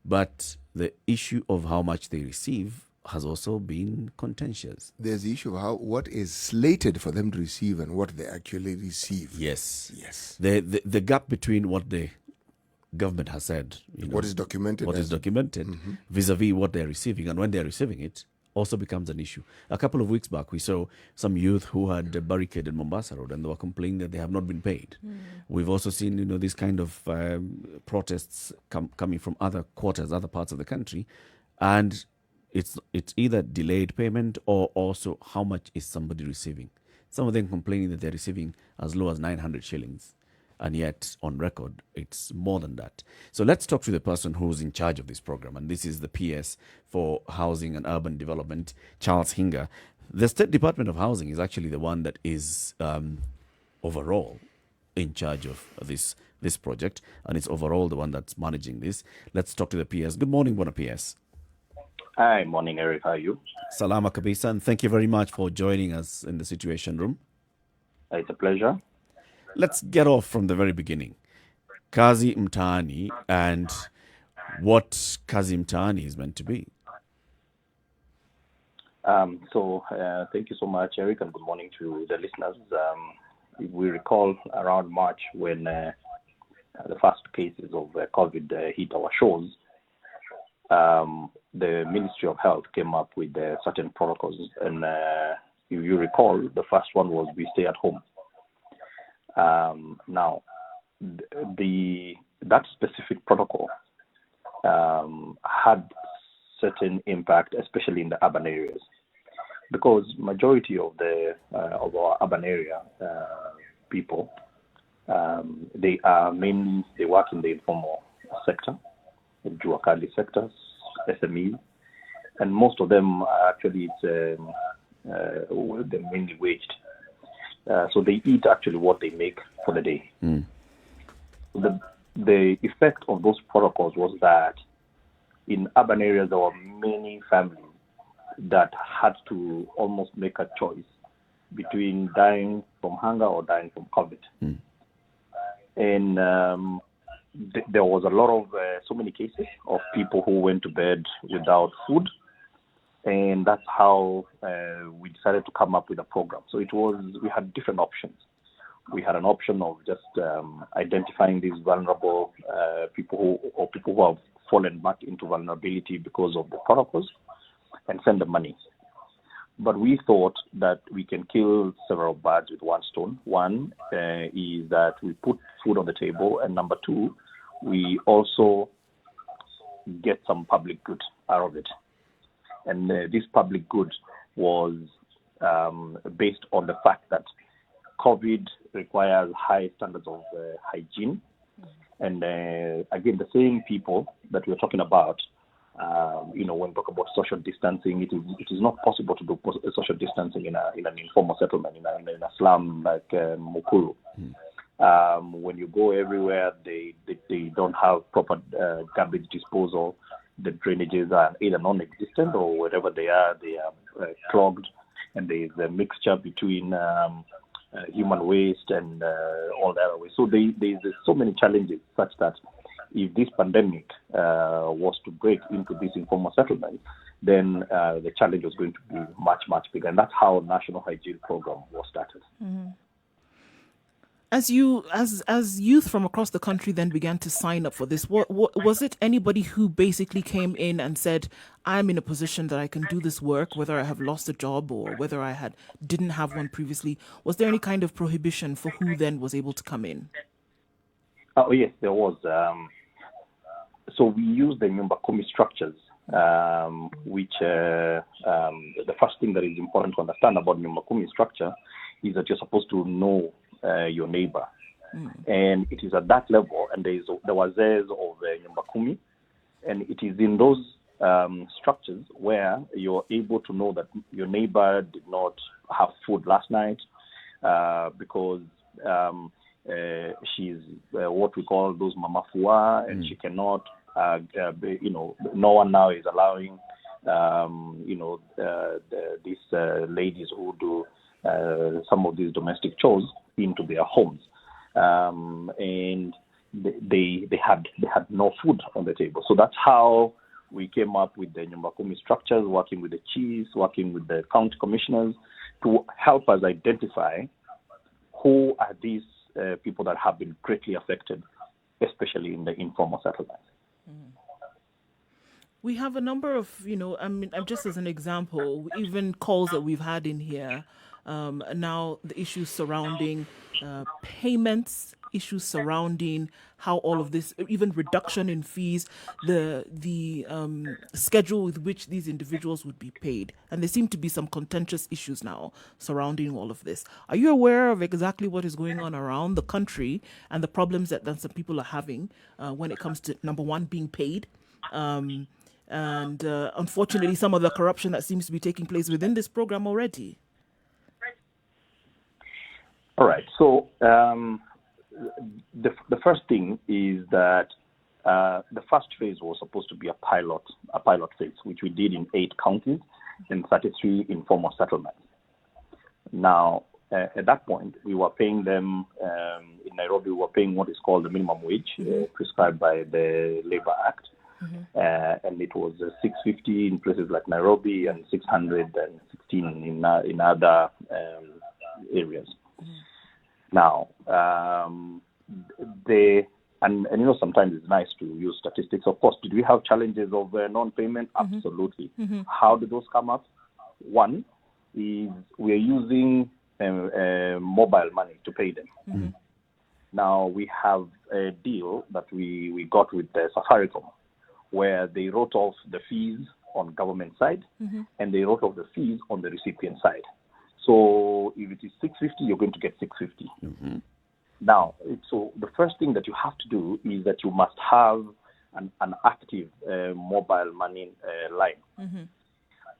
But the issue of how much they receive has also been contentious. There's the issue of what is slated for them to receive and what they actually receive. Yes. Yes. The gap between what the government has said, what is documented, vis-a-vis what they're receiving and when they're receiving it, also becomes an issue. A couple of weeks back, we saw some youth who had barricaded Mombasa Road and they were complaining that they have not been paid. We've also seen, this kind of protests coming from other quarters, other parts of the country, and it's either delayed payment or also how much is somebody receiving. Some of them complaining that they're receiving as low as 900 shillings. And yet, on record, it's more than that. So let's talk to the person who's in charge of this program. And this is the PS for Housing and Urban Development, Charles Muga. The State Department of Housing is actually the one that is overall in charge of this project. And it's overall the one that's managing this. Let's talk to the PS. Good morning, Bona PS. Hi, morning, Eric. How are you? Salama Kabisa. And thank you very much for joining us in the Situation Room. It's a pleasure. Let's get off from the very beginning. Kazim Tani and what Kazim Tani is meant to be. Thank you so much, Eric, and good morning to the listeners. If we recall around March when the first cases of COVID hit our shores, the Ministry of Health came up with certain protocols. And if you recall, the first one was we stay at home. Now, that specific protocol had certain impact, especially in the urban areas, because majority of our urban area people, they work in the informal sector, the Juakali sectors, SMEs, and most of them are actually they're mainly waged. So they eat actually what they make for the day. The effect of those protocols was that in urban areas there were many families that had to almost make a choice between dying from hunger or dying from COVID. And there was a lot of so many cases of people who went to bed without food. And that's how we decided to come up with a program. So we had different options. We had an option of just identifying these vulnerable people who have fallen back into vulnerability because of the protocols and send them money. But we thought that we can kill several birds with one stone. One is that we put food on the table, and number two, we also get some public good out of it. And this public good was based on the fact that COVID requires high standards of hygiene. And again, the same people that we're talking about when we talk about social distancing, it is not possible to do social distancing in an informal settlement, in a slum like Mukuru. When you go everywhere, they don't have proper garbage disposal. The drainages are either non-existent or wherever they are clogged, and there's a mixture between human waste and all that way. So there's so many challenges such that if this pandemic was to break into this informal settlement, then the challenge was going to be much, much bigger. And that's how National Hygiene Program was started. Mm-hmm. As youth from across the country then began to sign up for this, what was it? Anybody who basically came in and said, "I'm in a position that I can do this work, whether I have lost a job or whether I didn't have one previously"? Was there any kind of prohibition for who then was able to come in? Oh yes, there was. So we used the Nyumbakumi structures, which the first thing that is important to understand about Nyumbakumi structure is that you're supposed to know your neighbor. And it is at that level, and there was wazees of Nyumbakumi, and it is in those structures where you're able to know that your neighbor did not have food last night because she's what we call those mamafua, and she cannot, no one now is allowing, these ladies who do some of these domestic chores into their homes, and they had no food on the table. So that's how we came up with the Nyumbakumi structures, working with the chiefs, working with the county commissioners to help us identify who are these people that have been greatly affected, especially in the informal settlements. We have a number of, just as an example, even calls that we've had in here. Now the issues surrounding payments, issues surrounding how all of this, even reduction in fees, the schedule with which these individuals would be paid. And there seem to be some contentious issues now surrounding all of this. Are you aware of exactly what is going on around the country and the problems that some people are having when it comes to, number one, being paid? And unfortunately, some of the corruption that seems to be taking place within this program already. All right. So the first thing is that the first phase was supposed to be a pilot phase, which we did in 8 counties and 33 informal settlements. Now, at that point, we were paying them in Nairobi. We were paying what is called the minimum wage prescribed by the Labor Act. And it was $650 in places like Nairobi and $616 in other areas. Now, sometimes it's nice to use statistics. Of course, did we have challenges of non-payment? Absolutely. How did those come up? One is we are using mobile money to pay them. Now, we have a deal that we got with Safaricom, where they wrote off the fees on government side and they wrote off the fees on the recipient side. So if it is $650, you're going to get $650. Now, so the first thing that you have to do is that you must have an active mobile money line.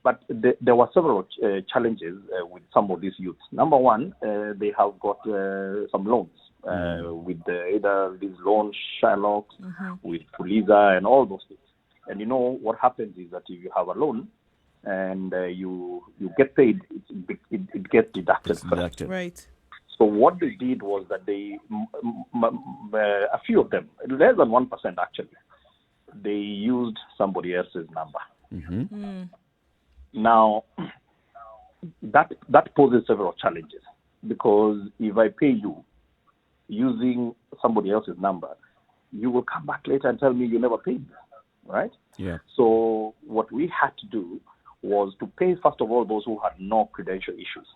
But there were several challenges with some of these youths. Number one, they have got some loans with either these loan Shylock, with Fuliza and all those things. And you know what happens is that if you have a loan and you get paid, it gets deducted. Right. So what they did was that they, a few of them, less than 1% actually, they used somebody else's number. Now, that poses several challenges, because if I pay you using somebody else's number, you will come back later and tell me you never paid me, right? Yeah. So what we had to do was to pay, first of all, those who had no credential issues.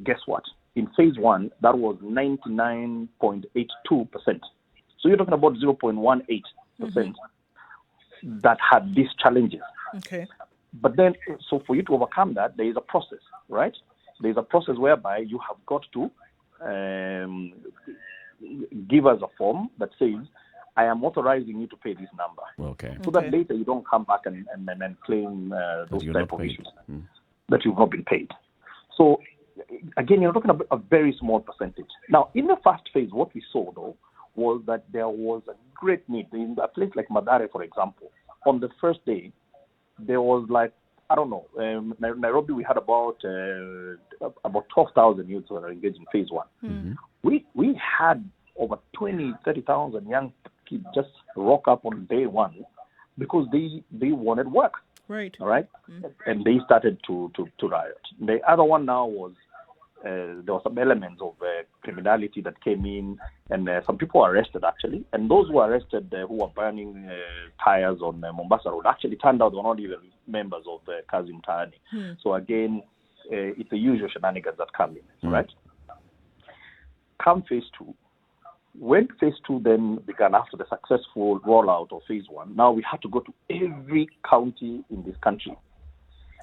Guess what? In phase 1, that was 99.82%. So you're talking about 0.18% that had these challenges. Okay. But then, so for you to overcome that, there is a process, right? There is a process whereby you have got to give us a form that says, I am authorizing you to pay this number. Okay. So that later you don't come back and claim those you're type not of paid. issues that you've not been paid. So again, you're talking about a very small percentage. Now, in the first phase, what we saw though was that there was a great need. In a place like Madare, for example, on the first day, there was like, I don't know, Nairobi, we had about 12,000 youths who were engaged in phase one. We had over 30,000 young kids just rock up on day one because they wanted work. Right. All right. And they started to riot. The other one now was there were some elements of criminality that came in, and some people were arrested actually. And those who were arrested who were burning tires on Mombasa Road actually turned out they were not even members of the Kazi Mtaani. So again, it's the usual shenanigans that come in. All right. Come phase two. When phase two then began after the successful rollout of phase one, now we had to go to every county in this country.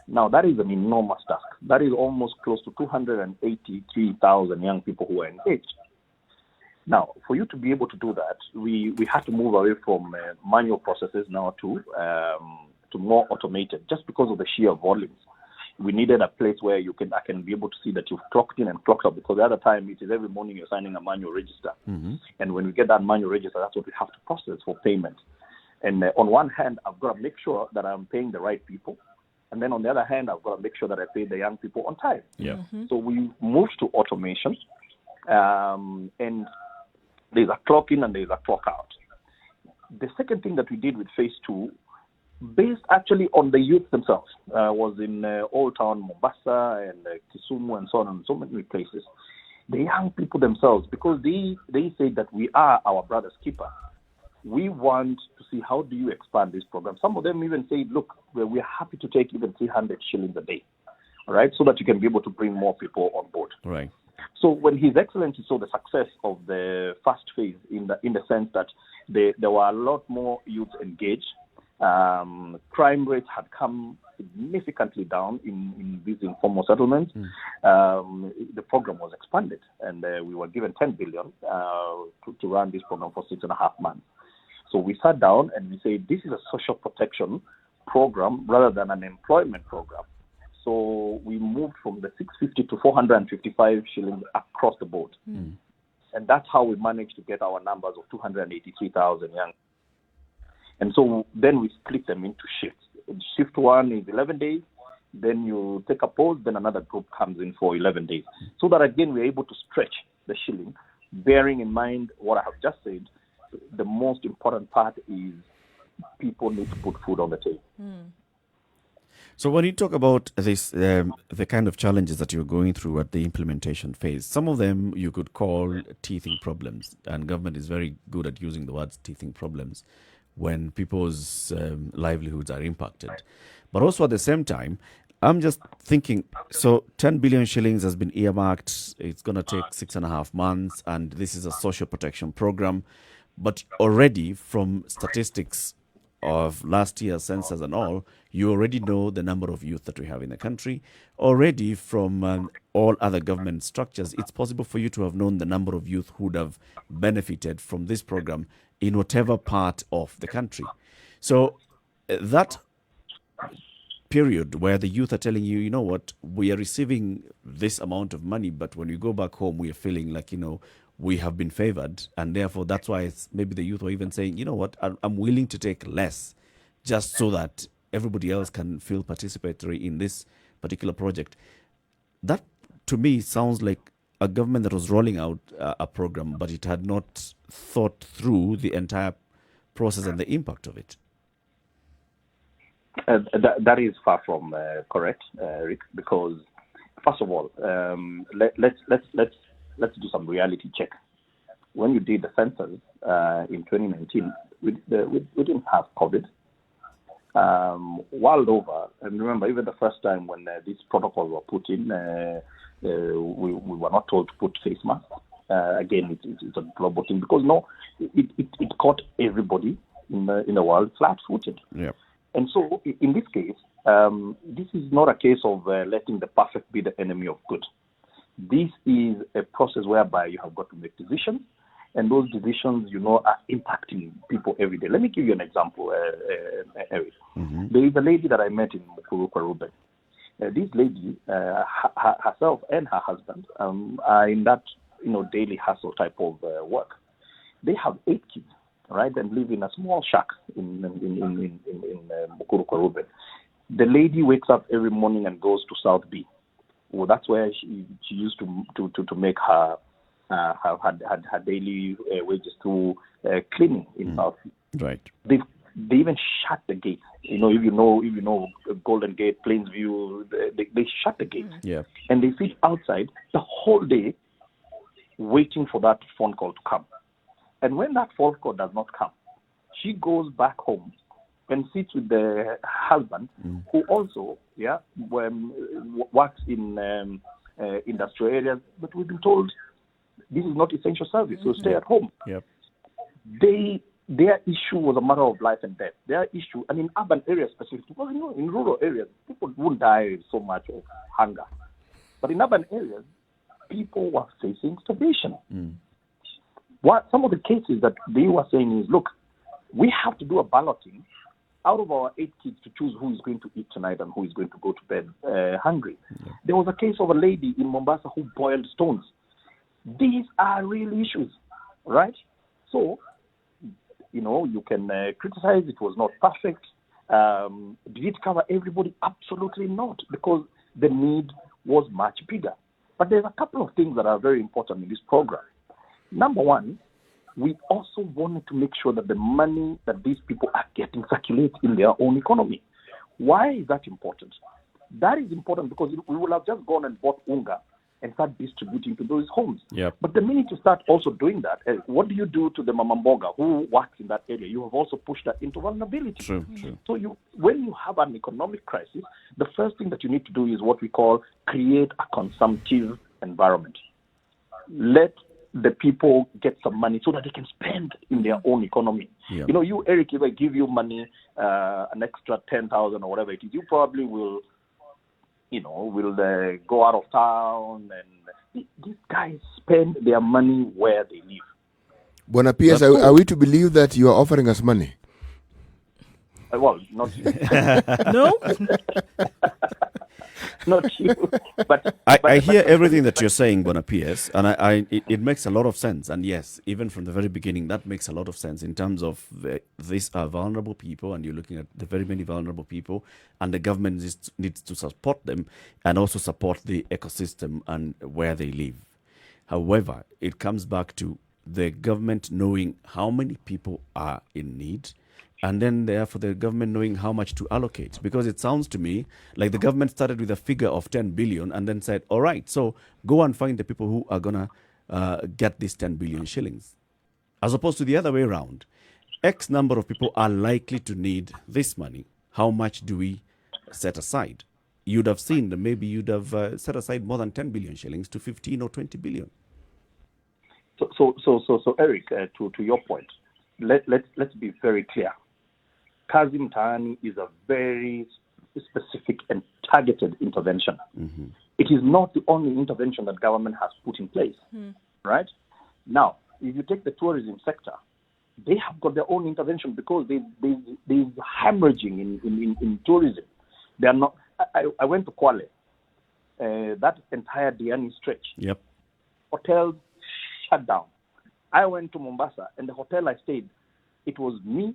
Now, that is an enormous task. That is almost close to 283,000 young people who are engaged. Now, for you to be able to do that, we had to move away from manual processes now to more automated, just because of the sheer volumes. We needed a place where I can be able to see that you've clocked in and clocked out, because the other time it is every morning you're signing a manual register. And when we get that manual register, that's what we have to process for payment. And on one hand, I've got to make sure that I'm paying the right people. And then on the other hand, I've got to make sure that I pay the young people on time. So we moved to automation, and there's a clock in and there's a clock out. The second thing that we did with phase two, based actually on the youth themselves, was in Old Town Mombasa and Kisumu and so on and so many places. The young people themselves, because they say that we are our brother's keeper. We want to see how do you expand this program. Some of them even say, look, we're happy to take even 300 shillings a day, all right, so that you can be able to bring more people on board. Right. So when His Excellency saw the success of the first phase in the sense that there were a lot more youths engaged, crime rates had come significantly down in these informal settlements. The program was expanded, and we were given 10 billion to run this program for 6.5 months. So we sat down and we said, this is a social protection program rather than an employment program. So we moved from the 650 to 455 shillings across the board. And that's how we managed to get our numbers of 283,000 young. And so then we split them into shifts. Shift one is 11 days. Then you take a pause. Then another group comes in for 11 days. So that, again, we're able to stretch the shilling, bearing in mind what I have just said. The most important part is people need to put food on the table. So when you talk about this, the kind of challenges that you're going through at the implementation phase, some of them you could call teething problems, and government is very good at using the words teething problems when people's livelihoods are impacted. But also at the same time, I'm just thinking, so 10 billion shillings has been earmarked. It's going to take 6.5 months, and this is a social protection program. But already from statistics of last year's census and all, you already know the number of youth that we have in the country. Already from all other government structures, it's possible for you to have known the number of youth who would have benefited from this program in whatever part of the country. So that period where the youth are telling you, you know what, we are receiving this amount of money, but when we go back home, we are feeling like, we have been favored, and therefore that's why maybe the youth are even saying, you know what, I'm willing to take less just so that everybody else can feel participatory in this particular project. That, to me, sounds like a government that was rolling out a program, but it had not thought through the entire process and the impact of it. That is far from correct, Rick, because first of all, let's do some reality check. When you did the census in 2019, we didn't have COVID. World over, and remember, even the first time when these protocols were put in, we were not told to put face masks. Again, it's a global thing because it caught everybody in the world flat-footed. Yeah. And so, in this case, this is not a case of letting the perfect be the enemy of good. This is a process whereby you have got to make decisions, and those decisions, are impacting people every day. Let me give you an example, Eric. There is a lady that I met in Mukuru. This lady, herself and her husband, are in that daily hustle type of work. They have 8 kids, right, and live in a small shack in Mukuru. The lady wakes up every morning and goes to South B. Well, that's where she used to make her daily wages through cleaning in South B. Right. They even shut the gate. If you know Golden Gate, Plainsview, they shut the gate. Yeah. And they sit outside the whole day waiting for that phone call to come. And when that phone call does not come, she goes back home and sits with the husband, who also works in industrial areas. But we've been told this is not essential service, so stay at home. Yep. Their issue was a matter of life and death. Their issue, and in urban areas specifically, because in rural areas, people wouldn't die so much of hunger. But in urban areas, people were facing starvation. Some of the cases that they were saying is, look, we have to do a balloting out of our 8 kids to choose who is going to eat tonight and who is going to go to bed hungry. There was a case of a lady in Mombasa who boiled stones. These are real issues, right? So, you can criticize it was not perfect. Did it cover everybody? Absolutely not, because the need was much bigger. But there's a couple of things that are very important in this program. Number one, we also wanted to make sure that the money that these people are getting circulates in their own economy. Why is that important? That is important because we will have just gone and bought unga and start distributing to those homes. Yep. But the minute you start also doing that, what do you do to the mamamboga who works in that area? You have also pushed that into vulnerability. True. So when you have an economic crisis, the first thing that you need to do is what we call create a consumptive environment. Let the people get some money so that they can spend in their own economy. Yep. You, Eric, if I give you money, an extra 10,000 or whatever it is, you probably will go out of town, and these guys spend their money where they live. Bona P.S., are we to believe that you are offering us money? Well, not you. No? Not you. But I hear everything that you're saying, Bona P.S., and it makes a lot of sense. And yes, even from the very beginning, that makes a lot of sense in terms of these are vulnerable people, and you're looking at the very many vulnerable people, and the government needs to support them and also support the ecosystem and where they live. However, it comes back to the government knowing how many people are in need, and then therefore the government knowing how much to allocate. Because it sounds to me like the government started with a figure of 10 billion and then said, all right, so go and find the people who are going to get these 10 billion shillings. As opposed to the other way around. X number of people are likely to need this money. How much do we set aside? You'd have seen that maybe you'd have set aside more than 10 billion shillings to 15 or 20 billion. So Eric, to your point, let's be very clear. Kazi Mtaani is a very specific and targeted intervention. Mm-hmm. It is not the only intervention that government has put in place, right? Now, if you take the tourism sector, they have got their own intervention because there's hemorrhaging in tourism. They are not. I went to Kwale, that entire Diani stretch. Yep. Hotels shut down. I went to Mombasa, and the hotel I stayed, it was me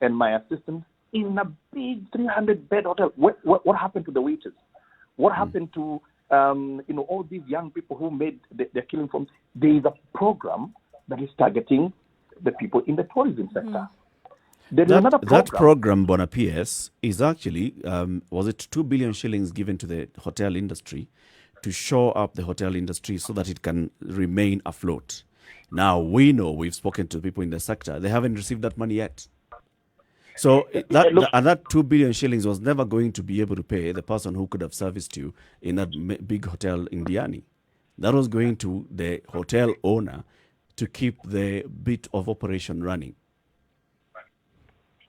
and my assistant in a big 300-bed hotel. What happened to the waiters? What happened to all these young people who made their killing from? There is a program that is targeting the people in the tourism sector. There is another program. That program, Bona P.S., is actually, was it 2 billion shillings given to the hotel industry to shore up the hotel industry so that it can remain afloat. Now, we've spoken to people in the sector, they haven't received that money yet. So that 2 billion shillings was never going to be able to pay the person who could have serviced you in that big hotel in Diani. That was going to the hotel owner to keep the bit of operation running.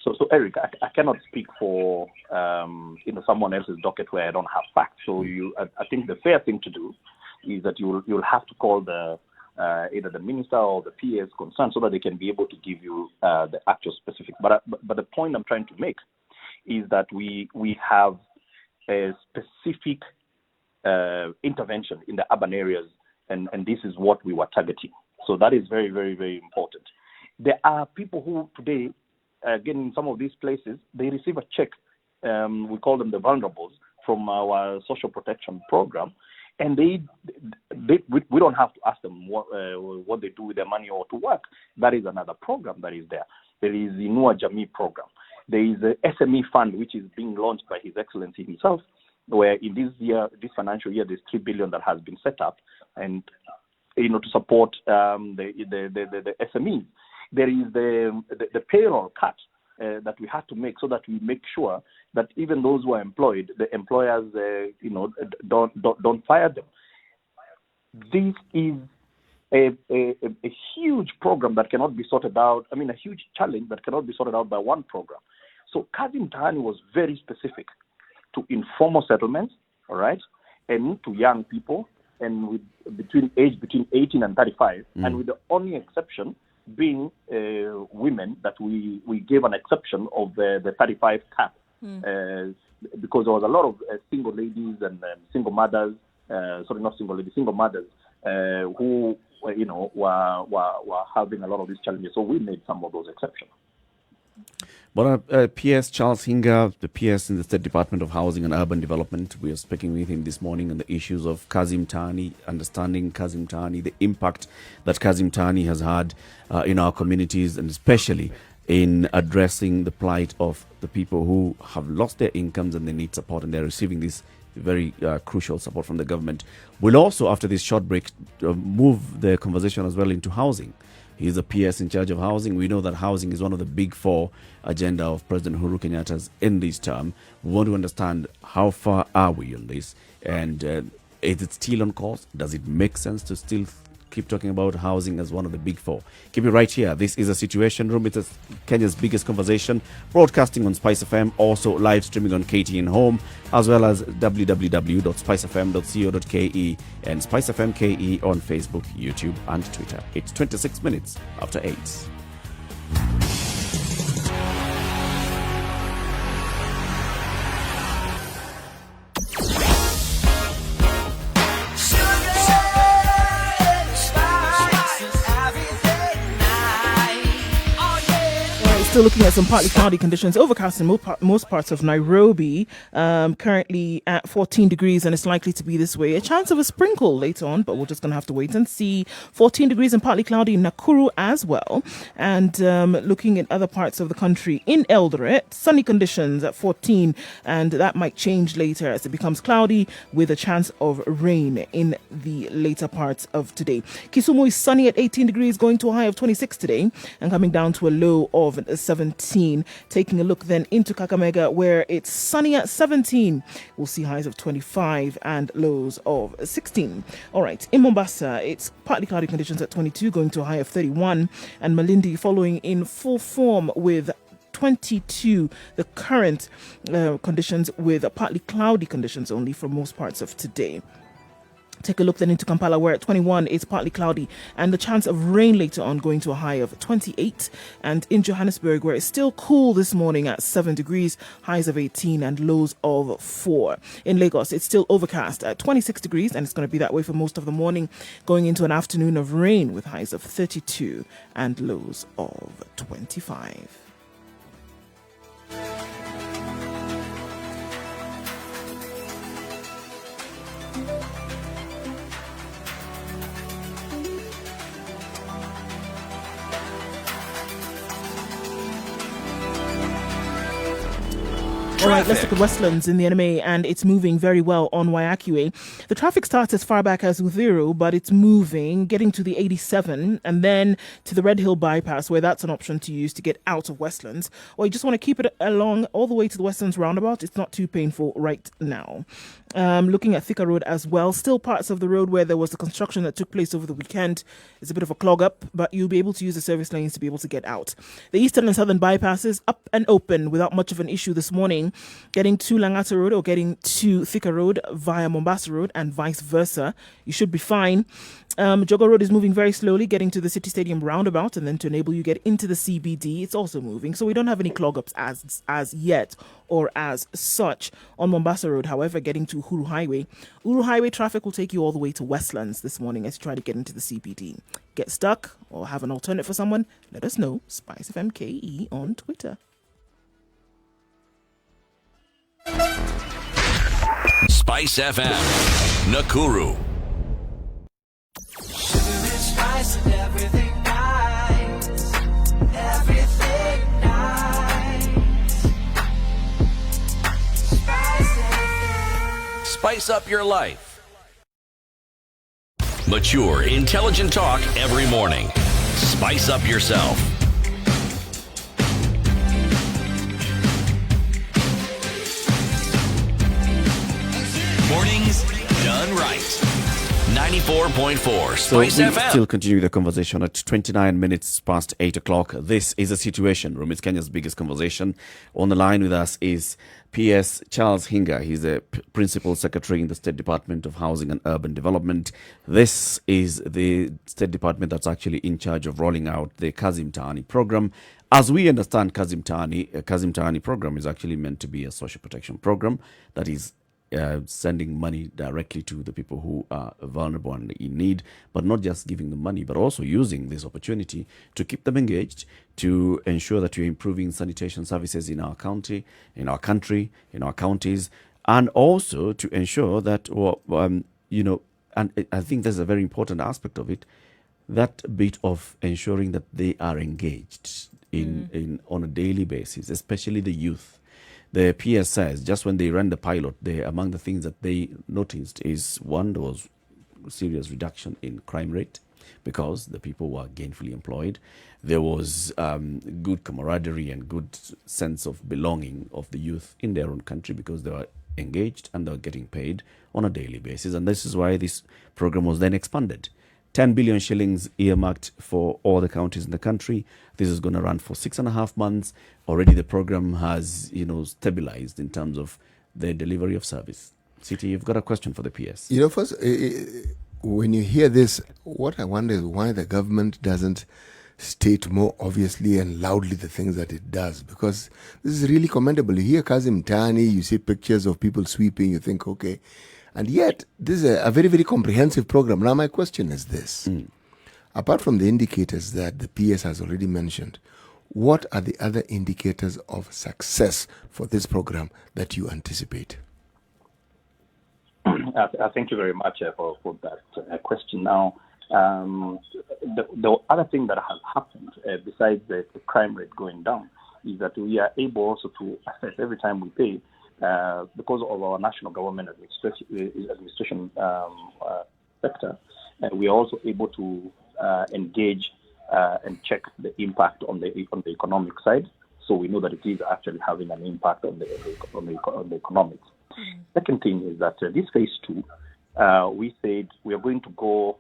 So Eric, I cannot speak for someone else's docket where I don't have facts. So I think the fair thing to do is that you'll have to call the either the minister or the PS concerned, so that they can be able to give you the actual specific. But the point I'm trying to make is that we have a specific intervention in the urban areas, and this is what we were targeting. So that is very, very, very important. There are people who today, again, in some of these places, they receive a check. We call them the vulnerables from our social protection program, and we don't have to ask them what they do with their money or to work. That is another program that is there. There is the Nduh Okoh program. There is the SME fund, which is being launched by His Excellency himself, where in this financial year, there's 3 billion that has been set up, and to support the SMEs. There is the payroll cut that we have to make, so that we make sure that even those who are employed, the employers, don't fire them. This is a huge program that cannot be sorted out. I mean, a huge challenge that cannot be sorted out by one program. So Kazi Mtaani was very specific to informal settlements, all right, and to young people, and between 18 and 35, and with the only exception being women, that we gave an exception of the 35 cap, because there was a lot of single ladies and single mothers, single mothers who were having a lot of these challenges. So we made some of those exceptions. But PS Charles Muga, the PS in the State Department of Housing and Urban Development, we are speaking with him this morning on the issues of Kazi Mtaani, understanding Kazi Mtaani, the impact that Kazi Mtaani has had in our communities, and especially in addressing the plight of the people who have lost their incomes and they need support, and they're receiving this very crucial support from the government. We'll also, after this short break, move the conversation as well into housing. He's the PS in charge of housing. We know that housing is one of the big four agenda of President Uhuru Kenyatta's in this term. We want to understand how far are we on this, and is it still on course? Does it make sense to still keep talking about housing as one of the big four? Keep it right here. This is a Situation Room. It's Kenya's biggest conversation, broadcasting on Spice FM, also live streaming on KTN Home, as well as www.spicefm.co.ke and Spice FM KE on Facebook, YouTube, and Twitter. It's 26 minutes after 8. Still looking at some partly cloudy conditions, overcast in most parts of Nairobi, currently at 14 degrees, and it's likely to be this way. A chance of a sprinkle later on, but we're just going to have to wait and see. 14 degrees and partly cloudy in Nakuru as well. And looking at other parts of the country, in Eldoret, sunny conditions at 14, and that might change later as it becomes cloudy with a chance of rain in the later parts of today. Kisumu is sunny at 18 degrees, going to a high of 26 today, and coming down to a low of 17. Taking a look then into Kakamega, where it's sunny at 17. We'll see highs of 25 and lows of 16. All right, in Mombasa, it's partly cloudy conditions at 22, going to a high of 31. And Malindi following in full form with 22, the current conditions, with partly cloudy conditions only for most parts of today. Take a look then into Kampala, where at 21 it's partly cloudy and the chance of rain later on, going to a high of 28. And in Johannesburg, where it's still cool this morning at 7 degrees, highs of 18 and lows of 4. In Lagos, it's still overcast at 26 degrees, and it's going to be that way for most of the morning, going into an afternoon of rain with highs of 32 and lows of 25. All right, let's look at Westlands in the NMA, and it's moving very well on Waiakue. The traffic starts as far back as Uthiru, but it's moving, getting to the 87 and then to the Red Hill bypass, where that's an option to use to get out of Westlands. Or you just want to keep it along all the way to the Westlands roundabout. It's not too painful right now. Looking at Thika Road as well, still parts of the road where there was the construction that took place over the weekend. It's a bit of a clog up, but you'll be able to use the service lanes to be able to get out. The eastern and southern bypasses up and open without much of an issue this morning. getting to Langata Road or getting to Thika Road via Mombasa Road and vice versa, you should be fine. Jogo Road is moving very slowly, getting to the City Stadium roundabout, and then to enable you get into the CBD, it's also moving. So we don't have any clog-ups as yet or as such on Mombasa Road. However, getting to Uhuru Highway traffic will take you all the way to Westlands this morning as you try to get into the CBD. Get stuck or have an alternate for someone? Let us know. Spice FM KE on Twitter. Spice FM, Nakuru. Sugar and spice and everything nice. Everything nice. Spice FM. Spice up your life. Mature, intelligent talk every morning. Spice up yourself. Mornings done right. 94.4 So we Spice FM. still continue the conversation at 29 minutes past 8 o'clock. This is a Situation Room. It's Kenya's biggest conversation. On the line with us is PS Charles Muga. He's a Principal Secretary in the State Department of Housing and Urban Development. This is the State Department that's actually in charge of rolling out the Kazi Mtaani program. As we understand, Kazi Mtaani program is actually meant to be a social protection program that is sending money directly to the people who are vulnerable and in need, but not just giving them money, but also using this opportunity to keep them engaged, to ensure that we're improving sanitation services in our county, in our country, in our counties, and also to ensure that, and I think there's a very important aspect of it, that bit of ensuring that they are engaged in on a daily basis, especially the youth. The PS says just when they ran the pilot, among the things that they noticed is, one, there was serious reduction in crime rate because the people were gainfully employed. There was good camaraderie and good sense of belonging of the youth in their own country because they were engaged and they were getting paid on a daily basis. And this is why this program was then expanded. 10 billion shillings earmarked for all the counties in the country. This is going to run for 6.5 months. Already the program has, stabilized in terms of the delivery of service. City, you've got a question for the PS. First, when you hear this, what I wonder is why the government doesn't state more obviously and loudly the things that it does, because this is really commendable. You hear Kazi Mtaani, you see pictures of people sweeping, you think, okay. And yet, this is a very, very comprehensive program. Now, my question is this. Apart from the indicators that the PS has already mentioned, what are the other indicators of success for this program that you anticipate? Thank you very much for that question. Now, the other thing that has happened, besides the crime rate going down, is that we are able also to assess every time we pay, because of our national government administration sector, we are also able to engage and check the impact on the economic side. So we know that it is actually having an impact on the economics. Second thing is that this phase 2, we said we are going to go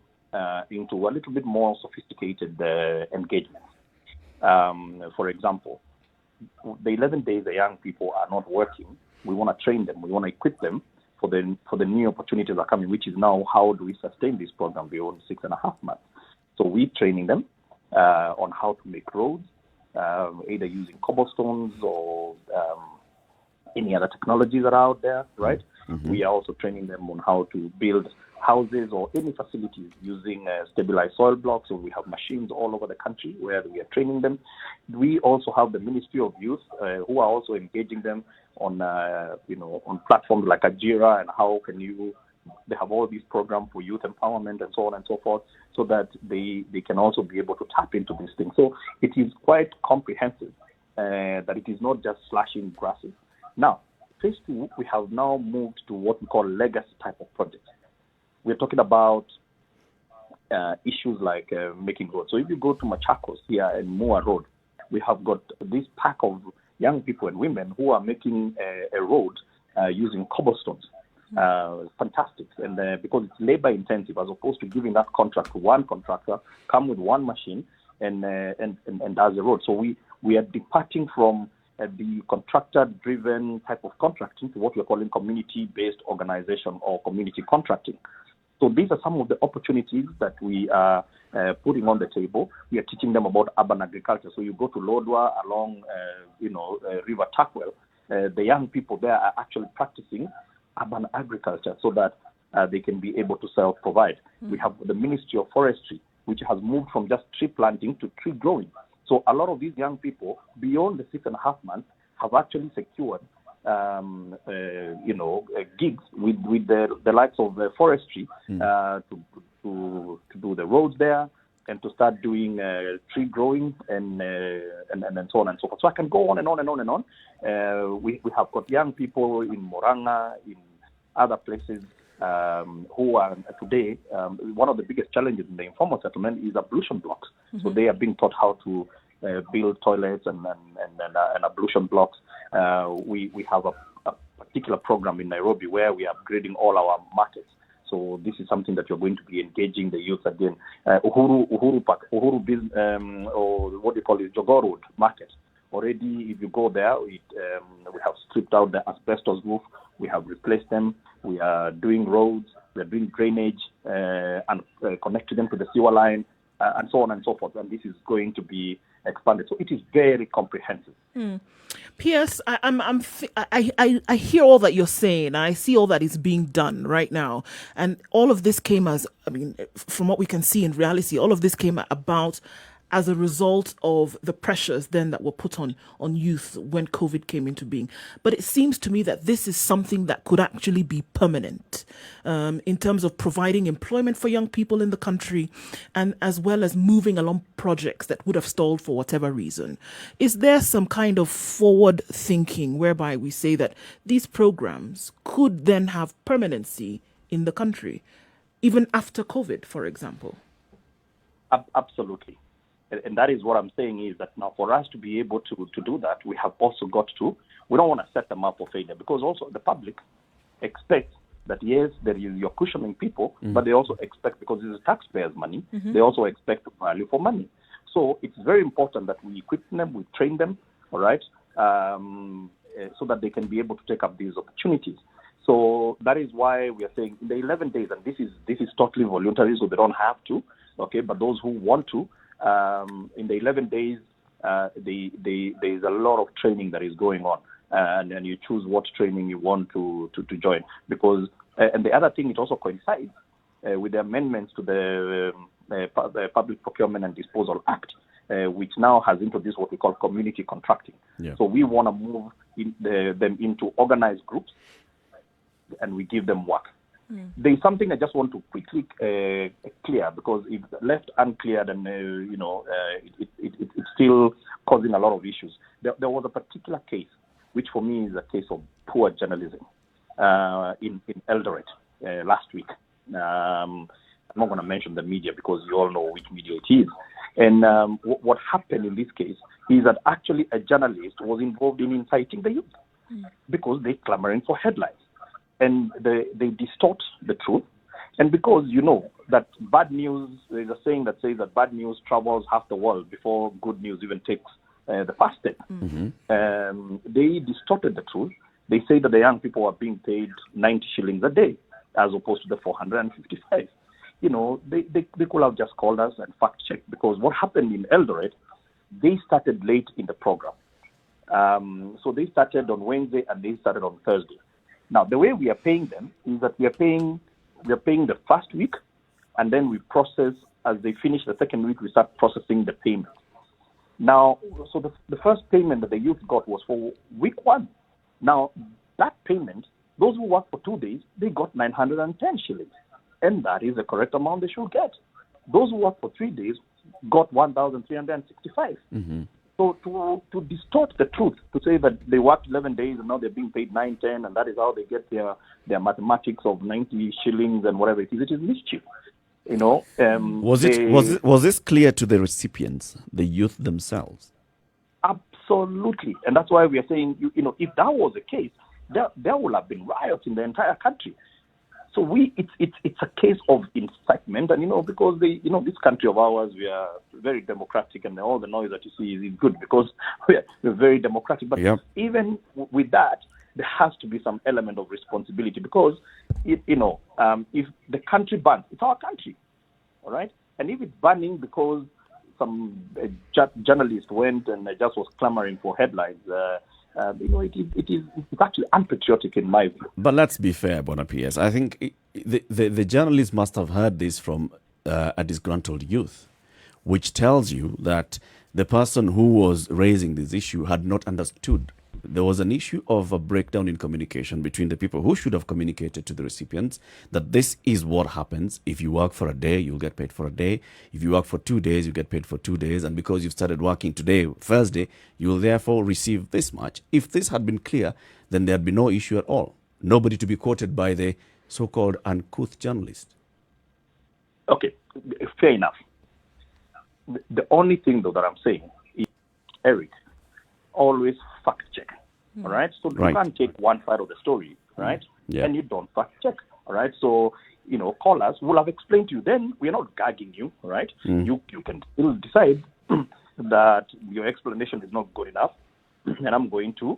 into a little bit more sophisticated engagement. For example, the 11 days the young people are not working, we want to train them, we want to equip them for the new opportunities that are coming, which is now how do we sustain this program beyond 6.5 months. So we're training them on how to make roads, either using cobblestones or any other technologies that are out there, right? Mm-hmm. We are also training them on how to build houses or any facilities using stabilized soil blocks. So we have machines all over the country where we are training them. We also have the Ministry of Youth who are also engaging them on on platforms like Ajira and how can they have all these programs for youth empowerment and so on and so forth, so that they can also be able to tap into these things. So it is quite comprehensive, that it is not just slashing grasses. Now, phase 2, we have now moved to what we call legacy type of projects. We're talking about issues like making roads. So if you go to Machakos here in Mua Road, we have got this pack of young people and women who are making a road using cobblestones. Fantastic. And because it's labor intensive, as opposed to giving that contract to one contractor, come with one machine and does the road. So we are departing from the contractor-driven type of contracting to what we're calling community-based organization or community contracting. So these are some of the opportunities that we are putting on the table. We are teaching them about urban agriculture. So you go to Lodwar along, River Tuckwell, the young people there are actually practicing urban agriculture so that they can be able to self-provide. We have the Ministry of Forestry, which has moved from just tree planting to tree growing. So a lot of these young people, beyond the 6.5 months, have actually secured, gigs with the likes of the forestry to do the roads there and to start doing tree growing and so on and so forth. So I can go on and on and on and on. We have got young people in Moranga, in other places who are today, one of the biggest challenges in the informal settlement is ablution blocks. So they are being taught how to build toilets and ablution blocks. We have a particular program in Nairobi where we are upgrading all our markets. So this is something that you're going to be engaging the youth again. Uhuru Park, or what do you call it, Jogoo Road Market. Already, if you go there, we have stripped out the asbestos roof. We have replaced them. We are doing roads. We are doing drainage and connecting them to the sewer line and so on and so forth. And this is going to be expanded. So it is very comprehensive. P.S. I hear all that you're saying, and I see all that is being done right now. And all of this came from what we can see in reality, all of this came about as a result of the pressures then that were put on youth when COVID came into being. But it seems to me that this is something that could actually be permanent in terms of providing employment for young people in the country, and as well as moving along projects that would have stalled for whatever reason. Is there some kind of forward thinking whereby we say that these programs could then have permanency in the country, even after COVID, for example? Absolutely. And that is what I'm saying is that now for us to be able to do that, we have also got to, we don't want to set them up for failure, because also the public expects that, yes, you're cushioning people, but they also expect, because this is taxpayers' money, they also expect value for money. So it's very important that we equip them, we train them, all right, so that they can be able to take up these opportunities. So that is why we are saying in the 11 days, and this is totally voluntary, so they don't have to, okay, but those who want to, in the 11 days, there is a lot of training that is going on, and you choose what training you want to join. Because, and the other thing, it also coincides with the amendments to the Public Procurement and Disposal Act, which now has introduced what we call community contracting. Yeah. So we want to move them into organized groups, and we give them work. There's something I just want to quickly clear, because if left unclear, then it's still causing a lot of issues. There was a particular case, which for me is a case of poor journalism in Eldoret last week. I'm not going to mention the media because you all know which media it is. And what happened in this case is that actually a journalist was involved in inciting the youth because they're clamoring for headlines. And they distort the truth. And because you know that bad news, there's a saying that says that bad news travels half the world before good news even takes the first step. They distorted the truth. They say that the young people are being paid 90 shillings a day as opposed to the 455. They could have just called us and fact-checked, because what happened in Eldoret, they started late in the program. So they started on Wednesday and they started on Thursday. Now, the way we are paying them is that we are paying the first week, and then we process, as they finish the second week, we start processing the payment. Now, so the first payment that the youth got was for week 1. Now, that payment, those who worked for 2 days, they got 910 shillings, and that is the correct amount they should get. Those who worked for 3 days got 1,365. So to distort the truth, to say that they worked 11 days and now they're being paid 910, and that is how they get their mathematics of 90 shillings and whatever it is mischief. Was this clear to the recipients, the youth themselves? Absolutely, and that's why we are saying, if that was the case, there would have been riots in the entire country. So it's a case of incitement, and because this country of ours, we are very democratic, and all the noise that you see is good because we're very democratic. But even with that, there has to be some element of responsibility because if the country bans, it's our country, all right. And if it's banning because some journalist went and just was clamoring for headlines, it's actually unpatriotic in my view. But let's be fair, Bonapies. I think the journalist must have heard this from a disgruntled youth, which tells you that the person who was raising this issue had not understood. There was an issue of a breakdown in communication between the people who should have communicated to the recipients that this is what happens. If you work for a day, you'll get paid for a day. If you work for 2 days, you get paid for 2 days. And because you've started working today, Thursday, you will therefore receive this much. If this had been clear, then there'd be no issue at all. Nobody to be quoted by the so-called uncouth journalist. Okay, fair enough. The only thing, though, that I'm saying is, Eric, always fact check, all right? So you can't take one side of the story, right? Yeah. And you don't fact check, all right? So, callers will have explained to you. Then we're not gagging you, all right? You can still decide that your explanation is not good enough, and I'm going to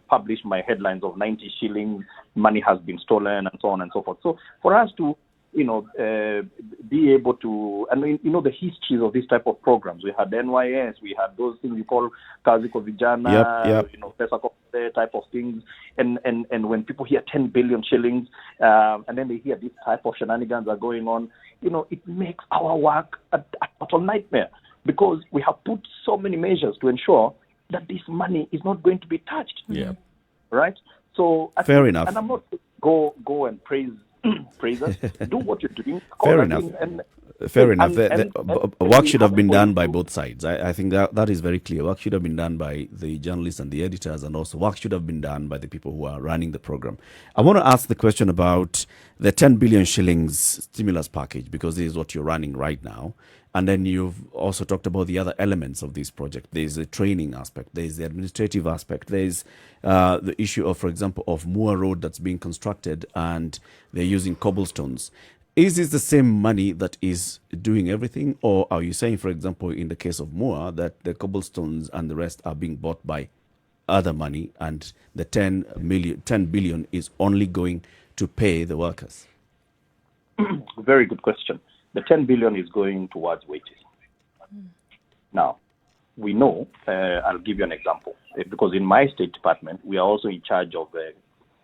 publish my headlines of 90 shillings, money has been stolen, and so on and so forth. So for us to be able to, and the histories of this type of programs. We had NYS, we had those things we call Kazi kwa Vijana, Pesa kwa type of things. And when people hear 10 billion shillings, and then they hear this type of shenanigans are going on, it makes our work a total nightmare because we have put so many measures to ensure that this money is not going to be touched. Yeah. Right? So fair enough. And I'm not go and praise us. Do what you're doing. Fair enough. Fair enough. Work should have been done by both sides. I think that is very clear. Work should have been done by the journalists and the editors, and also work should have been done by the people who are running the program. I want to ask the question about the 10 billion shillings stimulus package, because this is what you're running right now. And then you've also talked about the other elements of this project. There's the training aspect. There's the administrative aspect. There's the issue of, for example, of Moore Road that's being constructed and they're using cobblestones. Is this the same money that is doing everything? Or are you saying, for example, in the case of Moore, that the cobblestones and the rest are being bought by other money and the 10 billion is only going to pay the workers? Very good question. The 10 billion is going towards wages. Now, we know, I'll give you an example, because in my state department, we are also in charge of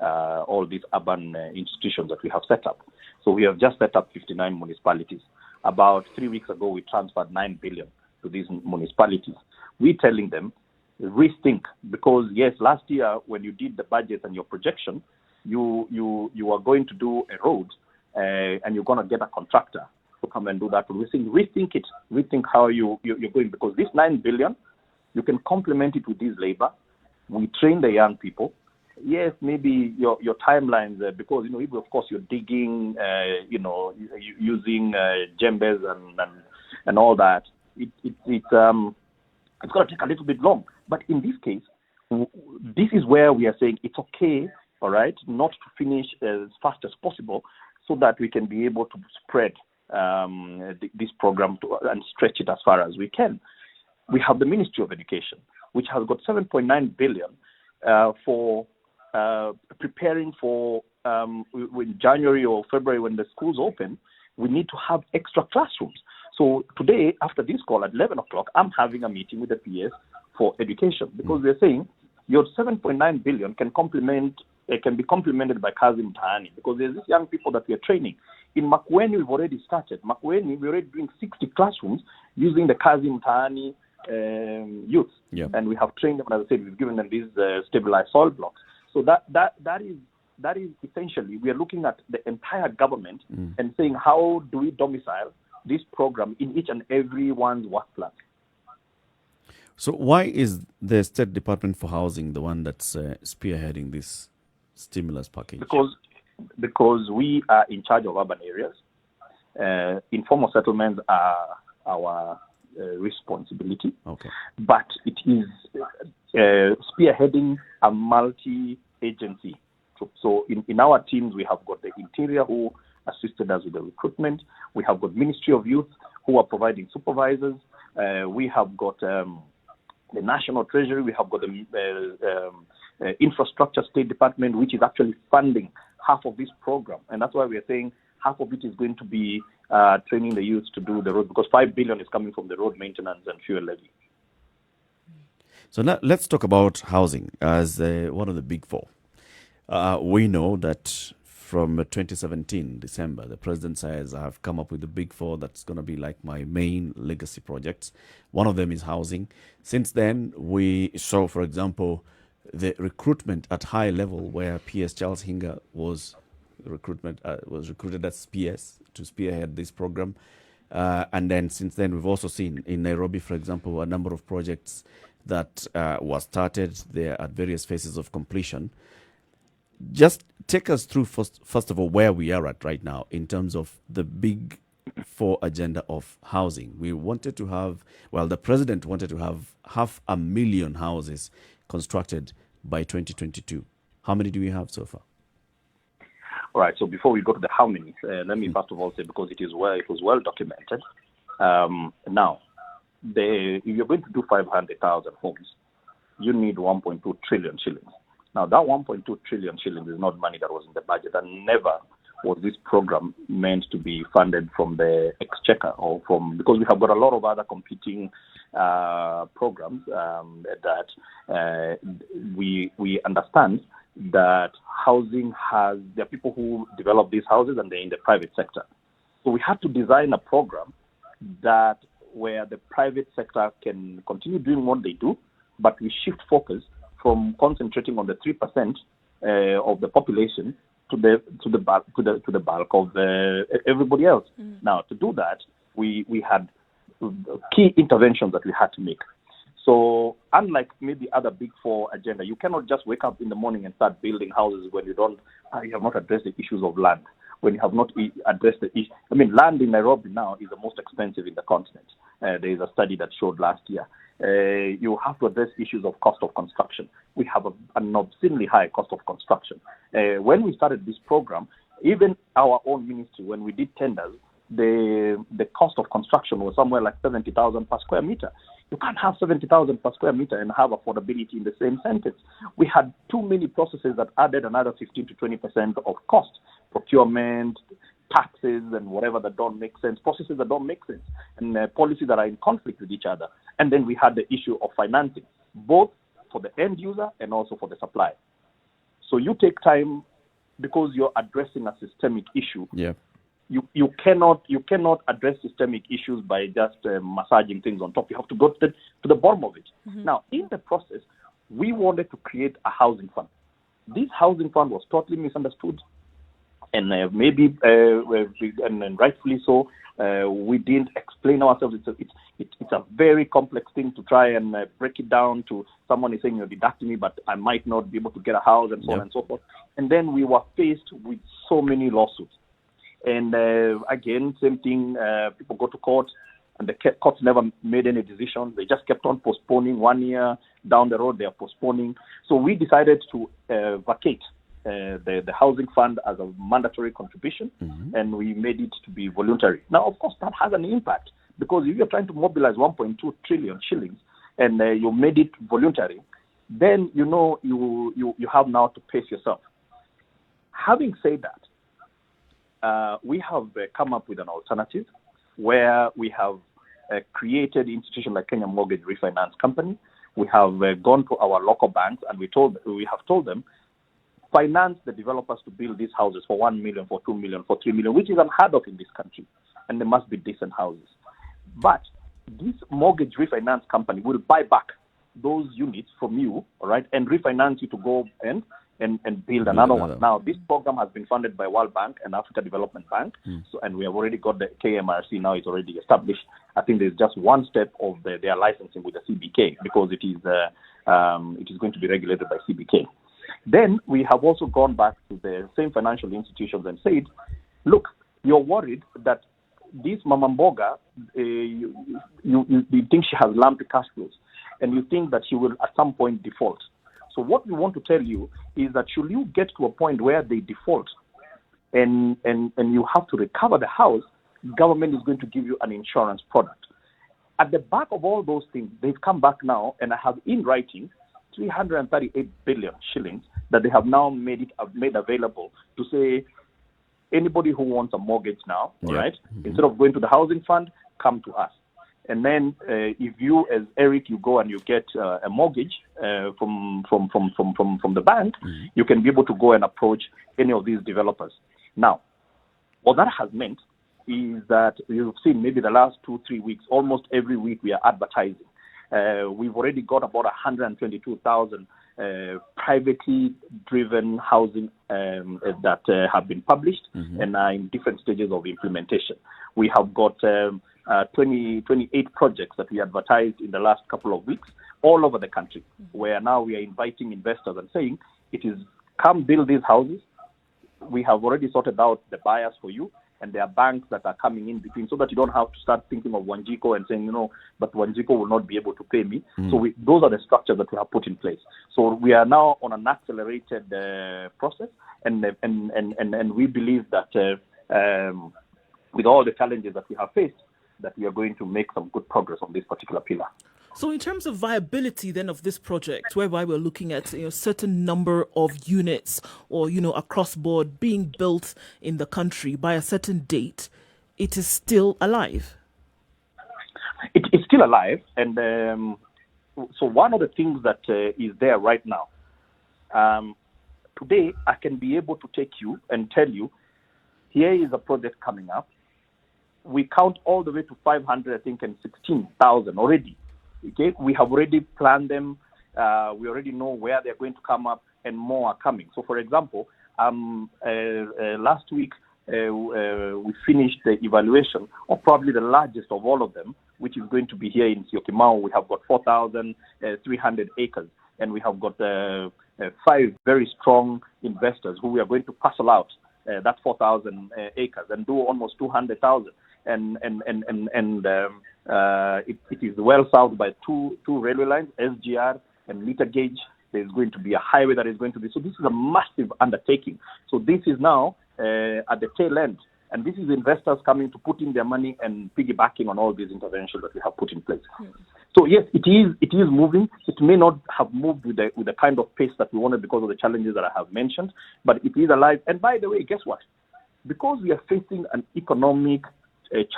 all these urban institutions that we have set up. So we have just set up 59 municipalities. About 3 weeks ago, we transferred 9 billion to these municipalities. We're telling them, rethink, because yes, last year when you did the budget and your projection, you are going to do a road and you're going to get a contractor to come and do that. We're saying rethink it, rethink how you're going, because this 9 billion, you can complement it with this labor. We train the young people. Yes, maybe your timelines, because of course you're digging, using djembes and all that. It's going to take a little bit long. But in this case, this is where we are saying it's okay, all right, not to finish as fast as possible, so that we can be able to spread this program and stretch it as far as we can. We have the Ministry of Education, which has got 7.9 billion for preparing for in January or February when the schools open. We need to have extra classrooms. So today, after this call at 11 o'clock, I'm having a meeting with the PS for education, because they're saying your 7.9 billion can be complemented by Kazi Mtaani, because there's these young people that we are training. In Makueni, we've already started. Makueni, we're already doing 60 classrooms using the Kazi Mtaani youth. Yeah. And we have trained them, and as I said, we've given them these stabilized soil blocks. So that is essentially, we are looking at the entire government and saying, how do we domicile this program in each and every one's work plan? So why is the State Department for Housing the one that's spearheading this stimulus package? Because we are in charge of urban areas. Informal settlements are our responsibility. Okay. But it is spearheading a multi-agency to So in our teams, we have got the Interior who assisted us with the recruitment. We have got Ministry of Youth who are providing supervisors. We have got the National Treasury. We have got the Infrastructure State Department, which is actually funding half of this program. And that's why we are saying half of it is going to be training the youth to do the road, because 5 billion is coming from the road maintenance and fuel levy. So now let's talk about housing as one of the big four. We know that from 2017, December, the president says, I have come up with the big four that's going to be like my main legacy projects. One of them is housing. Since then, we saw, for example, the recruitment at high level where PS Charles Muga was recruited as PS to spearhead this program. And then since then, we've also seen in Nairobi, for example, a number of projects that were started. They're at various phases of completion. Just take us through, first of all, where we are at right now in terms of the big four agenda of housing. We wanted to have, the president wanted to have 500,000 houses constructed by 2022. How many do we have so far? All right, so before we go to the how many, let me first of all say, because it was well documented. Now, if you're going to do 500,000 homes, you need 1.2 trillion shillings. Now, that 1.2 trillion shillings is not money that was in the budget, and never was this program meant to be funded from the exchequer or because we have got a lot of other competing programs that we understand that housing there are people who develop these houses and they're in the private sector. So we had to design a program where the private sector can continue doing what they do, but we shift focus from concentrating on the 3% of the population to the bulk of everybody else. Now, to do that, we had key interventions that we had to make. So, unlike maybe other big four agenda, you cannot just wake up in the morning and start building houses when you have not addressed the issues of land. When you have not addressed the issue, land in Nairobi now is the most expensive in the continent. There is a study that showed last year. You have to address issues of cost of construction. We have an obscenely high cost of construction. When we started this program, even our own ministry, when we did tenders, the cost of construction was somewhere like 70,000 per square meter. You can't have 70,000 per square meter and have affordability in the same sentence. We had too many processes that added another 15 to 20% of cost, procurement, taxes, and whatever that don't make sense, processes that don't make sense, and policies that are in conflict with each other. And then we had the issue of financing, both for the end user and also for the supply. So you take time because you're addressing a systemic issue. Yeah. You cannot address systemic issues by just massaging things on top. You have to go to the bottom of it. Mm-hmm. Now, in the process, we wanted to create a housing fund. This housing fund was totally misunderstood, and maybe and rightfully so. We didn't explain ourselves. It's a very complex thing to try and break it down to someone is saying you're deducting me, but I might not be able to get a house and so on and so forth. And then we were faced with so many lawsuits. And again, same thing, people go to court and the courts never made any decision. They just kept on postponing. 1 year down the road, they are postponing. So we decided to vacate the housing fund as a mandatory contribution, and we made it to be voluntary. Now, of course, that has an impact, because if you're trying to mobilize 1.2 trillion shillings and you made it voluntary, then you have now to pace yourself. Having said that, we have come up with an alternative where we have created an institution like Kenya Mortgage Refinance Company. We have gone to our local banks and we have told them, finance the developers to build these houses for 1 million, for 2 million, for 3 million, which is unheard of in this country. And they must be decent houses. But this mortgage refinance company will buy back those units from you, all right, and refinance you to go and build another one. Now, this program has been funded by World Bank and Africa Development Bank, and we have already got the KMRC now. It's already established. I think there's just one step of their licensing with the CBK, because it is going to be regulated by CBK. Then we have also gone back to the same financial institutions and said, look, you're worried that this Mama Mboga, you think she has lumpy cash flows, and you think that she will at some point default. So what we want to tell you is that should you get to a point where they default and you have to recover the house, government is going to give you an insurance product. At the back of all those things, they've come back now, and I have in writing 338 billion shillings that they have now made available to say anybody who wants a mortgage now, right? Instead of going to the housing fund, come to us. And then if you, as Eric, you go and you get a mortgage from the bank, you can be able to go and approach any of these developers. Now, what that has meant is that you've seen maybe the last 2-3 weeks, almost every week we are advertising. We've already got about 122,000 privately driven housing that have been published and are in different stages of implementation. We have got 28 projects that we advertised in the last couple of weeks all over the country, where now we are inviting investors and saying, it is come build these houses. We have already sorted out the buyers for you, and there are banks that are coming in between, so that you don't have to start thinking of Wanjiko and saying, but Wanjiko will not be able to pay me. So those are the structures that we have put in place. So we are now on an accelerated process, and we believe that with all the challenges that we have faced, that we are going to make some good progress on this particular pillar. So in terms of viability then of this project, whereby we're looking at a certain number of units or, across board being built in the country by a certain date, it is still alive? It is still alive. And so one of the things that is there right now, today I can be able to take you and tell you, here is a project coming up. We count all the way to 500, I think, and 16,000 already. Okay, we have already planned them. We already know where they're going to come up, and more are coming. So, for example, last week we finished the evaluation of probably the largest of all of them, which is going to be here in Syokimau. We have got 4,300 acres, and we have got 5 very strong investors who we are going to parcel out that 4,000 acres and do almost 200,000. And it is well served by two railway lines, SGR and meter gauge. There's going to be a highway that is going to be. So this is a massive undertaking. So this is now at the tail end. And this is investors coming to put in their money and piggybacking on all these interventions that we have put in place. So yes, it is moving. It may not have moved with the kind of pace that we wanted because of the challenges that I have mentioned, but it is alive. And by the way, guess what? Because we are facing an economic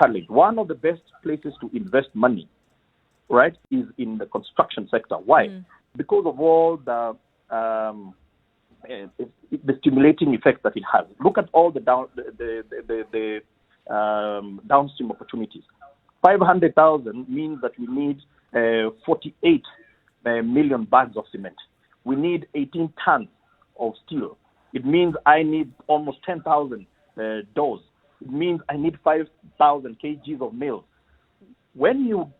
challenge, one of the best places to invest money, right, is in the construction sector. Why? Because of all the stimulating effect that it has. Look at all the downstream opportunities. 500,000 means that we need 48 million bags of cement. We need 18 tons of steel. It means I need almost 10,000 doors. It means I need 5,000 kgs of nails. When you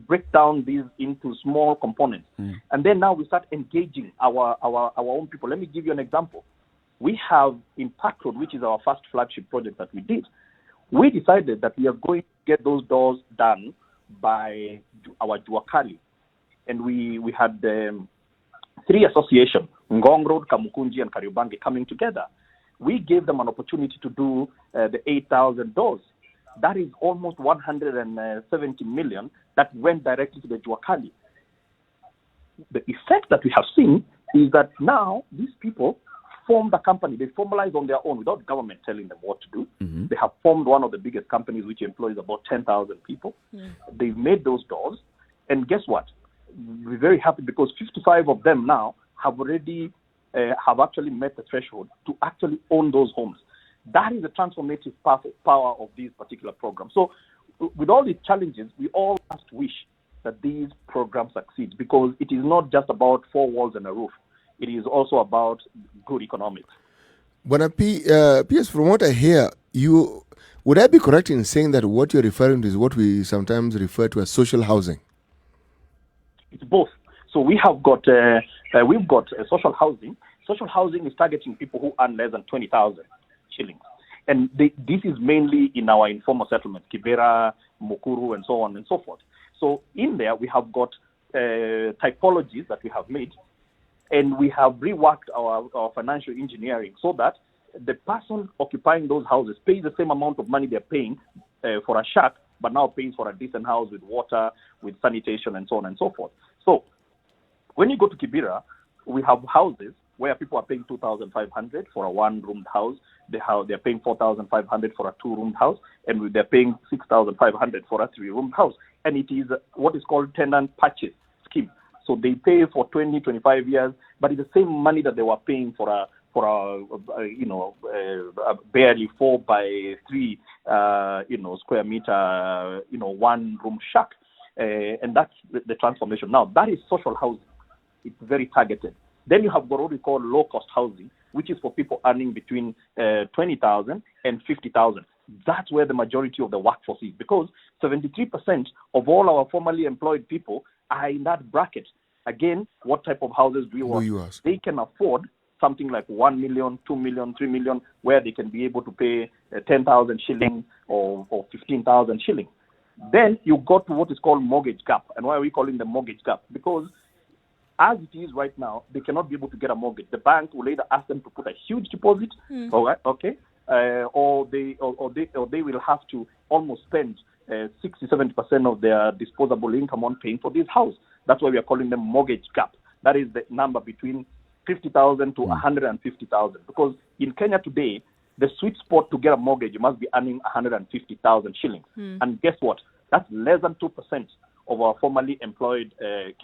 break down these into small components, and then now we start engaging our own people. Let me give you an example. We have in Park Road, which is our first flagship project that we did, we decided that we are going to get those doors done by our Juakali. And we had 3 associations, Ngong Road, Kamukunji, and Kariobangi, coming together. We gave them an opportunity to do the 8,000 doors. That is almost 170 million that went directly to the Juakali. The effect that we have seen is that now these people formed a company. They formalized on their own without government telling them what to do. They have formed one of the biggest companies which employs about 10,000 people. They've made those doors. And guess what? We're very happy because 55 of them now have already have actually met the threshold to actually own those homes. That is the transformative power of these particular programs. So with all these challenges, we all must wish that these programs succeed, because it is not just about 4 walls and a roof. It is also about good economics. But P.S., from what I hear, would I be correct in saying that what you're referring to is what we sometimes refer to as social housing? It's both. So we have got social housing. Social housing is targeting people who earn less than 20,000 shillings. And this is mainly in our informal settlements, Kibera, Mukuru, and so on and so forth. So in there, we have got typologies that we have made. And we have reworked our financial engineering so that the person occupying those houses pays the same amount of money they're paying for a shack, but now pays for a decent house with water, with sanitation, and so on and so forth. So when you go to Kibera, we have houses where people are paying 2,500 for a one-roomed house. They're paying 4,500 for a two-roomed house, and they're paying 6,500 for a three-roomed house. And it is what is called tenant purchase scheme. So they pay for 20, 25 years, but it's the same money that they were paying for a barely 4 by 3 square meter one room shack, and that's the transformation. Now that is social housing. It's very targeted. Then you have what we call low cost housing, which is for people earning between 20,000 and 50,000. That's where the majority of the workforce is, because 73% of all our formerly employed people are in that bracket. Again, what type of houses do you want? They can afford something like 1 million, 2 million, 3 million, where they can be able to pay 10,000 shillings or 15,000 shillings. Then you go to what is called mortgage gap. And why are we calling the mortgage gap? Because as it is right now, they cannot be able to get a mortgage. The bank will either ask them to put a huge deposit, or they will have to almost spend 60-70% of their disposable income on paying for this house. That's why we are calling them mortgage gap. That is the number between 50,000 to 150,000. Because in Kenya today, the sweet spot to get a mortgage, you must be earning 150,000 shillings. And guess what? That's less than 2% of our formerly employed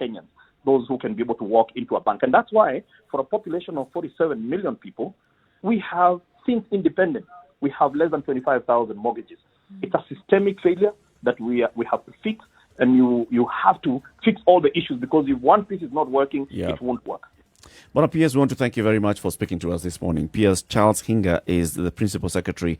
Kenyans, those who can be able to walk into a bank. And that's why, for a population of 47 million people, we have, since independence, we have less than 25,000 mortgages. It's a systemic failure that we have to fix, and you have to fix all the issues, because if one piece is not working, it won't work. Well, PS, we want to thank you very much for speaking to us this morning. PS Charles Muga is the Principal Secretary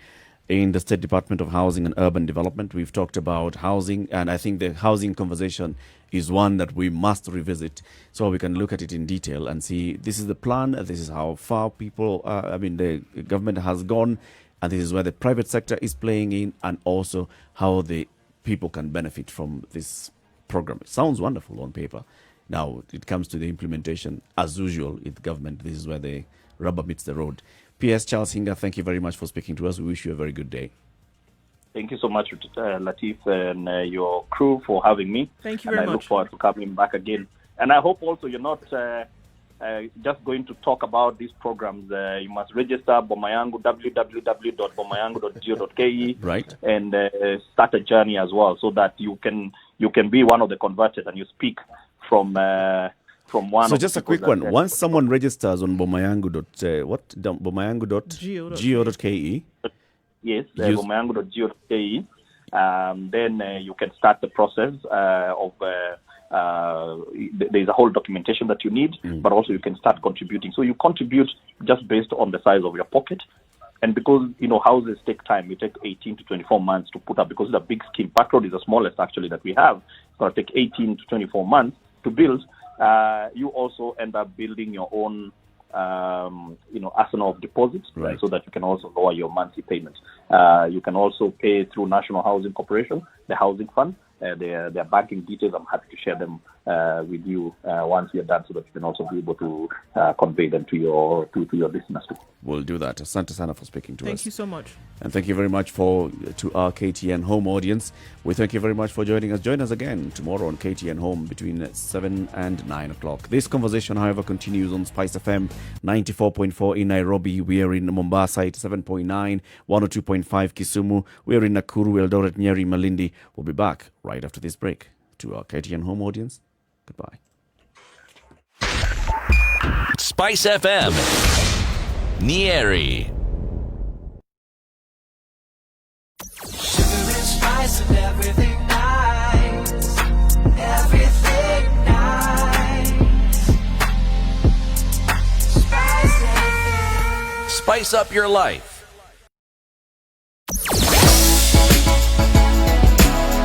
in the State Department of Housing and Urban Development. We've talked about housing, and I think the housing conversation is one that we must revisit so we can look at it in detail and see this is the plan, this is how far the government has gone, and this is where the private sector is playing in, and also how the people can benefit from this program. It sounds wonderful on paper. Now, it comes to the implementation, as usual, in the government, this is where the rubber meets the road. PS Charles Muga, thank you very much for speaking to us. We wish you a very good day. Thank you so much, Latiff, and your crew for having me. Thank you very much. And I look forward to coming back again. And I hope also you're not just going to talk about these programs. You must register Bomayangu, www.bomayangu.go.ke, right, and start a journey as well, so that you can be one of the converted and you speak from one. So just a quick one. Once someone registers on bomayangu.go.ke, yes, bomayangu.go.ke, then you can start the process of. There's a whole documentation that you need, but also you can start contributing. So you contribute just based on the size of your pocket. And because, houses take time, it takes 18 to 24 months to put up, because it's a big scheme. Park Road is the smallest, actually, that we have. It's going to take 18 to 24 months to build. You also end up building your own, arsenal of deposits, right, so that you can also lower your monthly payments. You can also pay through National Housing Corporation, the housing fund. Their banking details, I'm happy to share them with you once we are done, so that you can also be able to convey them to your listeners too. We'll do that. Asante sana for speaking to us. Thank you so much. And thank you very much to our KTN Home audience. We thank you very much for joining us. Join us again tomorrow on KTN Home between 7 and 9 o'clock. This conversation, however, continues on Spice FM 94.4 in Nairobi. We are in Mombasa, 7.9, 102.5 Kisumu. We are in Nakuru, Eldoret, Njeri, Malindi. We'll be back right after this break. To our KTN Home audience, goodbye. Spice FM, Njeri. Sugar and spice and everything nice. Everything nice. Spice FM. Spice up your life.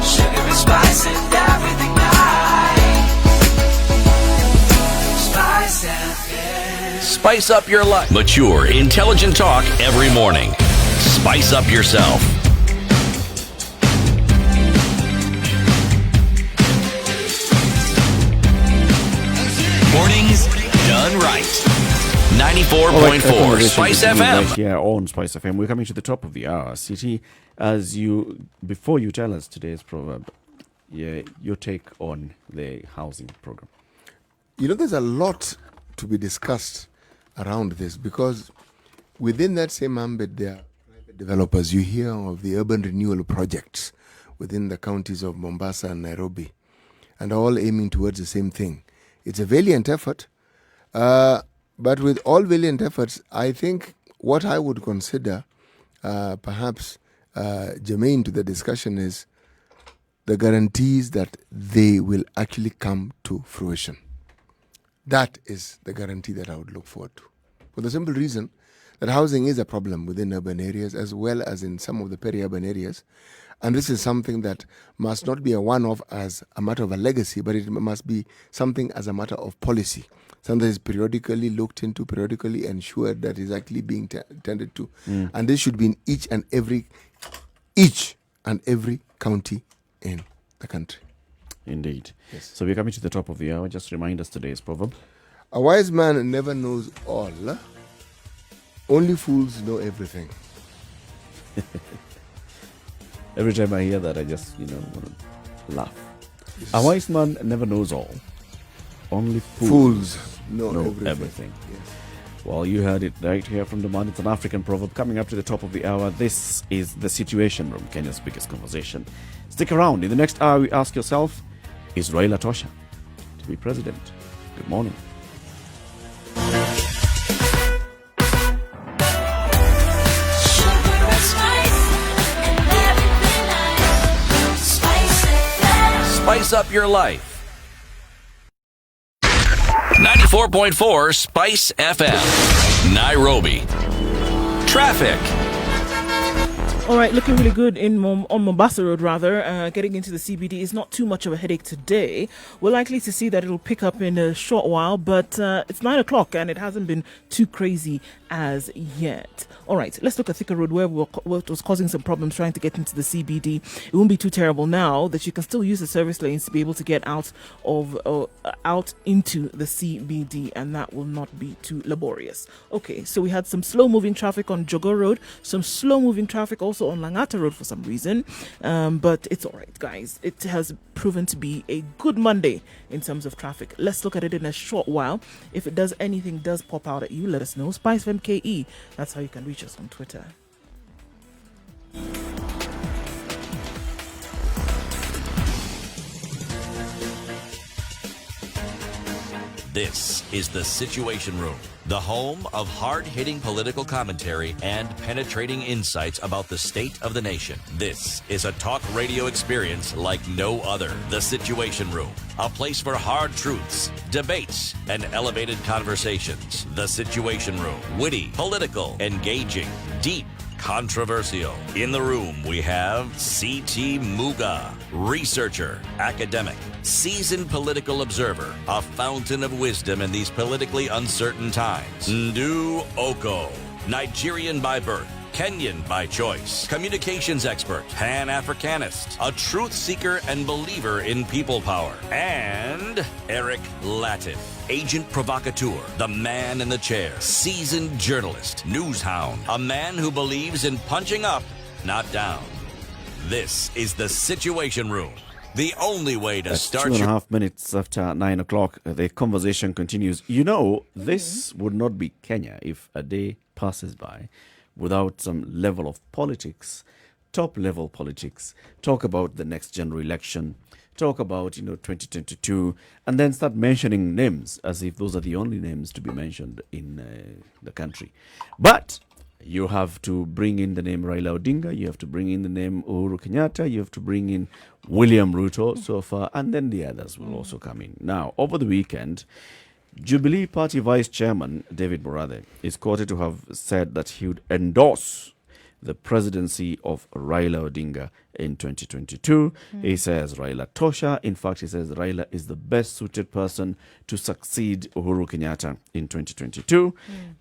Sugar and spice and everything nice. Spice FM. Spice up your life. Mature, intelligent talk every morning. Spice up yourself. Mornings done done right. All right, 94.4 conversation Spice continues FM. right here on Spice FM. We're coming to the top of the hour. City, before you tell us today's proverb, your take on the housing program. You know, there's a lot to be discussed around this, because within that same ambit, there are private developers. You hear of the urban renewal projects within the counties of Mombasa and Nairobi, and all aiming towards the same thing. It's a valiant effort, but with all valiant efforts, I think what I would consider perhaps germane to the discussion is the guarantees that they will actually come to fruition. That is the guarantee that I would look forward to. For the simple reason that housing is a problem within urban areas as well as in some of the peri-urban areas. And this is something that must not be a one-off as a matter of a legacy, but it must be something as a matter of policy. Something that is periodically looked into, periodically ensured that is actually being tended to. And this should be in each and every county in the country. Indeed. Yes. So we're coming to the top of the hour. Just remind us today's proverb. A wise man never knows all. Only fools know everything. Every time I hear that, I just, want to laugh. Yes. A wise man never knows all. Only fools know everything. Yes. Well, you heard it right here from the man. It's an African proverb. Coming up to the top of the hour, this is The Situation Room, Kenya's biggest conversation. Stick around. In the next hour, we ask yourself, is Raila Tosha to be president? Good morning. Spice up your life. 94.4 Spice FM. Nairobi. Traffic. All right, looking really good on Mombasa Road, rather. Getting into the CBD is not too much of a headache today. We're likely to see that it'll pick up in a short while, but it's 9 o'clock and it hasn't been too crazy as yet. All right, let's look at Thika Road, where what was causing some problems trying to get into the CBD. It won't be too terrible now that you can still use the service lanes to be able to get out into the CBD, and that will not be too laborious. Okay, so we had some slow-moving traffic on Jogo Road, some slow-moving traffic also on Langata Road for some reason, but it's all right, guys. It has proven to be a good Monday in terms of traffic. Let's look at it in a short while. If anything does pop out at you, let us know. Spice MKE, that's how you can reach us on Twitter. This is The Situation Room, the home of hard-hitting political commentary and penetrating insights about the state of the nation. This is a talk radio experience like no other. The Situation Room, a place for hard truths, debates, and elevated conversations. The Situation Room, witty, political, engaging, deep, controversial. In the room, we have C.T. Muga, researcher, academic, seasoned political observer, a fountain of wisdom in these politically uncertain times. Nduh Okoh, Nigerian by birth, Kenyan by choice, communications expert, Pan-Africanist, a truth seeker and believer in people power, and Eric Latiff, agent provocateur, the man in the chair, seasoned journalist, news hound, a man who believes in punching up, not down. This is The Situation Room, the only way to start 2.5 minutes after 9 o'clock. The conversation continues. This would not be Kenya if a day passes by without some level of politics, top-level politics. Talk about the next general election. Talk about, 2022, and then start mentioning names as if those are the only names to be mentioned in the country. But you have to bring in the name Raila Odinga, you have to bring in the name Uhuru Kenyatta, you have to bring in William Ruto so far, and then the others will also come in. Now, over the weekend, Jubilee Party Vice Chairman David Morathe is quoted to have said that he would endorse the presidency of Raila Odinga in 2022. He says Raila Tosha. In fact, he says Raila is the best suited person to succeed Uhuru Kenyatta in 2022.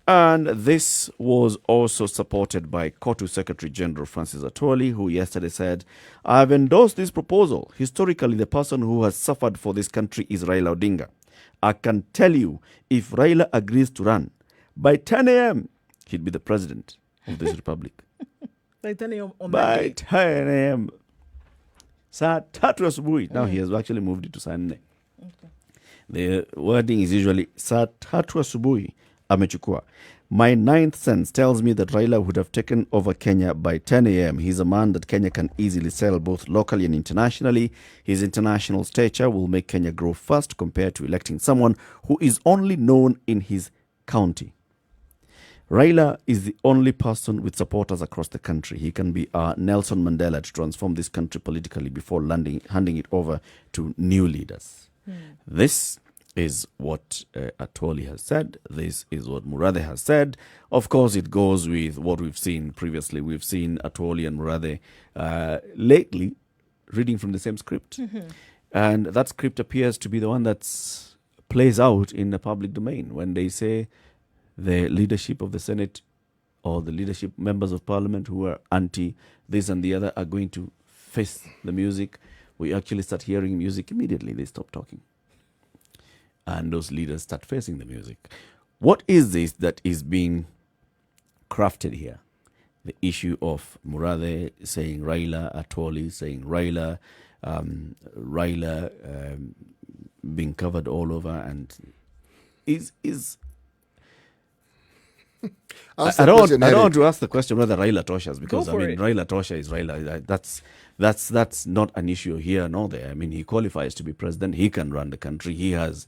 And this was also supported by KOTU Secretary General Francis Atwoli, who yesterday said, I have endorsed this proposal. Historically, the person who has suffered for this country is Raila Odinga. I can tell you, if Raila agrees to run, by 10 a.m., he'd be the president of this republic. By 10 a.m. on that By day. 10 a.m. Saa tatu asubuhi. Now he has actually moved it to saa nne. The wording is usually saa tatu asubuhi amechukua. My ninth sense tells me that Raila would have taken over Kenya by 10 a.m. He's a man that Kenya can easily sell both locally and internationally. His international stature will make Kenya grow fast compared to electing someone who is only known in his county. Raila is the only person with supporters across the country. He can be our Nelson Mandela to transform this country politically before handing it over to new leaders. This is what Atwoli has said. This is what Murathe has said. Of course, it goes with what we've seen previously. We've seen Atwoli and Murathe lately reading from the same script. And that script appears to be the one that plays out in the public domain when they say the leadership of the Senate or the leadership members of parliament who are anti this and the other are going to face the music. We actually start hearing music immediately. They stop talking. And those leaders start facing the music. What is this that is being crafted here? The issue of Murathe saying Raila, Atwoli saying Raila, being covered all over, and is I don't want to ask the question whether Raila Toshas, because Raila Tosha is Raila. That's not an issue here nor there. I mean, he qualifies to be president. He can run the country. He has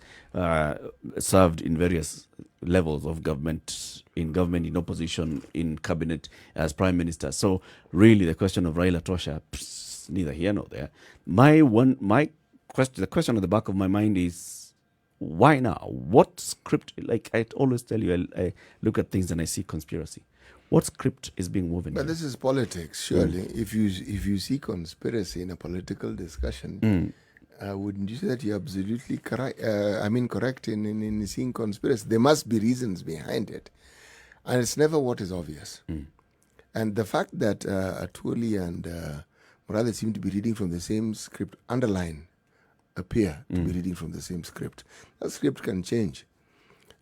served in various levels of government, in opposition, in cabinet, as prime minister. So really, the question of Raila Tosha, neither here nor there. The question at the back of my mind is, why now? What script? Like I always tell you, I look at things and I see conspiracy. What script is being woven? But this is politics, surely. If you see conspiracy in a political discussion, wouldn't you say that you're absolutely correct in seeing conspiracy? There must be reasons behind it, and it's never what is obvious. And the fact that Atwoli and Murathe seem to be reading from the same script appear to be reading from the same script. That script can change.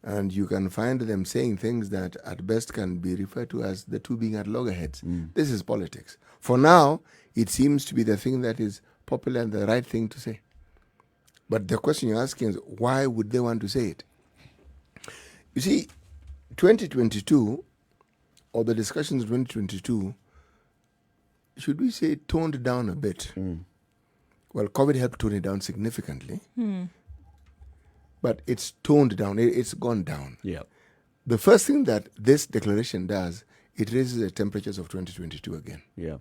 And you can find them saying things that at best can be referred to as the two being at loggerheads. This is politics. For now, it seems to be the thing that is popular and the right thing to say. But the question you're asking is, why would they want to say it? You see, 2022, or the discussions of 2022, should we say toned down a bit? Well, COVID helped tone it down significantly. But it's toned down. It's gone down. Yeah. The first thing that this declaration does, it raises the temperatures of 2022 again. Yeah.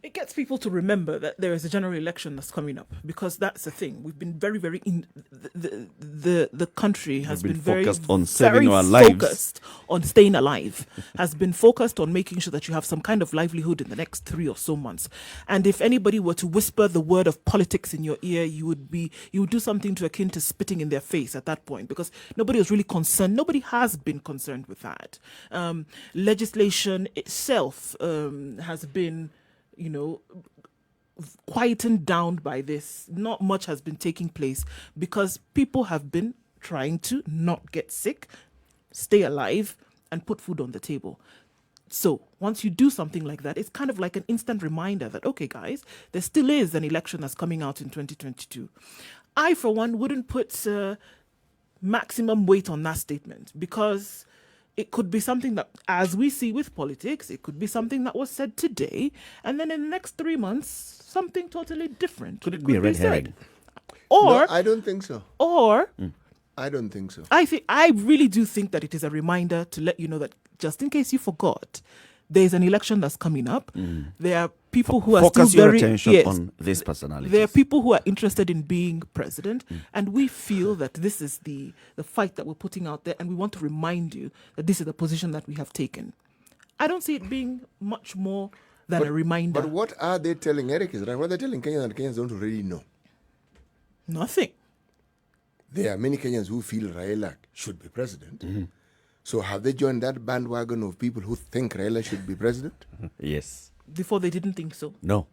It gets people to remember that there is a general election that's coming up, because that's the thing. We've been very, very the country has been very focused on saving our lives, focused on staying alive, has been focused on making sure that you have some kind of livelihood in the next 3 or so months. And if anybody were to whisper the word of politics in your ear, you would do something to akin to spitting in their face at that point, because nobody was really concerned. Nobody has been concerned with that. Legislation itself has been, quietened down by this. Not much has been taking place because people have been trying to not get sick, stay alive, and put food on the table. So once you do something like that, it's kind of like an instant reminder that, okay, guys, there still is an election that's coming out in 2022. I, for one, wouldn't put maximum weight on that statement, because it could be something that, as we see with politics, it could be something that was said today, and then in the next 3 months, something totally different. Could it be a red herring? Or No, I don't think so. I don't think so. I really do think that it is a reminder to let you know that, just in case you forgot, there's an election that's coming up. There are people who are still Focus your very attention on this personality. There are people who are interested in being president, and we feel that this is the fight that we're putting out there, and we want to remind you that this is the position that we have taken. I don't see it being much more than a reminder. But what are they telling Eric? Is right? What are they telling Kenyans that Kenyans don't already know? Nothing. There are many Kenyans who feel Raila should be president. So have they joined that bandwagon of people who think Raila should be president? Yes. Before they didn't think so. No.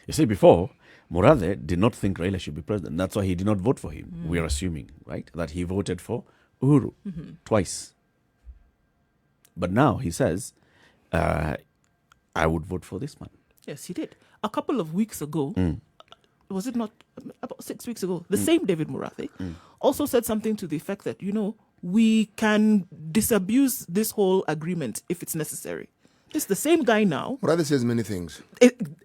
You see, before, Morade did not think Raila should be president. That's why he did not vote for him. We are assuming, right, that he voted for Uhuru twice. But now he says, I would vote for this man. Yes, he did. A couple of weeks ago, was it not about 6 weeks ago, the same David Murathi also said something to the effect that, we can disabuse this whole agreement if it's necessary. It's the same guy now. Murade says many things.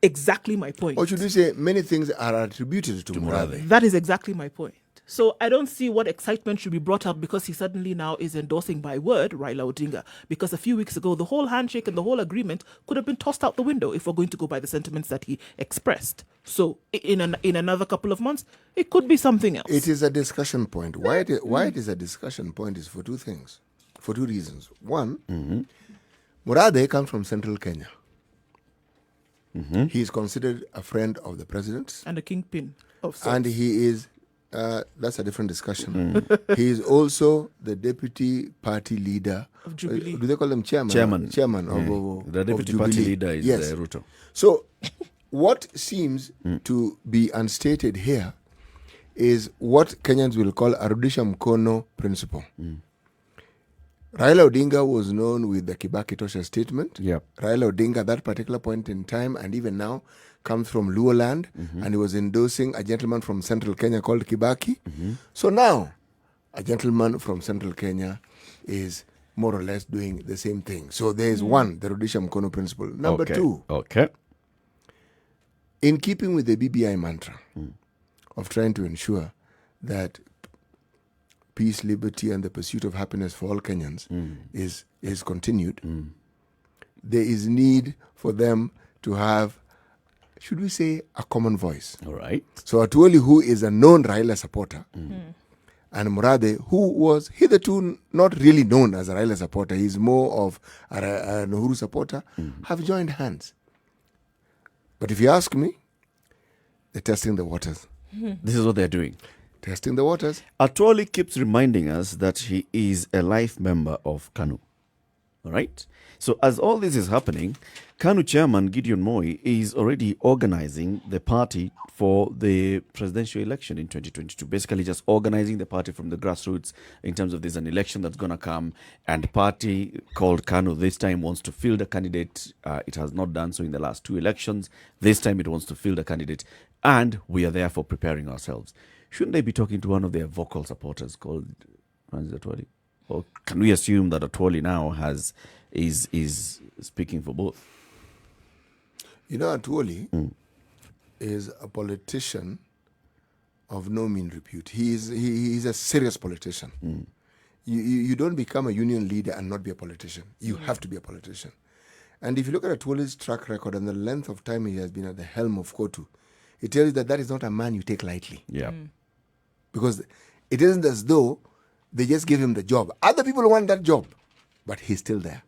Exactly my point. Or should we say many things are attributed to Murade? That is exactly my point. So I don't see what excitement should be brought up because he suddenly now is endorsing by word Raila Odinga. Because a few weeks ago, the whole handshake and the whole agreement could have been tossed out the window if we're going to go by the sentiments that he expressed. So in another couple of months, it could be something else. It is a discussion point. Why it is a discussion point is for two things, for two reasons. One, Murade comes from central Kenya. He is considered a friend of the president. And a kingpin of sorts. And he is, that's a different discussion. He is also the deputy party leader of Jubilee. Do they call him chairman? Chairman of the deputy of party Jubilee. leader is Yes. Ruto. So, what seems to be unstated here is what Kenyans will call a Rudisha Mkono principle. Raila Odinga was known with the Kibaki Tosha statement. Yep. Raila Odinga at that particular point in time and even now comes from Luo land and he was endorsing a gentleman from central Kenya called Kibaki. So now a gentleman from central Kenya is more or less doing the same thing. So there is one, the Rudisha Mkono principle. Number two, in keeping with the BBI mantra of trying to ensure that peace, liberty, and the pursuit of happiness for all Kenyans is continued, there is need for them to have, should we say, a common voice. All right. So Atuoli, who is a known Raila supporter, and Murade, who was hitherto not really known as a Raila supporter, he's more of an Uhuru supporter, have joined hands. But if you ask me, they're testing the waters. This is what they're doing. Testing the waters. Atuoli keeps reminding us that he is a life member of KANU. All right? So as all this is happening, KANU chairman Gideon Moi is already organizing the party for the presidential election in 2022. Basically just organizing the party from the grassroots in terms of there's an election that's going to come, and the party called KANU this time wants to field a candidate. It has not done so in the last two elections. This time it wants to field a candidate, and we are therefore preparing ourselves. Shouldn't they be talking to one of their vocal supporters called Francis Atuoli? Or can we assume that Atuoli now is speaking for both? You know, Atuoli is a politician of no mean repute. He is a serious politician. You don't become a union leader and not be a politician. You have to be a politician. And if you look at Atuoli's track record and the length of time he has been at the helm of KOTU, it tells you that is not a man you take lightly. Yeah. Because it isn't as though they just give him the job. Other people want that job, but he's still there.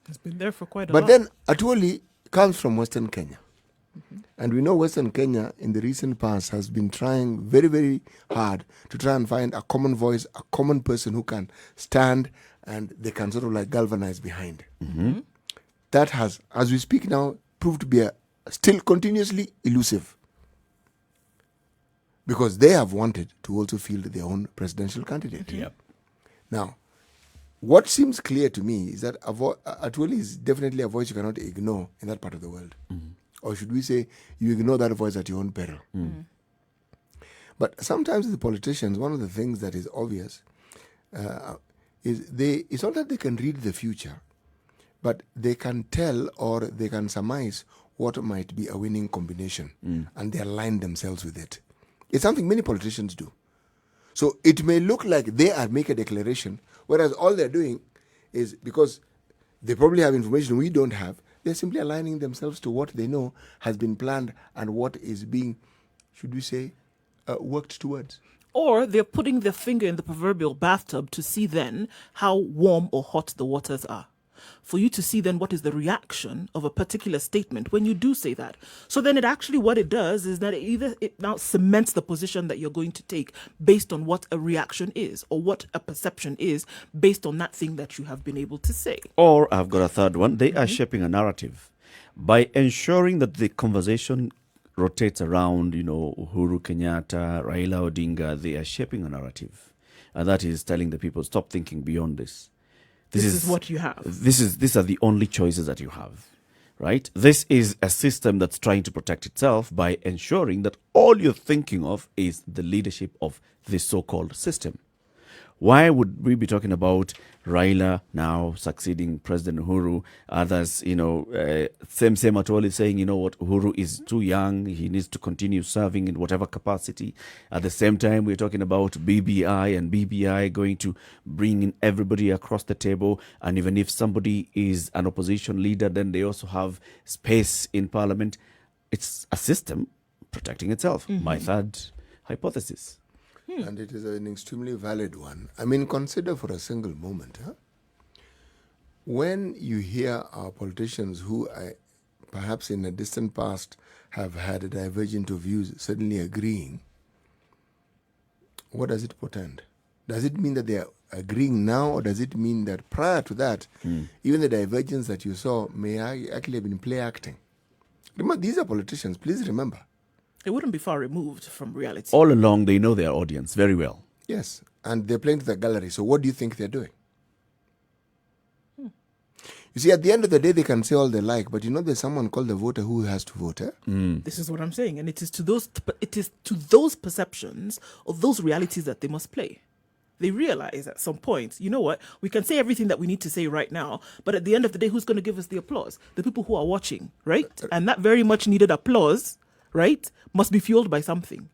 He's been there for quite a while. But then Atuoli comes from Western Kenya. And we know Western Kenya in the recent past has been trying very, very hard to try and find a common voice, a common person who can stand and they can sort of like galvanize behind. That has, as we speak now, proved to be still continuously elusive. Because they have wanted to also field their own presidential candidate. Now, what seems clear to me is that Atuoli is definitely a voice you cannot ignore in that part of the world. Or should we say, you ignore that voice at your own peril. But sometimes the politicians, one of the things that is obvious is it's not that they can read the future, but they can tell or they can surmise what might be a winning combination and they align themselves with it. It's something many politicians do. So it may look like they are making a declaration, whereas all they're doing is, because they probably have information we don't have, they're simply aligning themselves to what they know has been planned and what is being, should we say, worked towards. Or they're putting their finger in the proverbial bathtub to see then how warm or hot the waters are. For you to see then what is the reaction of a particular statement when you do say that. So then what it does is that it now cements the position that you're going to take based on what a reaction is or what a perception is based on that thing that you have been able to say. Or I've got a third one. They are shaping a narrative by ensuring that the conversation rotates around, Uhuru Kenyatta, Raila Odinga, they are shaping a narrative. And that is telling the people, stop thinking beyond this. This is what you have. These are the only choices that you have, right? This is a system that's trying to protect itself by ensuring that all you're thinking of is the leadership of this so-called system. Why would we be talking about Raila now succeeding President Uhuru? Others, same Atwoli saying, Uhuru is too young. He needs to continue serving in whatever capacity. At the same time, we're talking about BBI and BBI going to bring in everybody across the table. And even if somebody is an opposition leader, then they also have space in parliament. It's a system protecting itself. My third hypothesis. And it is an extremely valid one. I mean, consider for a single moment, when you hear our politicians who perhaps in a distant past have had a divergent of views suddenly agreeing, what does it portend? Does it mean that they are agreeing now, or does it mean that prior to that, even the divergence that you saw may actually have been play acting? Remember, these are politicians, please remember. It wouldn't be far removed from reality. All along, they know their audience very well. Yes, and they're playing to the gallery. So what do you think they're doing? You see, at the end of the day, they can say all they like, but there's someone called the voter who has to vote. This is what I'm saying, and it is to those perceptions or those realities that they must play. They realize at some point, you know what, we can say everything that we need to say right now, but at the end of the day, who's going to give us the applause? The people who are watching, right? And that very much needed applause, right, must be fueled by something.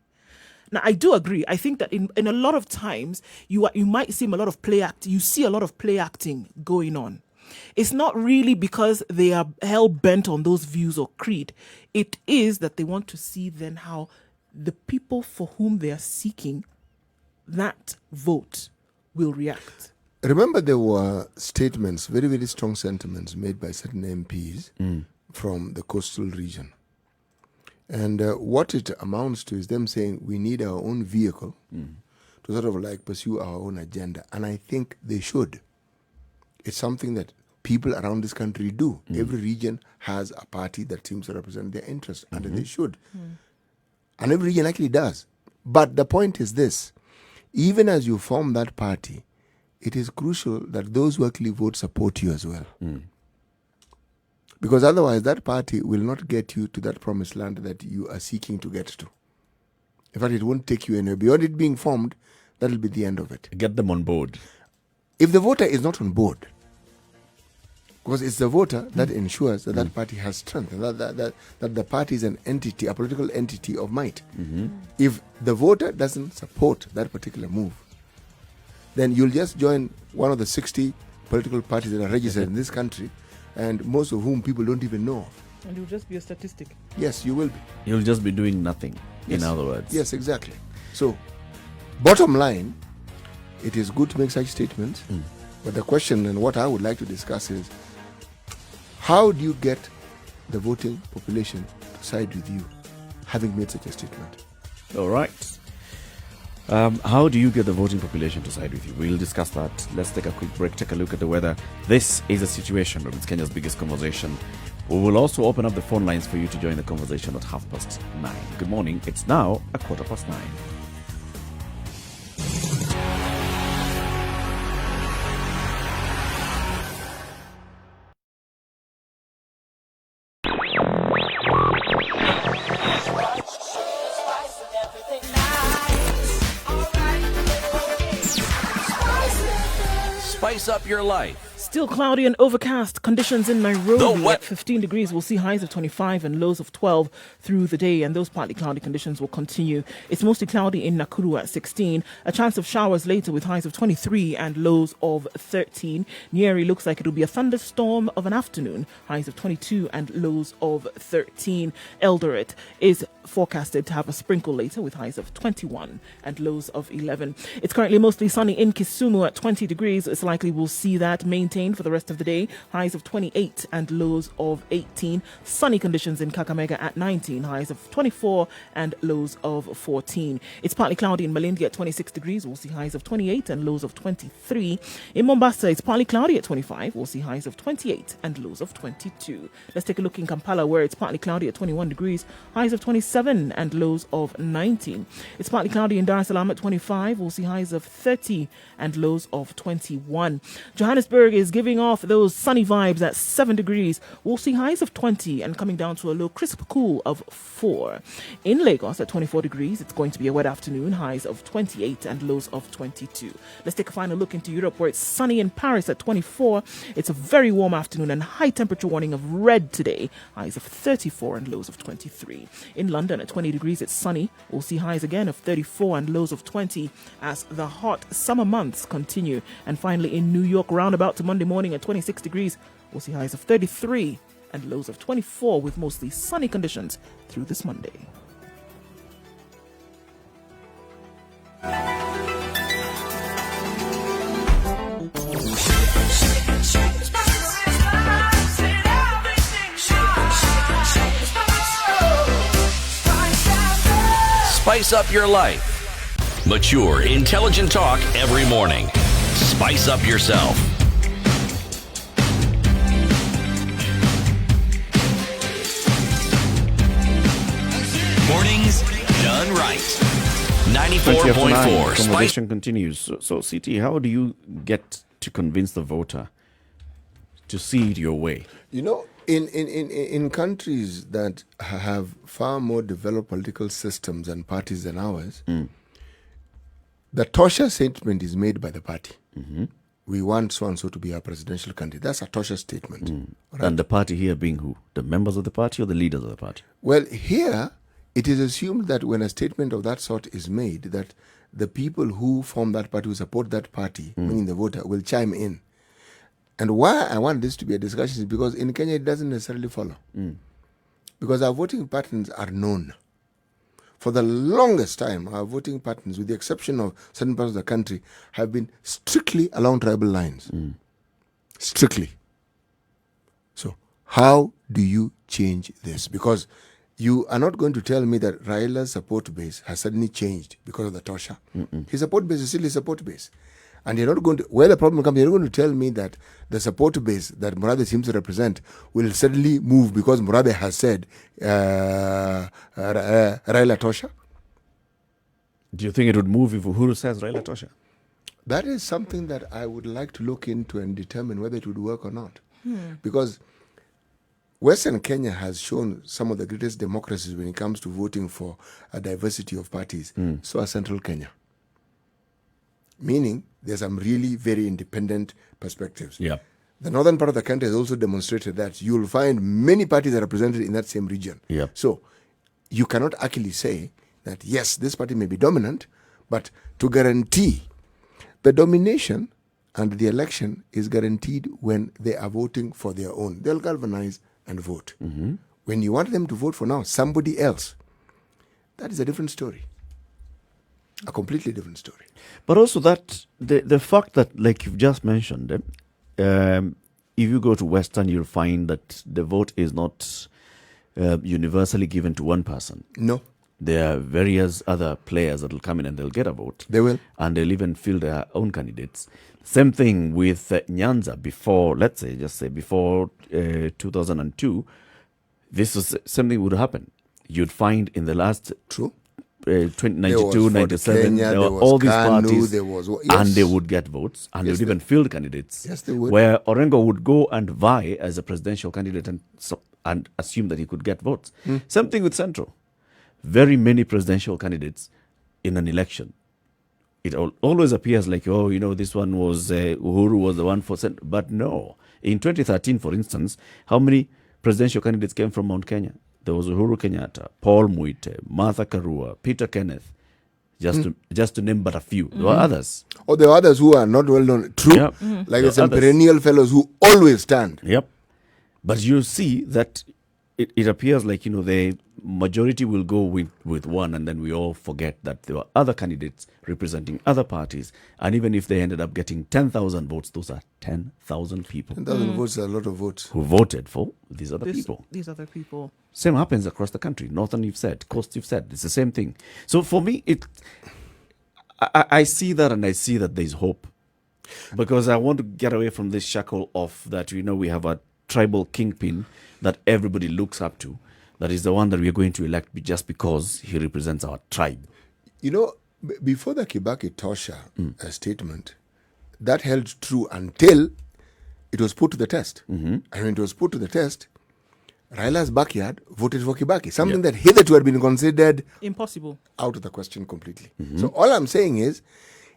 Now, I do agree. I think that in a lot of times, you might see a lot of play acting going on. It's not really because they are hell-bent on those views or creed. It is that they want to see then how the people for whom they are seeking that vote will react. Remember, there were statements, very, very strong sentiments made by certain MPs from the coastal region. And what it amounts to is them saying we need our own vehicle to sort of pursue our own agenda. And I think they should. It's something that people around this country do. Every region has a party that seems to represent their interests, and they should. And every region actually does. But the point is this. Even as you form that party, it is crucial that those who actually vote support you as well. Because otherwise, that party will not get you to that promised land that you are seeking to get to. In fact, it won't take you anywhere. Beyond it being formed, that will be the end of it. Get them on board. If the voter is not on board, because it's the voter that ensures that that party has strength, and that the party is an entity, a political entity of might. If the voter doesn't support that particular move, then you'll just join one of the 60 political parties that are registered in this country, and most of whom people don't even know of. And you'll just be a statistic. Yes, you will be. You'll just be doing nothing, Yes. in other words. Yes, exactly. So, bottom line, it is good to make such statements, but the question and what I would like to discuss is, how do you get the voting population to side with you, having made such a statement? All right. How do you get the voting population to side with you? We'll discuss that. Let's take a quick break, take a look at the weather. This is a situation that is Kenya's biggest conversation. We will also open up the phone lines for you to join the conversation at 9:30. Good morning. It's now 9:15. Spice up your life. Still cloudy and overcast conditions in Nairobi The what? at 15 degrees. We'll see highs of 25 and lows of 12 through the day, and those partly cloudy conditions will continue. It's mostly cloudy in Nakuru at 16. A chance of showers later with highs of 23 and lows of 13. Njeri looks like it'll be a thunderstorm of an afternoon. Highs of 22 and lows of 13. Eldoret is forecasted to have a sprinkle later with highs of 21 and lows of 11. It's currently mostly sunny in Kisumu at 20 degrees. It's likely we'll see that maintained for the rest of the day. Highs of 28 and lows of 18. Sunny conditions in Kakamega at 19. Highs of 24 and lows of 14. It's partly cloudy in Malindi at 26 degrees. We'll see highs of 28 and lows of 23. In Mombasa, it's partly cloudy at 25. We'll see highs of 28 and lows of 22. Let's take a look in Kampala, where it's partly cloudy at 21 degrees. Highs of 27 27 and lows of 19. It's partly cloudy in Dar es Salaam at 25. We'll see highs of 30 and lows of 21. Johannesburg is giving off those sunny vibes at 7 degrees. We'll see highs of 20 and coming down to a low crisp cool of 4. In Lagos at 24 degrees, it's going to be a wet afternoon, highs of 28 and lows of 22. Let's take a final look into Europe, where it's sunny in Paris at 24. It's a very warm afternoon and high temperature warning of red today, highs of 34 and lows of 23. In London at 20 degrees, it's sunny. We'll see highs again of 34 and lows of 20 as the hot summer months continue. And finally in New York, roundabout to Monday morning at 26 degrees, we'll see highs of 33 and lows of 24 with mostly sunny conditions through this Monday. Spice up your life. Mature, intelligent talk every morning. Spice up yourself. Mornings done right. 94.4. Conversation continues. So, CT, how do you get to convince the voter to see it your way? You know, in countries that have far more developed political systems and parties than ours, the Tosha statement is made by the party. We want so-and-so to be our presidential candidate. That's a Tosha statement. Right? And the party here being who? The members of the party or the leaders of the party? Well, here, it is assumed that when a statement of that sort is made, that the people who form that party, who support that party, meaning the voter, will chime in. And why I want this to be a discussion is because in Kenya it doesn't necessarily follow. Because our voting patterns are known. For the longest time, our voting patterns, with the exception of certain parts of the country, have been strictly along tribal lines. Strictly. So, how do you change this? Because you are not going to tell me that Raila's support base has suddenly changed because of the Tosha. His support base is still his support base. And you're not going to, where the problem comes, you're not going to tell me that the support base that Murathe seems to represent will suddenly move because Murathe has said Raila Tosha. Do you think it would move if Uhuru says Raila Tosha? That is something that I would like to look into and determine whether it would work or not. Because Western Kenya has shown some of the greatest democracies when it comes to voting for a diversity of parties. So has Central Kenya. Meaning, there's some really very independent perspectives. Yeah. The northern part of the country has also demonstrated that you'll find many parties are represented in that same region. Yeah. So, you cannot actually say that, yes, this party may be dominant, but to guarantee the domination and the election is guaranteed when they are voting for their own. They'll galvanize and vote. When you want them to vote for now somebody else, that is a different story. A completely different story. But also that the fact that, like you've just mentioned, if you go to Western, you'll find that the vote is not universally given to one person. No. There are various other players that will come in and they'll get a vote. They will. And they'll even field their own candidates. Same thing with Nyanza before, let's say, just say before 2002, this was something would happen. You'd find in the last... True. 92, 97, there were all these parties, and they would get votes, and they would even field candidates. Yes, they would. Where Orengo would go and vie as a presidential candidate and assume that he could get votes. Same thing with Central. Very many presidential candidates in an election. It always appears like, oh, you know, this one was, Uhuru was the one for Central. But no. In 2013, for instance, how many presidential candidates came from Mount Kenya? There was Uhuru Kenyatta, Paul Muite, Martha Karua, Peter Kenneth, just to name but a few. There were others. Or there are others who are not well known. True. Yep. Like there's some perennial fellows who always stand. Yep. But you see that it appears like, you know, the majority will go with one, and then we all forget that there were other candidates representing other parties. And even if they ended up getting 10,000 votes, those are 10,000 people 10,000 votes are a lot of votes. who voted for these other people. These other people. Same happens across the country. Northern, you've said. Coast, you've said. It's the same thing. So for me, I see that, and I see that there's hope. Because I want to get away from this shackle of that, you know, we have a tribal kingpin that everybody looks up to. that is the one that we are going to elect just because he represents our tribe. You know, before the Kibaki Tosha statement, that held true until it was put to the test. And when it was put to the test, Raila's backyard voted for Kibaki, something that hitherto had been considered Impossible. out of the question completely. So all I'm saying is,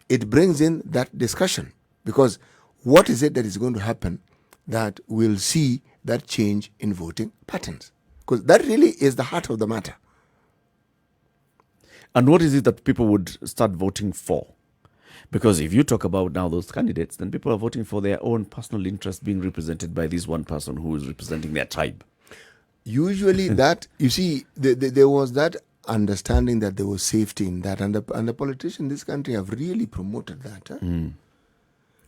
it brings in that discussion, because what is it that is going to happen that we'll see that change in voting patterns? Because that really is the heart of the matter. And what is it that people would start voting for? Because if you talk about now those candidates, then people are voting for their own personal interest being represented by this one person who is representing their tribe. Usually that, you see, there was that understanding that there was safety in that, and the politicians in this country have really promoted that.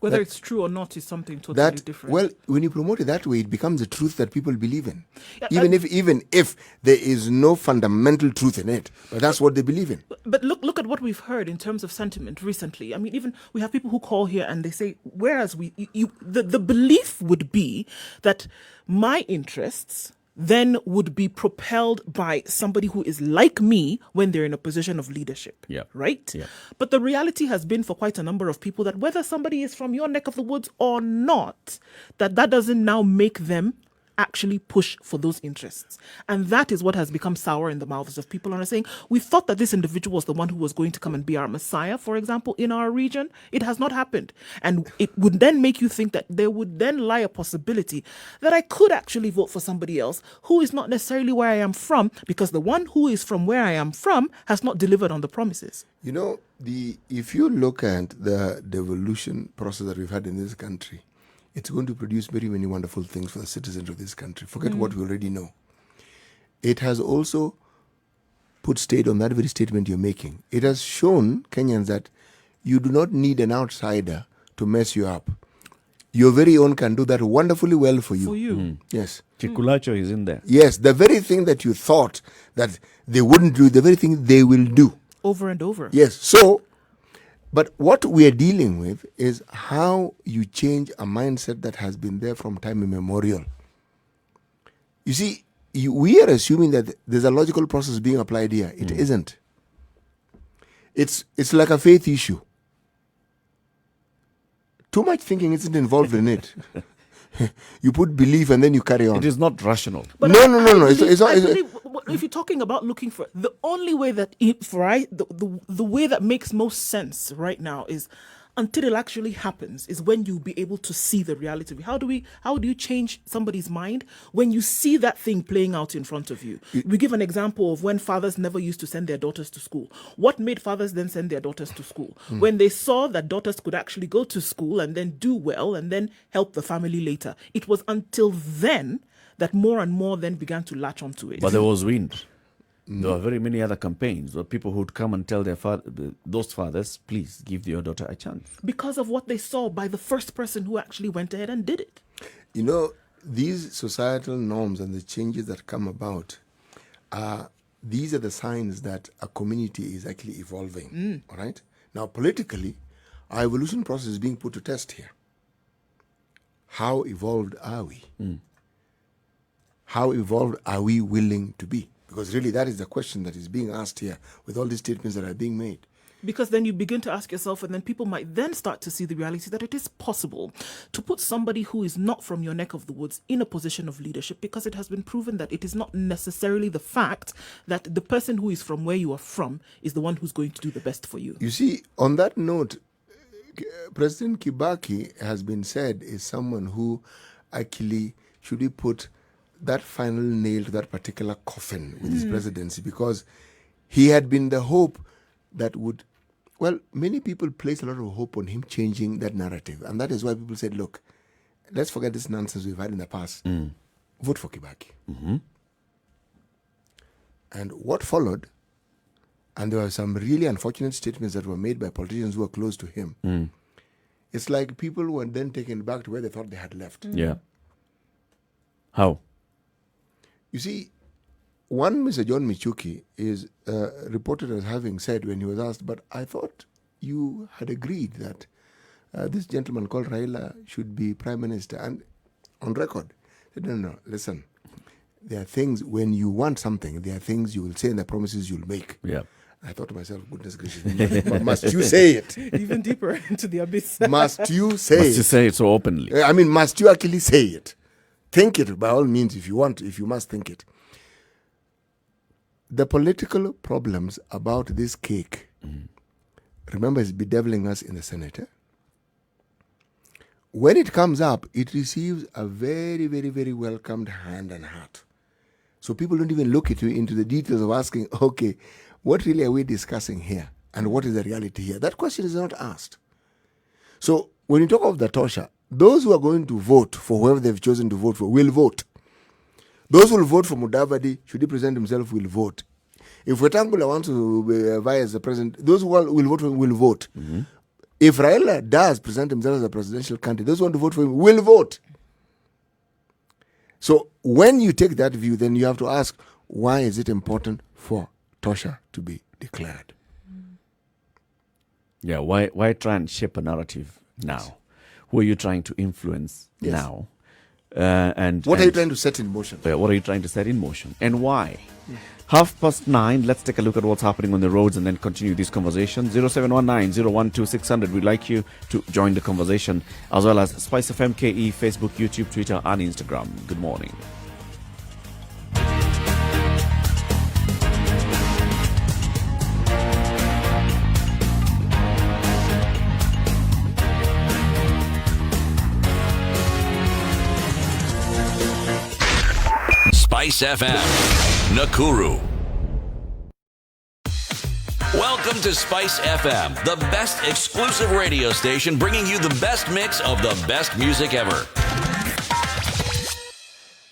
Whether That- it's true or not is something totally different. Well, when you promote it that way, it becomes a truth that people believe in, Yeah, even if there is no fundamental truth in it, but that's what they believe in. But look at what we've heard in terms of sentiment recently. I mean, even we have people who call here and they say, whereas the belief would be that my interests then would be propelled by somebody who is like me when they're in a position of leadership. Yeah. Right? Yeah. But the reality has been for quite a number of people that whether somebody is from your neck of the woods or not, that doesn't now make them actually push for those interests. And that is what has become sour in the mouths of people and are saying, we thought that this individual was the one who was going to come and be our messiah, for example, in our region. It has not happened. And it would then make you think that there would then lie a possibility that I could actually vote for somebody else who is not necessarily where I am from, because the one who is from where I am from has not delivered on the promises. You know, if you look at the devolution process that we've had in this country, it's going to produce very many wonderful things for the citizens of this country. Forget what we already know. It has also put state on that very statement you're making. It has shown Kenyans that you do not need an outsider to mess you up. Your very own can do that wonderfully well for you. For you. Yes. Chikulacho is in there. Yes, the very thing that you thought that they wouldn't do, the very thing they will do. Over and over. Yes. So, but what we are dealing with is how you change a mindset that has been there from time immemorial. You see, we are assuming that there's a logical process being applied here. It isn't. It's like a faith issue. Too much thinking isn't involved in it. You put belief and then you carry on. It is not rational. But No. I believe if you're talking about looking for the only way that the way that makes most sense right now is until it actually happens is when you'll be able to see the reality. How do you change somebody's mind when you see that thing playing out in front of you? We give an example of when fathers never used to send their daughters to school. What made fathers then send their daughters to school? When they saw that daughters could actually go to school and then do well and then help the family later. It was until then that more and more then began to latch onto it. But there was wind. There were very many other campaigns where people who'd come and tell those fathers, please give your daughter a chance. Because of what they saw by the first person who actually went ahead and did it. You know, these societal norms and the changes that come about, these are the signs that a community is actually evolving. All right? Now, politically, our evolution process is being put to test here. How evolved are we? How evolved are we willing to be? Because really that is the question that is being asked here with all these statements that are being made. Because then you begin to ask yourself, and then people might then start to see the reality that it is possible to put somebody who is not from your neck of the woods in a position of leadership, because it has been proven that it is not necessarily the fact that the person who is from where you are from is the one who's going to do the best for you. You see, on that note, President Kibaki has been said is someone who actually should be put that final nail to that particular coffin with his presidency, because he had been the hope that would, well, many people place a lot of hope on him changing that narrative. And that is why people said, look, let's forget this nonsense we've had in the past. Vote for Kibaki. And what followed, and there were some really unfortunate statements that were made by politicians who were close to him. It's like people were then taken back to where they thought they had left. Yeah. How? You see, one Mr. John Michuki is reported as having said when he was asked, but I thought you had agreed that this gentleman called Raila should be prime minister. And on record, said, no, listen, there are things, when you want something, there are things you will say and the promises you'll make. Yeah. I thought to myself, goodness gracious, must you say it? Even deeper into the abyss. Must you say Must it? you say it so openly? I mean, must you actually say it? Think it by all means if you want, if you must think it. The political problems about this cake, remember, is bedeviling us in the Senate. When it comes up, it receives a very, very, very welcomed hand and heart. So people don't even look into the details of asking, okay, what really are we discussing here? And what is the reality here? That question is not asked. So when you talk of the Tosha, those who are going to vote for whoever they've chosen to vote for will vote. Those who will vote for Mudavadi, should he present himself, will vote. If Wetangula wants to be vice as the president, those who will vote for him will vote. If Raila does present himself as a presidential candidate, those who want to vote for him will vote. So when you take that view, then you have to ask, why is it important for Tosha to be declared? Yeah, why try and shape a narrative now? Who are you trying to influence now? And what are you trying to set in motion? What are you trying to set in motion? And why? 9:30, let's take a look at what's happening on the roads and then continue this conversation. 0719-012-600. We'd like you to join the conversation, as well as Spice FM KE, Facebook, YouTube, Twitter, and Instagram. Good morning. Spice FM, Nakuru. Welcome to Spice FM, the best exclusive radio station bringing you the best mix of the best music ever.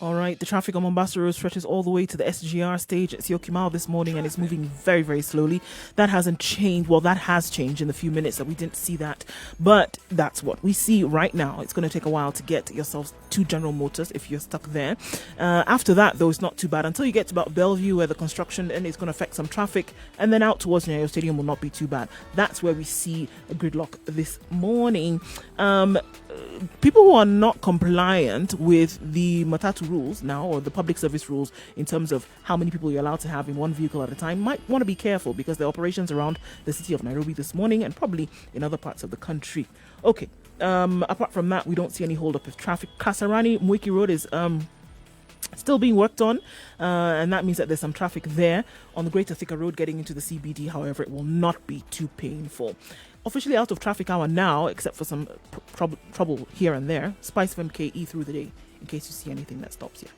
All right, the traffic on Mombasa Road stretches all the way to the SGR stage at Syokimau this morning, and it's moving very, very slowly. That hasn't changed. Well, that has changed in the few minutes that we didn't see that. But that's what we see right now. It's going to take a while to get yourselves to General Motors if you're stuck there. After that, though, it's not too bad. Until you get to about Bellevue, where the construction is going to affect some traffic, and then out towards Nyayo Stadium will not be too bad. That's where we see a gridlock this morning. People who are not compliant with the Matatu rules now, or the public service rules, in terms of how many people you're allowed to have in one vehicle at a time, might want to be careful, because there are operations around the city of Nairobi this morning and probably in other parts of the country. Okay, apart from that, we don't see any hold up of traffic. Kasarani Mwiki Road is still being worked on, and that means that there's some traffic there. On the Greater Thika Road getting into the CBD, however, it will not be too painful. Officially out of traffic hour now, except for some trouble here and there. Spice FM KE through the day, in case you see anything that stops you.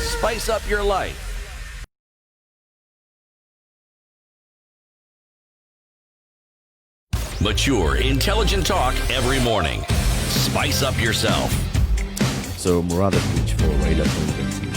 Spice up your life. Mature, intelligent talk every morning. Spice up yourself. So Murathe pitch for Raila presidency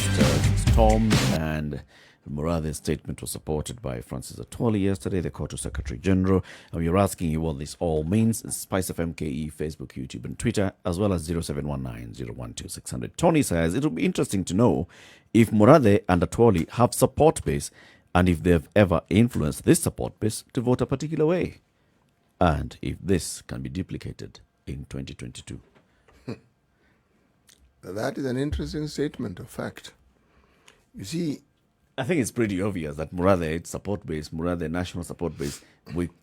stormed, and Murathe's statement was supported by Francis Atwoli yesterday, the Kotu Secretary General. And we're asking you what this all means. Spice of MKE, Facebook, YouTube, and Twitter, as well as 0719-012-600. Tony says it will be interesting to know if Murathe and Atwoli have support base, and if they've ever influenced this support base to vote a particular way, and if this can be duplicated in 2022. That is an interesting statement of fact. You see, I think it's pretty obvious that Murathe support base, Murathe national support base,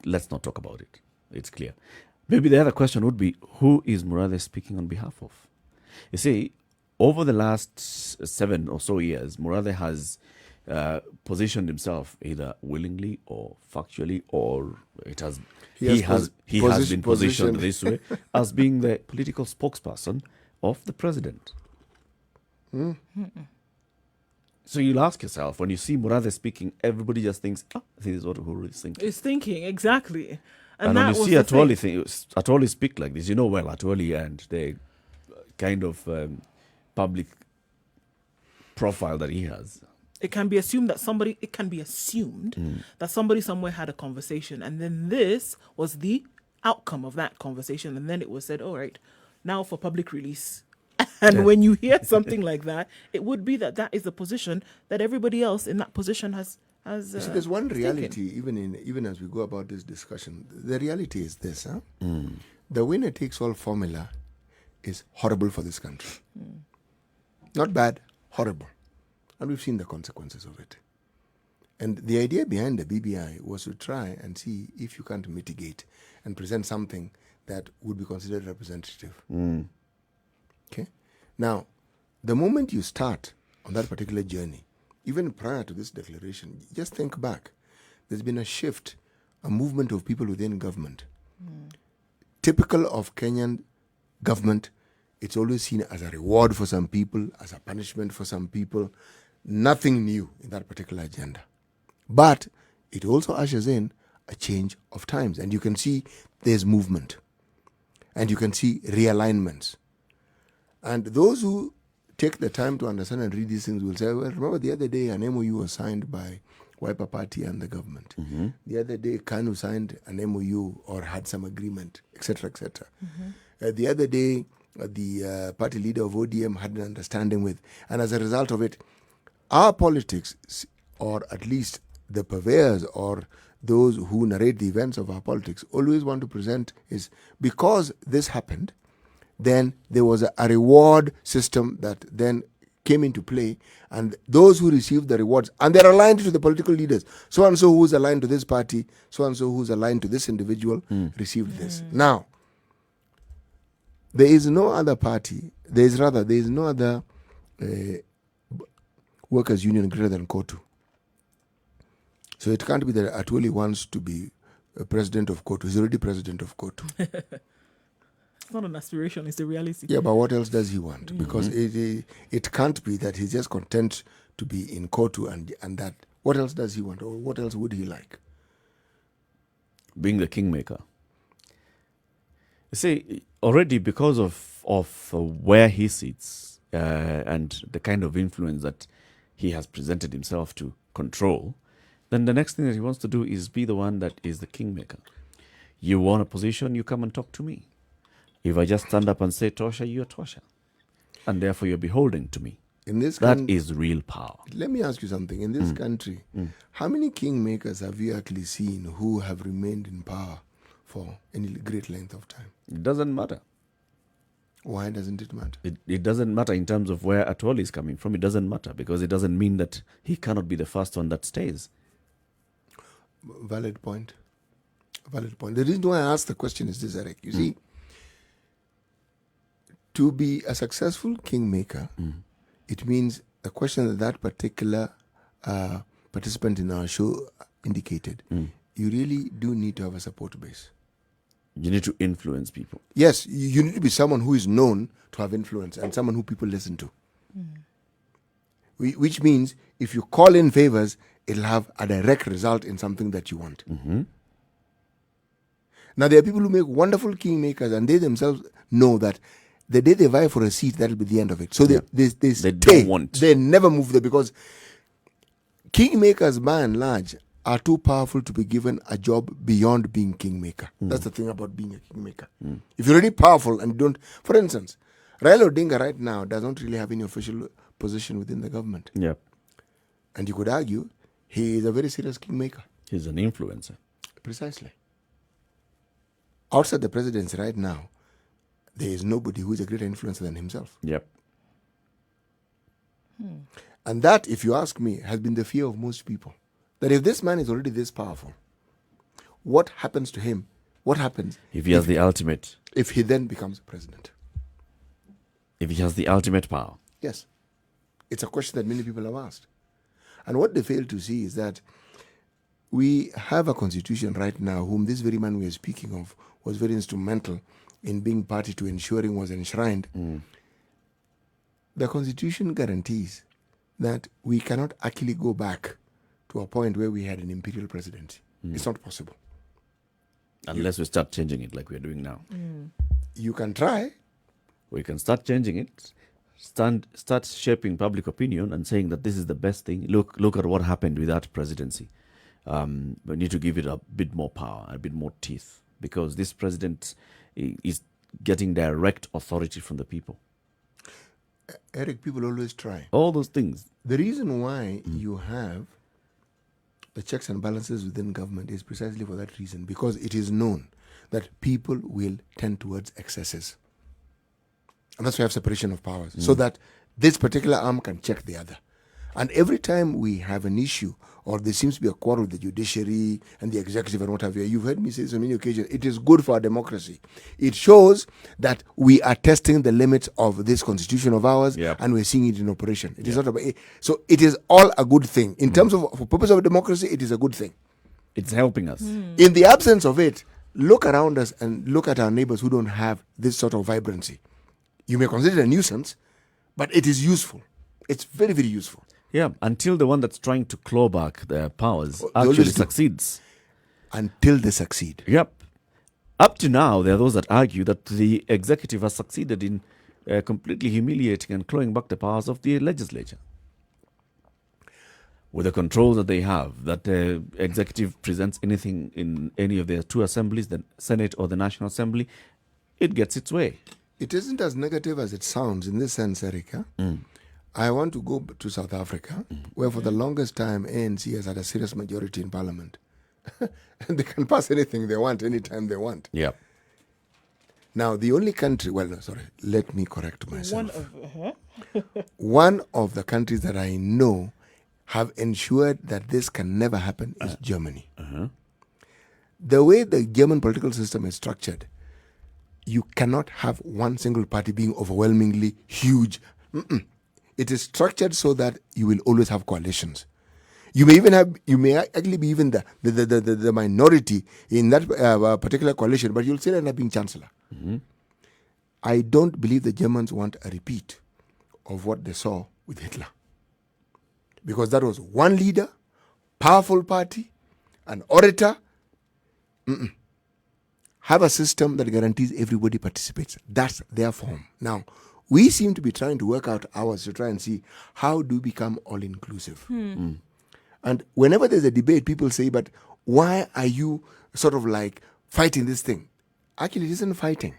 let's not talk about it. It's clear. Maybe the other question would be, who is Murathe speaking on behalf of? You see, over the last 7 or so years, Murathe has positioned himself either willingly or factually, or he has been positioned this way as being the political spokesperson of the president. So you'll ask yourself, when you see Murathe speaking, everybody just thinks, this is what Uhuru is thinking. Is thinking, exactly. And when you see Atwoli speak like this, Atwoli and the kind of public profile that he has. It can be assumed that somebody somewhere had a conversation, and then this was the outcome of that conversation, and then it was said, all right, now for public release. And when you hear something like that, it would be that is the position that everybody else in that position has. You see, there's one reality, even as we go about this discussion. The reality is this: the winner takes all formula is horrible for this country. Not bad, horrible, and we've seen the consequences of it. And the idea behind the BBI was to try and see if you can't mitigate and present something that would be considered representative. Okay. Now, the moment you start on that particular journey, even prior to this declaration, just think back. There's been a shift, a movement of people within government. Typical of Kenyan government, it's always seen as a reward for some people, as a punishment for some people. Nothing new in that particular agenda. But it also ushers in a change of times. And you can see there's movement. And you can see realignments. And those who take the time to understand and read these things will say, well, remember the other day an MOU was signed by Wiper Party and the government. The other day KANU signed an MOU or had some agreement, etc., etc. The other day the party leader of ODM had an understanding with. And as a result of it, our politics, or at least the purveyors or those who narrate the events of our politics, always want to present is because this happened, then there was a reward system that then came into play, and those who received the rewards, and they're aligned to the political leaders, so and so who's aligned to this party, so and so who's aligned to this individual, received this. Now, there is no other party, there is no other workers' union greater than KOTU. So it can't be that Atwoli wants to be president of KOTU. He's already president of KOTU. It's not an aspiration, it's a reality. Yeah, but what else does he want? Because it can't be that he's just content to be in KOTU and that. What else does he want? Or what else would he like? Being the kingmaker. You see, already because of where he sits and the kind of influence that he has presented himself to control, then the next thing that he wants to do is be the one that is the kingmaker. You want a position, you come and talk to me. If I just stand up and say Tosha, you're Tosha. And therefore you're beholden to me. In this that is real power. Let me ask you something. In this country, how many kingmakers have you actually seen who have remained in power for any great length of time? It doesn't matter. Why doesn't it matter? It doesn't matter in terms of where Atwoli is coming from. It doesn't matter because it doesn't mean that he cannot be the first one that stays. Valid point. Valid point. The reason why I asked the question is this, Eric. You see, to be a successful kingmaker, it means the question that particular participant in our show indicated, you really do need to have a support base. You need to influence people. Yes, you need to be someone who is known to have influence and someone who people listen to. Which means if you call in favors, it'll have a direct result in something that you want. Now, there are people who make wonderful kingmakers and they themselves know that the day they vie for a seat, that'll be the end of it. So they don't want. They never move there because kingmakers, by and large, are too powerful to be given a job beyond being kingmaker. That's the thing about being a kingmaker. If you're really powerful and don't... For instance, Raila Odinga right now does not really have any official position within the government. Yeah. And you could argue he is a very serious kingmaker. He's an influencer. Precisely. Outside the presidency right now, there is nobody who is a greater influencer than himself. Yep. And that, if you ask me, has been the fear of most people. That if this man is already this powerful, what happens to him? What happens if he has the ultimate? If he then becomes president? If he has the ultimate power? Yes. It's a question that many people have asked. And what they fail to see is that we have a constitution right now whom this very man we are speaking of was very instrumental in being party to ensuring was enshrined. The constitution guarantees that we cannot actually go back to a point where we had an imperial presidency. It's not possible. Unless we start changing it like we're doing now. You can try. We can start changing it. Start shaping public opinion and saying that this is the best thing. Look at what happened with that presidency. We need to give it a bit more power, a bit more teeth, because this president is getting direct authority from the people. Eric, people always try. All those things. The reason why you have the checks and balances within government is precisely for that reason, because it is known that people will tend towards excesses. And that's why we have separation of powers, so that this particular arm can check the other. And every time we have an issue, or there seems to be a quarrel with the judiciary and the executive and what have you, you've heard me say this on many occasions, it is good for our democracy. It shows that we are testing the limits of this constitution of ours, and we're seeing it in operation. It is not about, so it is all a good thing. In terms of, for purpose of democracy, it is a good thing. It's helping us. In the absence of it, look around us and look at our neighbors who don't have this sort of vibrancy. You may consider it a nuisance, but it is useful. It's very, very useful. Yeah, until the one that's trying to claw back their powers They actually always do. succeeds. Until they succeed. Yep. Up to now, there are those that argue that the executive has succeeded in completely humiliating and clawing back the powers of the legislature. With the control that they have, that the executive presents anything in any of their two assemblies, the Senate or the National Assembly, it gets its way. It isn't as negative as it sounds in this sense, Erica. I want to go to South Africa, where for the longest time ANC has had a serious majority in parliament. And they can pass anything they want, anytime they want. Yeah. Now, the only country, well, no, sorry, let me correct myself. One of One of the countries that I know have ensured that this can never happen is Germany. The way the German political system is structured, you cannot have one single party being overwhelmingly huge. It is structured so that you will always have coalitions. You may actually be even the minority in that particular coalition, but you'll still end up being chancellor. I don't believe the Germans want a repeat of what they saw with Hitler, because that was one leader, powerful party, an orator. Have a system that guarantees everybody participates. That's their form. Now, we seem to be trying to work out ours to try and see how do we become all-inclusive. And whenever there's a debate, people say, but why are you sort of like fighting this thing? Actually, it isn't fighting.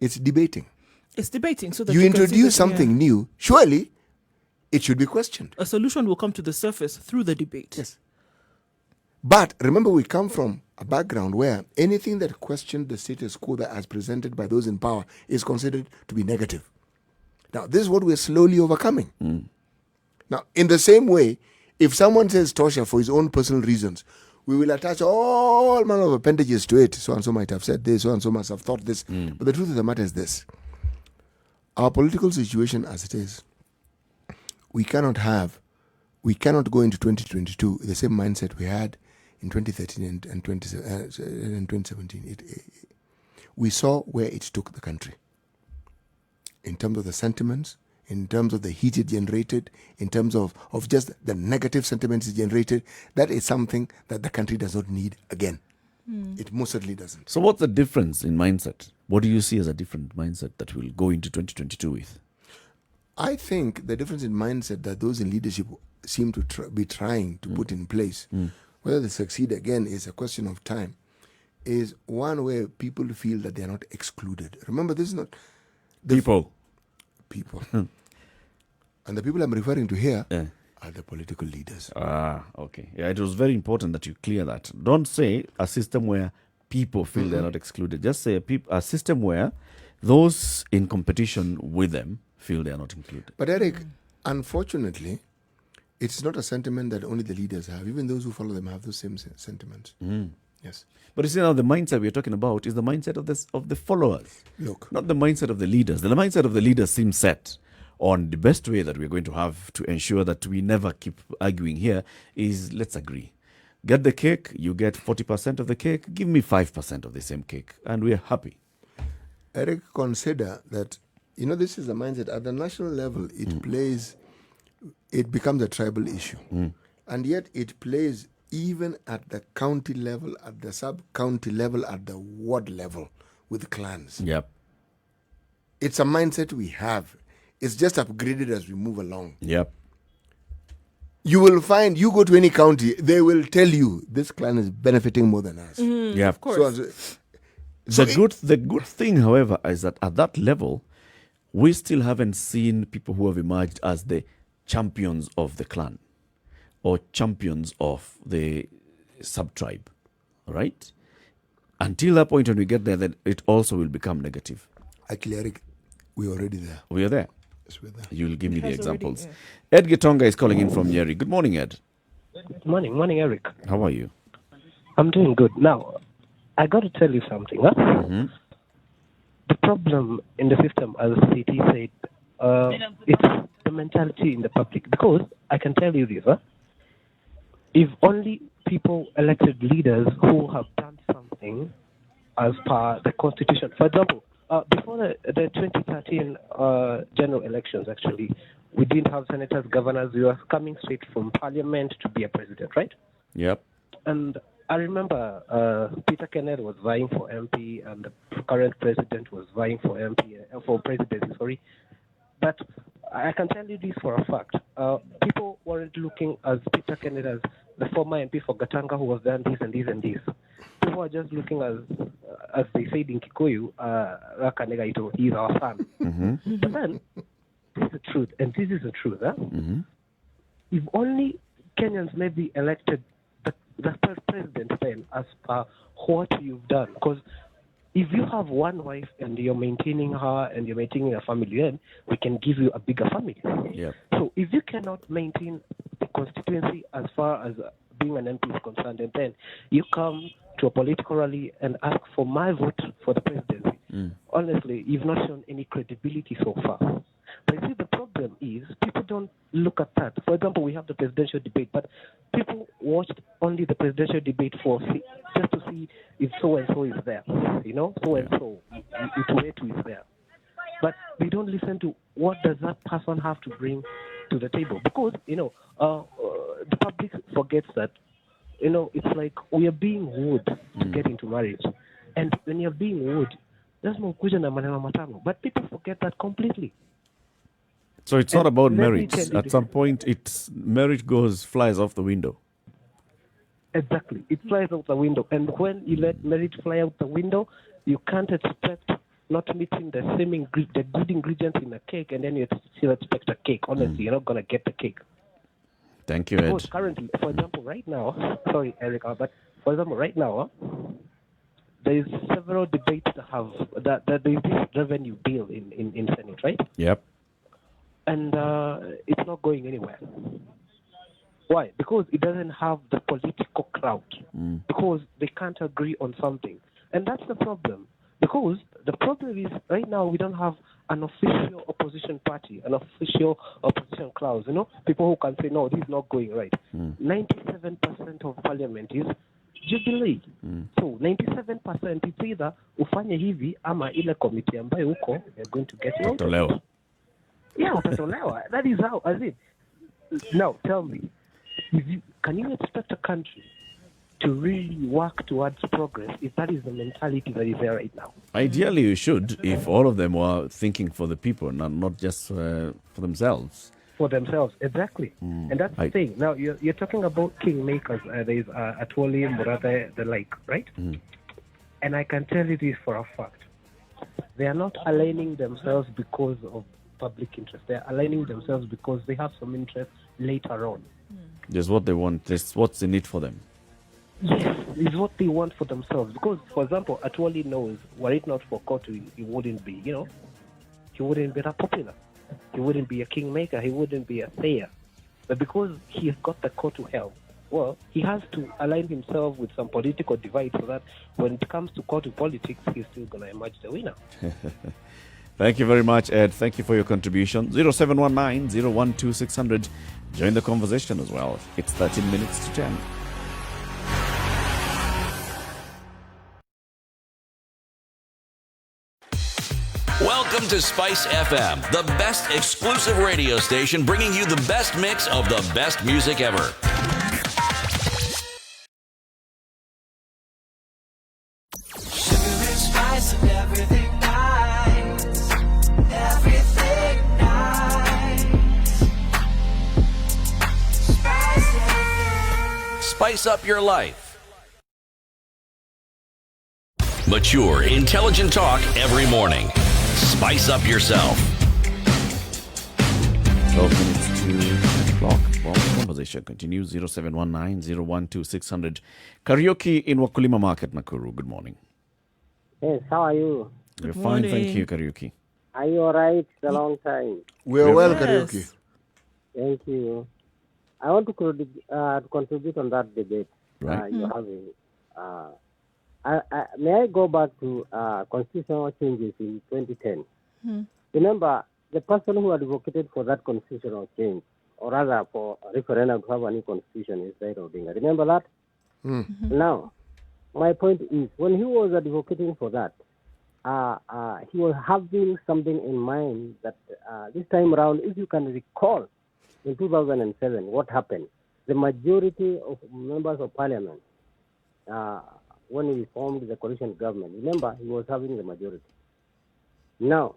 It's debating. It's debating. So that You can see introduce that, something new, surely it should be questioned. a solution will come to the surface through the debate. Yes. But remember, we come from a background where anything that questioned the status quo that as presented by those in power is considered to be negative. Now, this is what we're slowly overcoming. Now, in the same way, if someone says Tosha for his own personal reasons, we will attach all manner of appendages to it. So and so might have said this, so and so must have thought this. But the truth of the matter is this. Our political situation as it is, we cannot go into 2022 with the same mindset we had in 2013 and 2017. We saw where it took the country in terms of the sentiments, in terms of the heat it generated, in terms of just the negative sentiments it generated. That is something that the country does not need again. It most certainly doesn't. So what's the difference in mindset? What do you see as a different mindset that we'll go into 2022 with? I think the difference in mindset that those in leadership seem to be trying to put in place, whether they succeed again is a question of time, is one where people feel that they are not excluded. Remember, this is not... People. And the people I'm referring to here are the political leaders. Okay. Yeah, it was very important that you clear that. Don't say a system where people feel they're not excluded. Just say a system where those in competition with them feel they are not included. But Eric, unfortunately, it's not a sentiment that only the leaders have. Even those who follow them have those same sentiments. Yes. But you see, now the mindset we're talking about is the mindset of the followers. Look. Not the mindset of the leaders. The mindset of the leaders seems set on the best way that we're going to have to ensure that we never keep arguing here is let's agree. Get the cake, you get 40% of the cake, give me 5% of the same cake, and we're happy. Eric, consider that, this is the mindset. At the national level, it becomes a tribal issue. And yet it plays even at the county level, at the sub-county level, at the ward level with clans. Yep. It's a mindset we have. It's just upgraded as we move along. Yep. You will find, you go to any county, they will tell you this clan is benefiting more than us. Yeah, of course. The good thing, however, is that at that level, we still haven't seen people who have emerged as the champions of the clan or champions of the sub-tribe, right? Until that point when we get there, then it also will become negative. Actually, Eric, we're already there. We are there. Yes, we're there. You'll give me the Has already, examples. Ed Gitonga is calling in from Njeri. Good morning, Ed. Morning, Eric. How are you? I'm doing good. Now, I got to tell you something. Huh? Mm-hmm. The problem in the system, as CT said, it's the mentality in the public. Because I can tell you this, huh? If only people elected leaders who have done something as per the constitution. For example, before the 2013 general elections, actually, we didn't have senators, governors. We were coming straight from parliament to be a president, right? Yep. And I remember Peter Kenneth was vying for MP, and the current president was vying for MP, for presidency, sorry. But I can tell you this for a fact. People weren't looking as Peter Kenneth as the former MP for Gatanga who was done this and this and this. People are just looking as they said in Kikuyu, Rakanega Ito, he's our son. Mm-hmm. But then, this is the truth, and this is the truth. Huh? Mm-hmm. If only Kenyans maybe elected the president then as per what you've done. Because if you have one wife and you're maintaining her and you're maintaining a family, then we can give you a bigger family. Yep. So if you cannot maintain the constituency as far as being an MP is concerned, and then you come to a political rally and ask for my vote for the presidency, honestly, you've not shown any credibility so far. But you see, the problem is people don't look at that. For example, we have the presidential debate, but people watched only the presidential debate just to see if so-and-so is there, so-and-so, Ituetu is there. But they don't listen to what does that person have to bring to the table. Because, the public forgets that, it's like we are being wooed to get into marriage. And when you're being wooed, there's no kuja na maneno matano. But people forget that completely. So it's not about let me marriage. tell you At this. some point, marriage flies off the window. Exactly. It flies out the window. And when you let marriage fly out the window, you can't expect not meeting the good ingredients in a cake, and then you still expect a cake. Honestly, you're not going to get the cake. Thank you, Because Ed. currently, for example, right now, sorry, Eric, but for example, right now, there is several debates that there is this revenue bill in Senate, right? Yep. And it's not going anywhere. Why? Because it doesn't have the political clout. Because they can't agree on something. And that's the problem. Because the problem is, right now, we don't have an official opposition party, an official opposition clause. People who can say, no, this is not going right. 97% of parliament is Jubilee. So 97% is either ufanye hivi ama ile committee ambayo huko you're going to get out. Tolewa. Yeah, utatolewa. That is how, as it. Now, tell me, can you expect a country to really work towards progress if that is the mentality that is there right now? Ideally, you should, if all of them were thinking for the people, not just for themselves. For themselves, exactly. And that's the thing. Now, you're talking about kingmakers. There is Atwoli, Murata, the like, right? And I can tell you this for a fact. They are not aligning themselves because of public interest. They are aligning themselves because they have some interest later on. Just what they want. Just what's in it for them. Yes, is what they want for themselves. Because, for example, Atwoli knows, were it not for Kotu, he wouldn't be, he wouldn't be that popular. He wouldn't be a kingmaker. He wouldn't be a sayer. But because he has got the Kotu help, well, he has to align himself with some political divide so that when it comes to Kotu politics, he's still going to emerge the winner. Thank you very much, Ed. Thank you for your contribution. 0719 012 600. Join the conversation as well. It's 13 minutes to 10. Welcome to Spice FM, the best exclusive radio station bringing you the best mix of the best music ever. Sugar and spice and everything nice. Everything nice. Spice FM. Spice up your life. Mature, intelligent talk every morning. Spice up yourself. 12 minutes to 10 o'clock. Well, the conversation continues. 0719-012-600. Karaoke in Wakulima Market, Nakuru. Good morning. Yes, how are you? We're fine, morning. thank you, Karaoke. Are you all right? It's a long time. We're well, Yes. karaoke. Thank you. I want to contribute on that debate Right. you're having. May I go back to constitutional changes in 2010? Remember, the person who advocated for that constitutional change, or rather for a referendum to have a new constitution, is Raila Odinga. Remember that? Now, my point is, when he was advocating for that, he was having something in mind that this time around, if you can recall, in 2007, what happened? The majority of members of parliament, when he formed the coalition government, remember, he was having the majority. Now,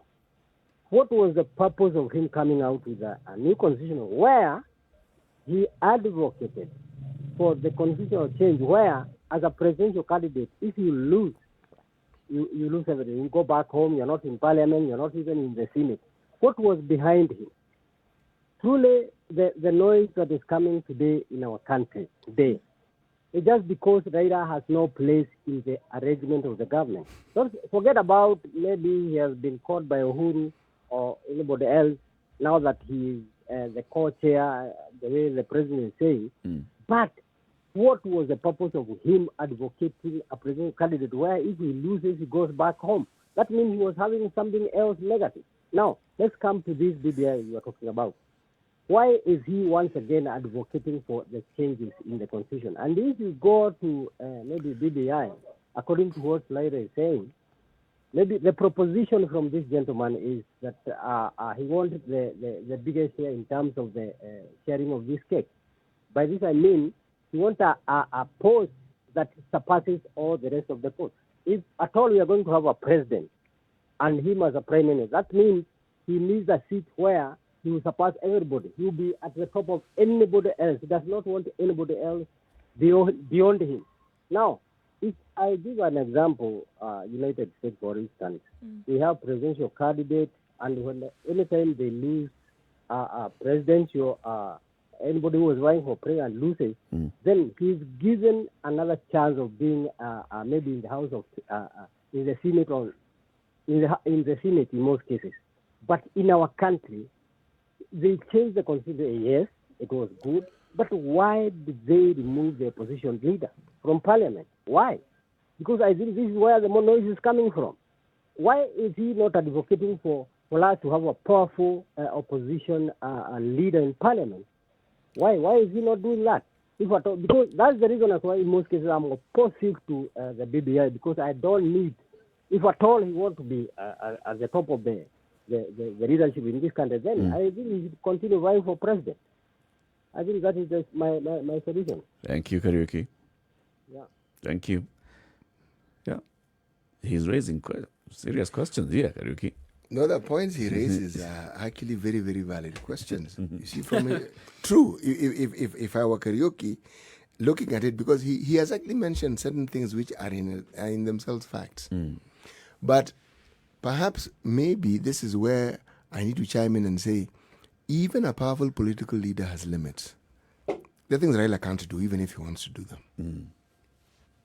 what was the purpose of him coming out with a new constitution where he advocated for the constitutional change where, as a presidential candidate, if you lose, you lose everything. You go back home, you're not in parliament, you're not even in the Senate. What was behind him? Truly, the noise that is coming today in our country today is just because Raila has no place in the arrangement of the government. Don't forget about maybe he has been caught by Uhuru or anybody else now that he is the co-chair, the way the president is saying. But what was the purpose of him advocating a presidential candidate where if he loses, he goes back home? That means he was having something else negative. Now, let's come to this BBI you are talking about. Why is he once again advocating for the changes in the constitution? And if you go to maybe BBI, according to what Laira is saying, maybe the proposition from this gentleman is that he wanted the biggest share in terms of the sharing of this cake. By this I mean he wants a post that surpasses all the rest of the posts. If at all we are going to have a president and him as a prime minister, that means he needs a seat where he will surpass everybody. He will be at the top of anybody else. He does not want anybody else beyond him. Now, if I give an example, United States, for instance, we have presidential candidates, and anytime they lose presidential, anybody who is vying for prayer and loses, then he's given another chance of being maybe in the House of, in the Senate or in the Senate in most cases. But in our country, they changed the constitution. Yes, it was good. But why did they remove the opposition leader from parliament? Why? Because I think this is where the more noise is coming from. Why is he not advocating for us to have a powerful opposition leader in parliament? Why is he not doing that? If at all, because that's the reason why in most cases I'm opposed to the BBI, because I don't need, if at all he wants to be at the top of the leadership in this country, then I think he should continue vying for president. I think that is just my solution. Thank you, Karaoke. Yeah. Thank you. Yeah. He's raising serious questions here, Karaoke. No, the points he raises are actually very, very valid questions. You see, true, if I were Karaoke, looking at it, because he has actually mentioned certain things which are in themselves facts. But perhaps, maybe this is where I need to chime in and say, even a powerful political leader has limits. There are things Raila can't do, even if he wants to do them.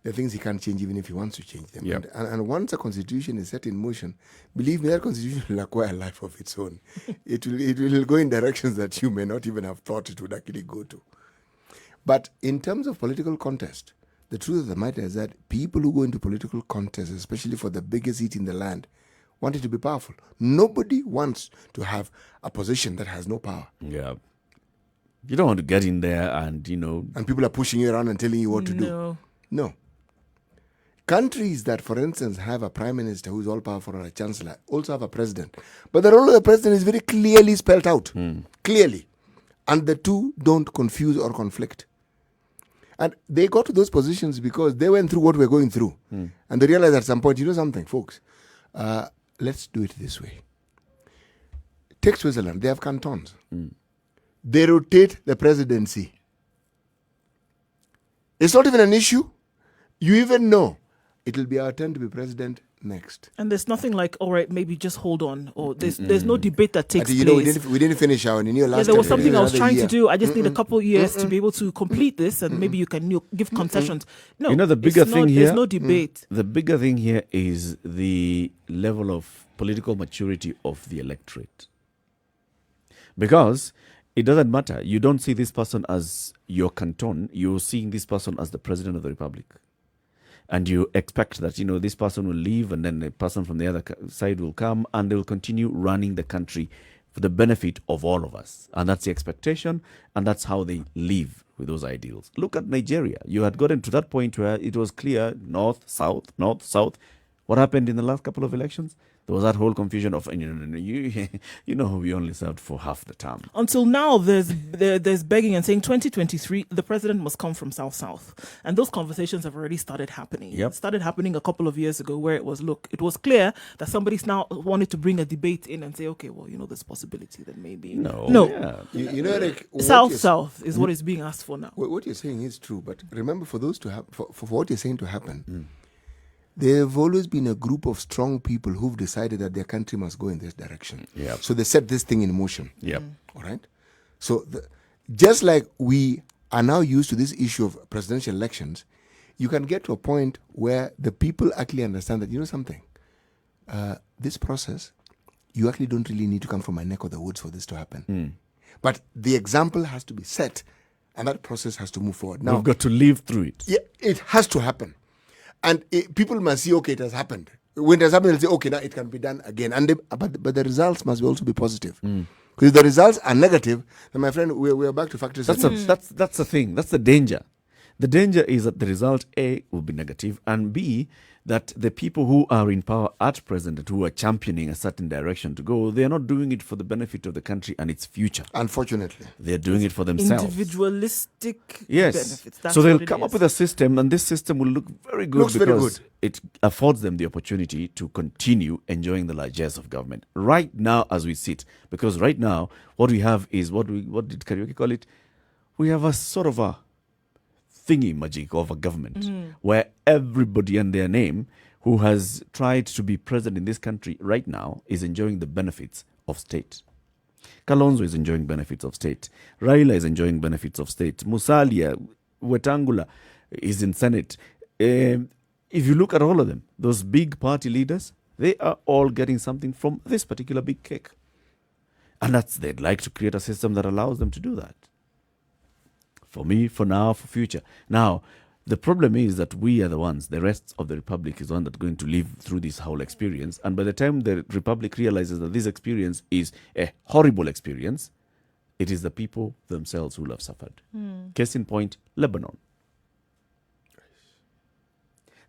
There are things he can't change, even if he wants to change them. Yep. And once a constitution is set in motion, believe me, that constitution will acquire a life of its own. It will go in directions that you may not even have thought it would actually go to. But in terms of political contest, the truth of the matter is that people who go into political contest, especially for the biggest seat in the land, want it to be powerful. Nobody wants to have a position that has no power. Yeah. You don't want to get in there and, And people are pushing you around and telling you what to do. No. Countries that, for instance, have a prime minister who's all powerful or a chancellor also have a president. But the role of the president is very clearly spelled out. Clearly. And the two don't confuse or conflict. And they got to those positions because they went through what we're going through. And they realized at some point, you know something, folks, let's do it this way. Take Switzerland. They have cantons. They rotate the presidency. It's not even an issue. You even know it will be our turn to be president next? And there's nothing like, all right, maybe just hold on, or there's no debate that takes You place. know, we didn't finish our last. Yeah, there was something I was trying year. to do. I just need a couple years to be able to complete this, and maybe you can give concessions. No, You know, the bigger it's thing not, here. There's no debate. The bigger thing here is the level of political maturity of the electorate. Because it doesn't matter. You don't see this person as your canton. You're seeing this person as the president of the republic. And you expect that, this person will leave and then a person from the other side will come and they will continue running the country for the benefit of all of us. And that's the expectation, and that's how they live with those ideals. Look at Nigeria. You had gotten to that point where it was clear, north, south, north, south. What happened in the last couple of elections? There was that whole confusion of, we only served for half the term. Until now, there's begging and saying 2023, the president must come from South. And those conversations have already started happening. Yep. It started happening a couple of years ago where it was clear that somebody's now wanted to bring a debate in and say, okay, well, there's possibility that maybe. No. Yeah. Eric, South is what is being asked for now. What you're saying is true, but remember, for those to for what you're saying to happen, there have always been a group of strong people who've decided that their country must go in this direction. Yep. So they set this thing in motion. Yep. All right? So just like we are now used to this issue of presidential elections, you can get to a point where the people actually understand that, something, this process, you actually don't really need to come from my neck of the woods for this to happen. But the example has to be set, and that process has to move forward. Now, we've got to live through it. Yeah, it has to happen. And people must see, okay, it has happened. When it has happened, they'll say, okay, now it can be done again. And but the results must also be positive. Because if the results are negative, then, my friend, we're back to factory systems. That's the thing. That's the danger. The danger is that the result, A, will be negative, and B, that the people who are in power at present and who are championing a certain direction to go, they are not doing it for the benefit of the country and its future. Unfortunately. They're doing it for themselves. Individualistic benefits. That's so they'll come up with a system, and this system will look very good Looks very good. It affords them the opportunity to continue enjoying the largesse of government right now as we sit. Because right now, what we have is, what did Karaoke call it? We have a sort of a thingy magic of a government where everybody and their name who has tried to be present in this country right now is enjoying the benefits of state. Kalonzo is enjoying benefits of state. Raila is enjoying benefits of state. Musalia, Wetangula is in Senate. If you look at all of them, those big party leaders, they are all getting something from this particular big cake. And they'd like to create a system that allows them to do that. For me, for now, for future. Now, the problem is that we are the ones, the rest of the Republic is the one that's going to live through this whole experience. And by the time the Republic realizes that this experience is a horrible experience, it is the people themselves who will have suffered. Case in point, Lebanon.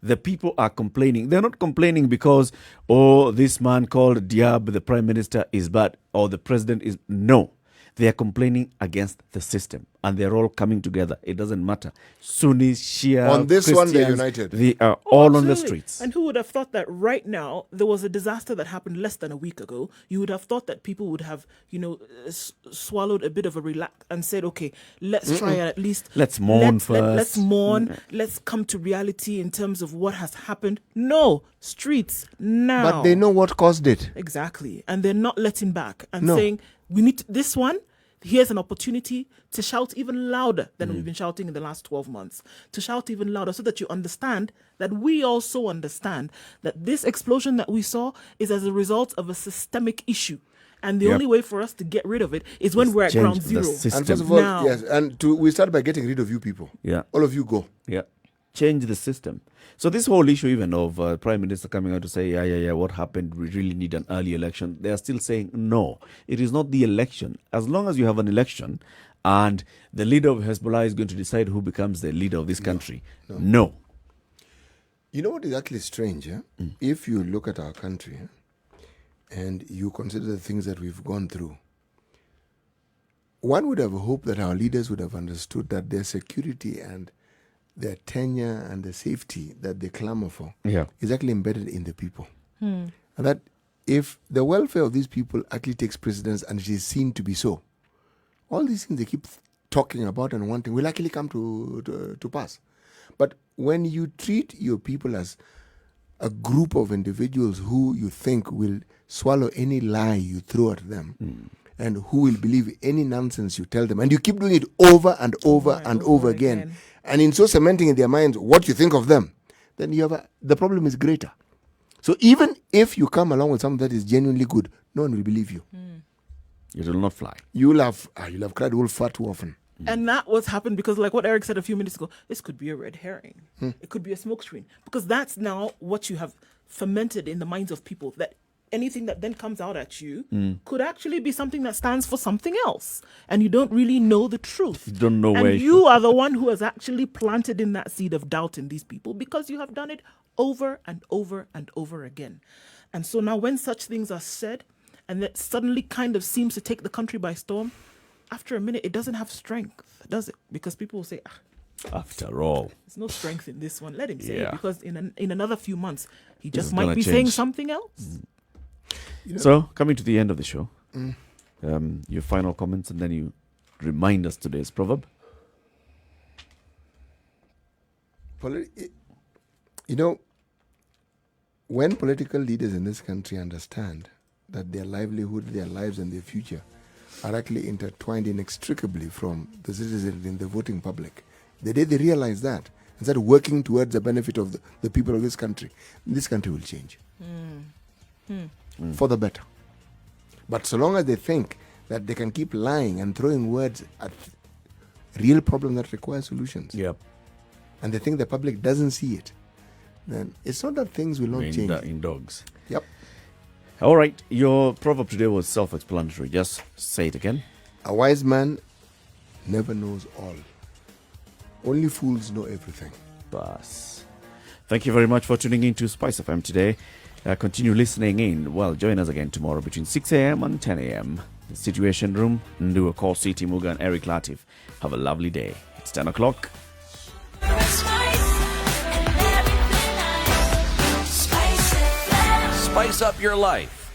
The people are complaining. They're not complaining because, this man called Diab, the prime minister, is bad, or the president is... No. They are complaining against the system, and they're all coming together. It doesn't matter. Sunnis, Shia, on this one, they're Christians, united. They are all on the Absolutely. streets. And who would have thought that right now there was a disaster that happened less than a week ago? You would have thought that people would have, swallowed a bit of a relax and said, okay, let's try and at least... Let's mourn first. Let's mourn. Let's come to reality in terms of what has happened. No, streets now. But they know what caused it. Exactly. And they're not letting back and No. saying, we need this one. Here's an opportunity to shout even louder than we've been shouting in the last 12 months. To shout even louder so that you understand that we also understand that this explosion that we saw is as a result of a systemic issue. And the only way for us to get rid of it is when we're at change ground the zero. system. And first of all, Now. yes, and we start by getting rid of you people. Yeah. All of you go. Yeah. Change the system. So this whole issue even of Prime Minister coming out to say, yeah, what happened? We really need an early election. They are still saying, no, it is not the election. As long as you have an election and the leader of Hezbollah is going to decide who becomes the leader of this country. No. You know what is actually strange? If you look at our country and you consider the things that we've gone through, one would have hoped that our leaders would have understood that their security and their tenure and the safety that they clamor for is actually embedded in the people. And that if the welfare of these people actually takes precedence, and it is seen to be so, all these things they keep talking about and wanting will actually come to pass. But when you treat your people as a group of individuals who you think will swallow any lie you throw at them and who will believe any nonsense you tell them. And you keep doing it over and over and over again. And in so cementing in their minds what you think of them, then you have the problem is greater. So even if you come along with something that is genuinely good, no one will believe you. It will not fly. You'll have cried wolf far too often. And that what's happened because, like what Eric said a few minutes ago, this could be a red herring. It could be a smokescreen. Because that's now what you have fermented in the minds of people, that anything that then comes out at you could actually be something that stands for something else. And you don't really know the truth. You don't know and where you are the one who has actually planted in that seed of doubt in these people because you have done it over and over and over again. And so now when such things are said and that suddenly kind of seems to take the country by storm, after a minute, it doesn't have strength, does it? Because people will say, after all, there's no strength in this one. Let him say Yeah. it, because in another few months, he just is might gonna be saying change. something else. So, coming to the end of the show, your final comments, and then you remind us today's proverb. When political leaders in this country understand that their livelihood, their lives, and their future are actually intertwined inextricably from the citizens in the voting public, the day they realize that and start working towards the benefit of the people of this country will change for the better. But so long as they think that they can keep lying and throwing words at real problems that require solutions, and they think the public doesn't see it, then it's not that things will not change. In dogs. Yep. All right. Your proverb today was self-explanatory. Just say it again. A wise man never knows all. Only fools know everything. Bas. Thank you very much for tuning in to Spice FM today. Continue listening in. Well, join us again tomorrow between 6 a.m. and 10 a.m. The Situation Room, Nduh Okoh, CT Muga, and Eric Latiff. Have a lovely day. It's 10 o'clock. Spice up your life.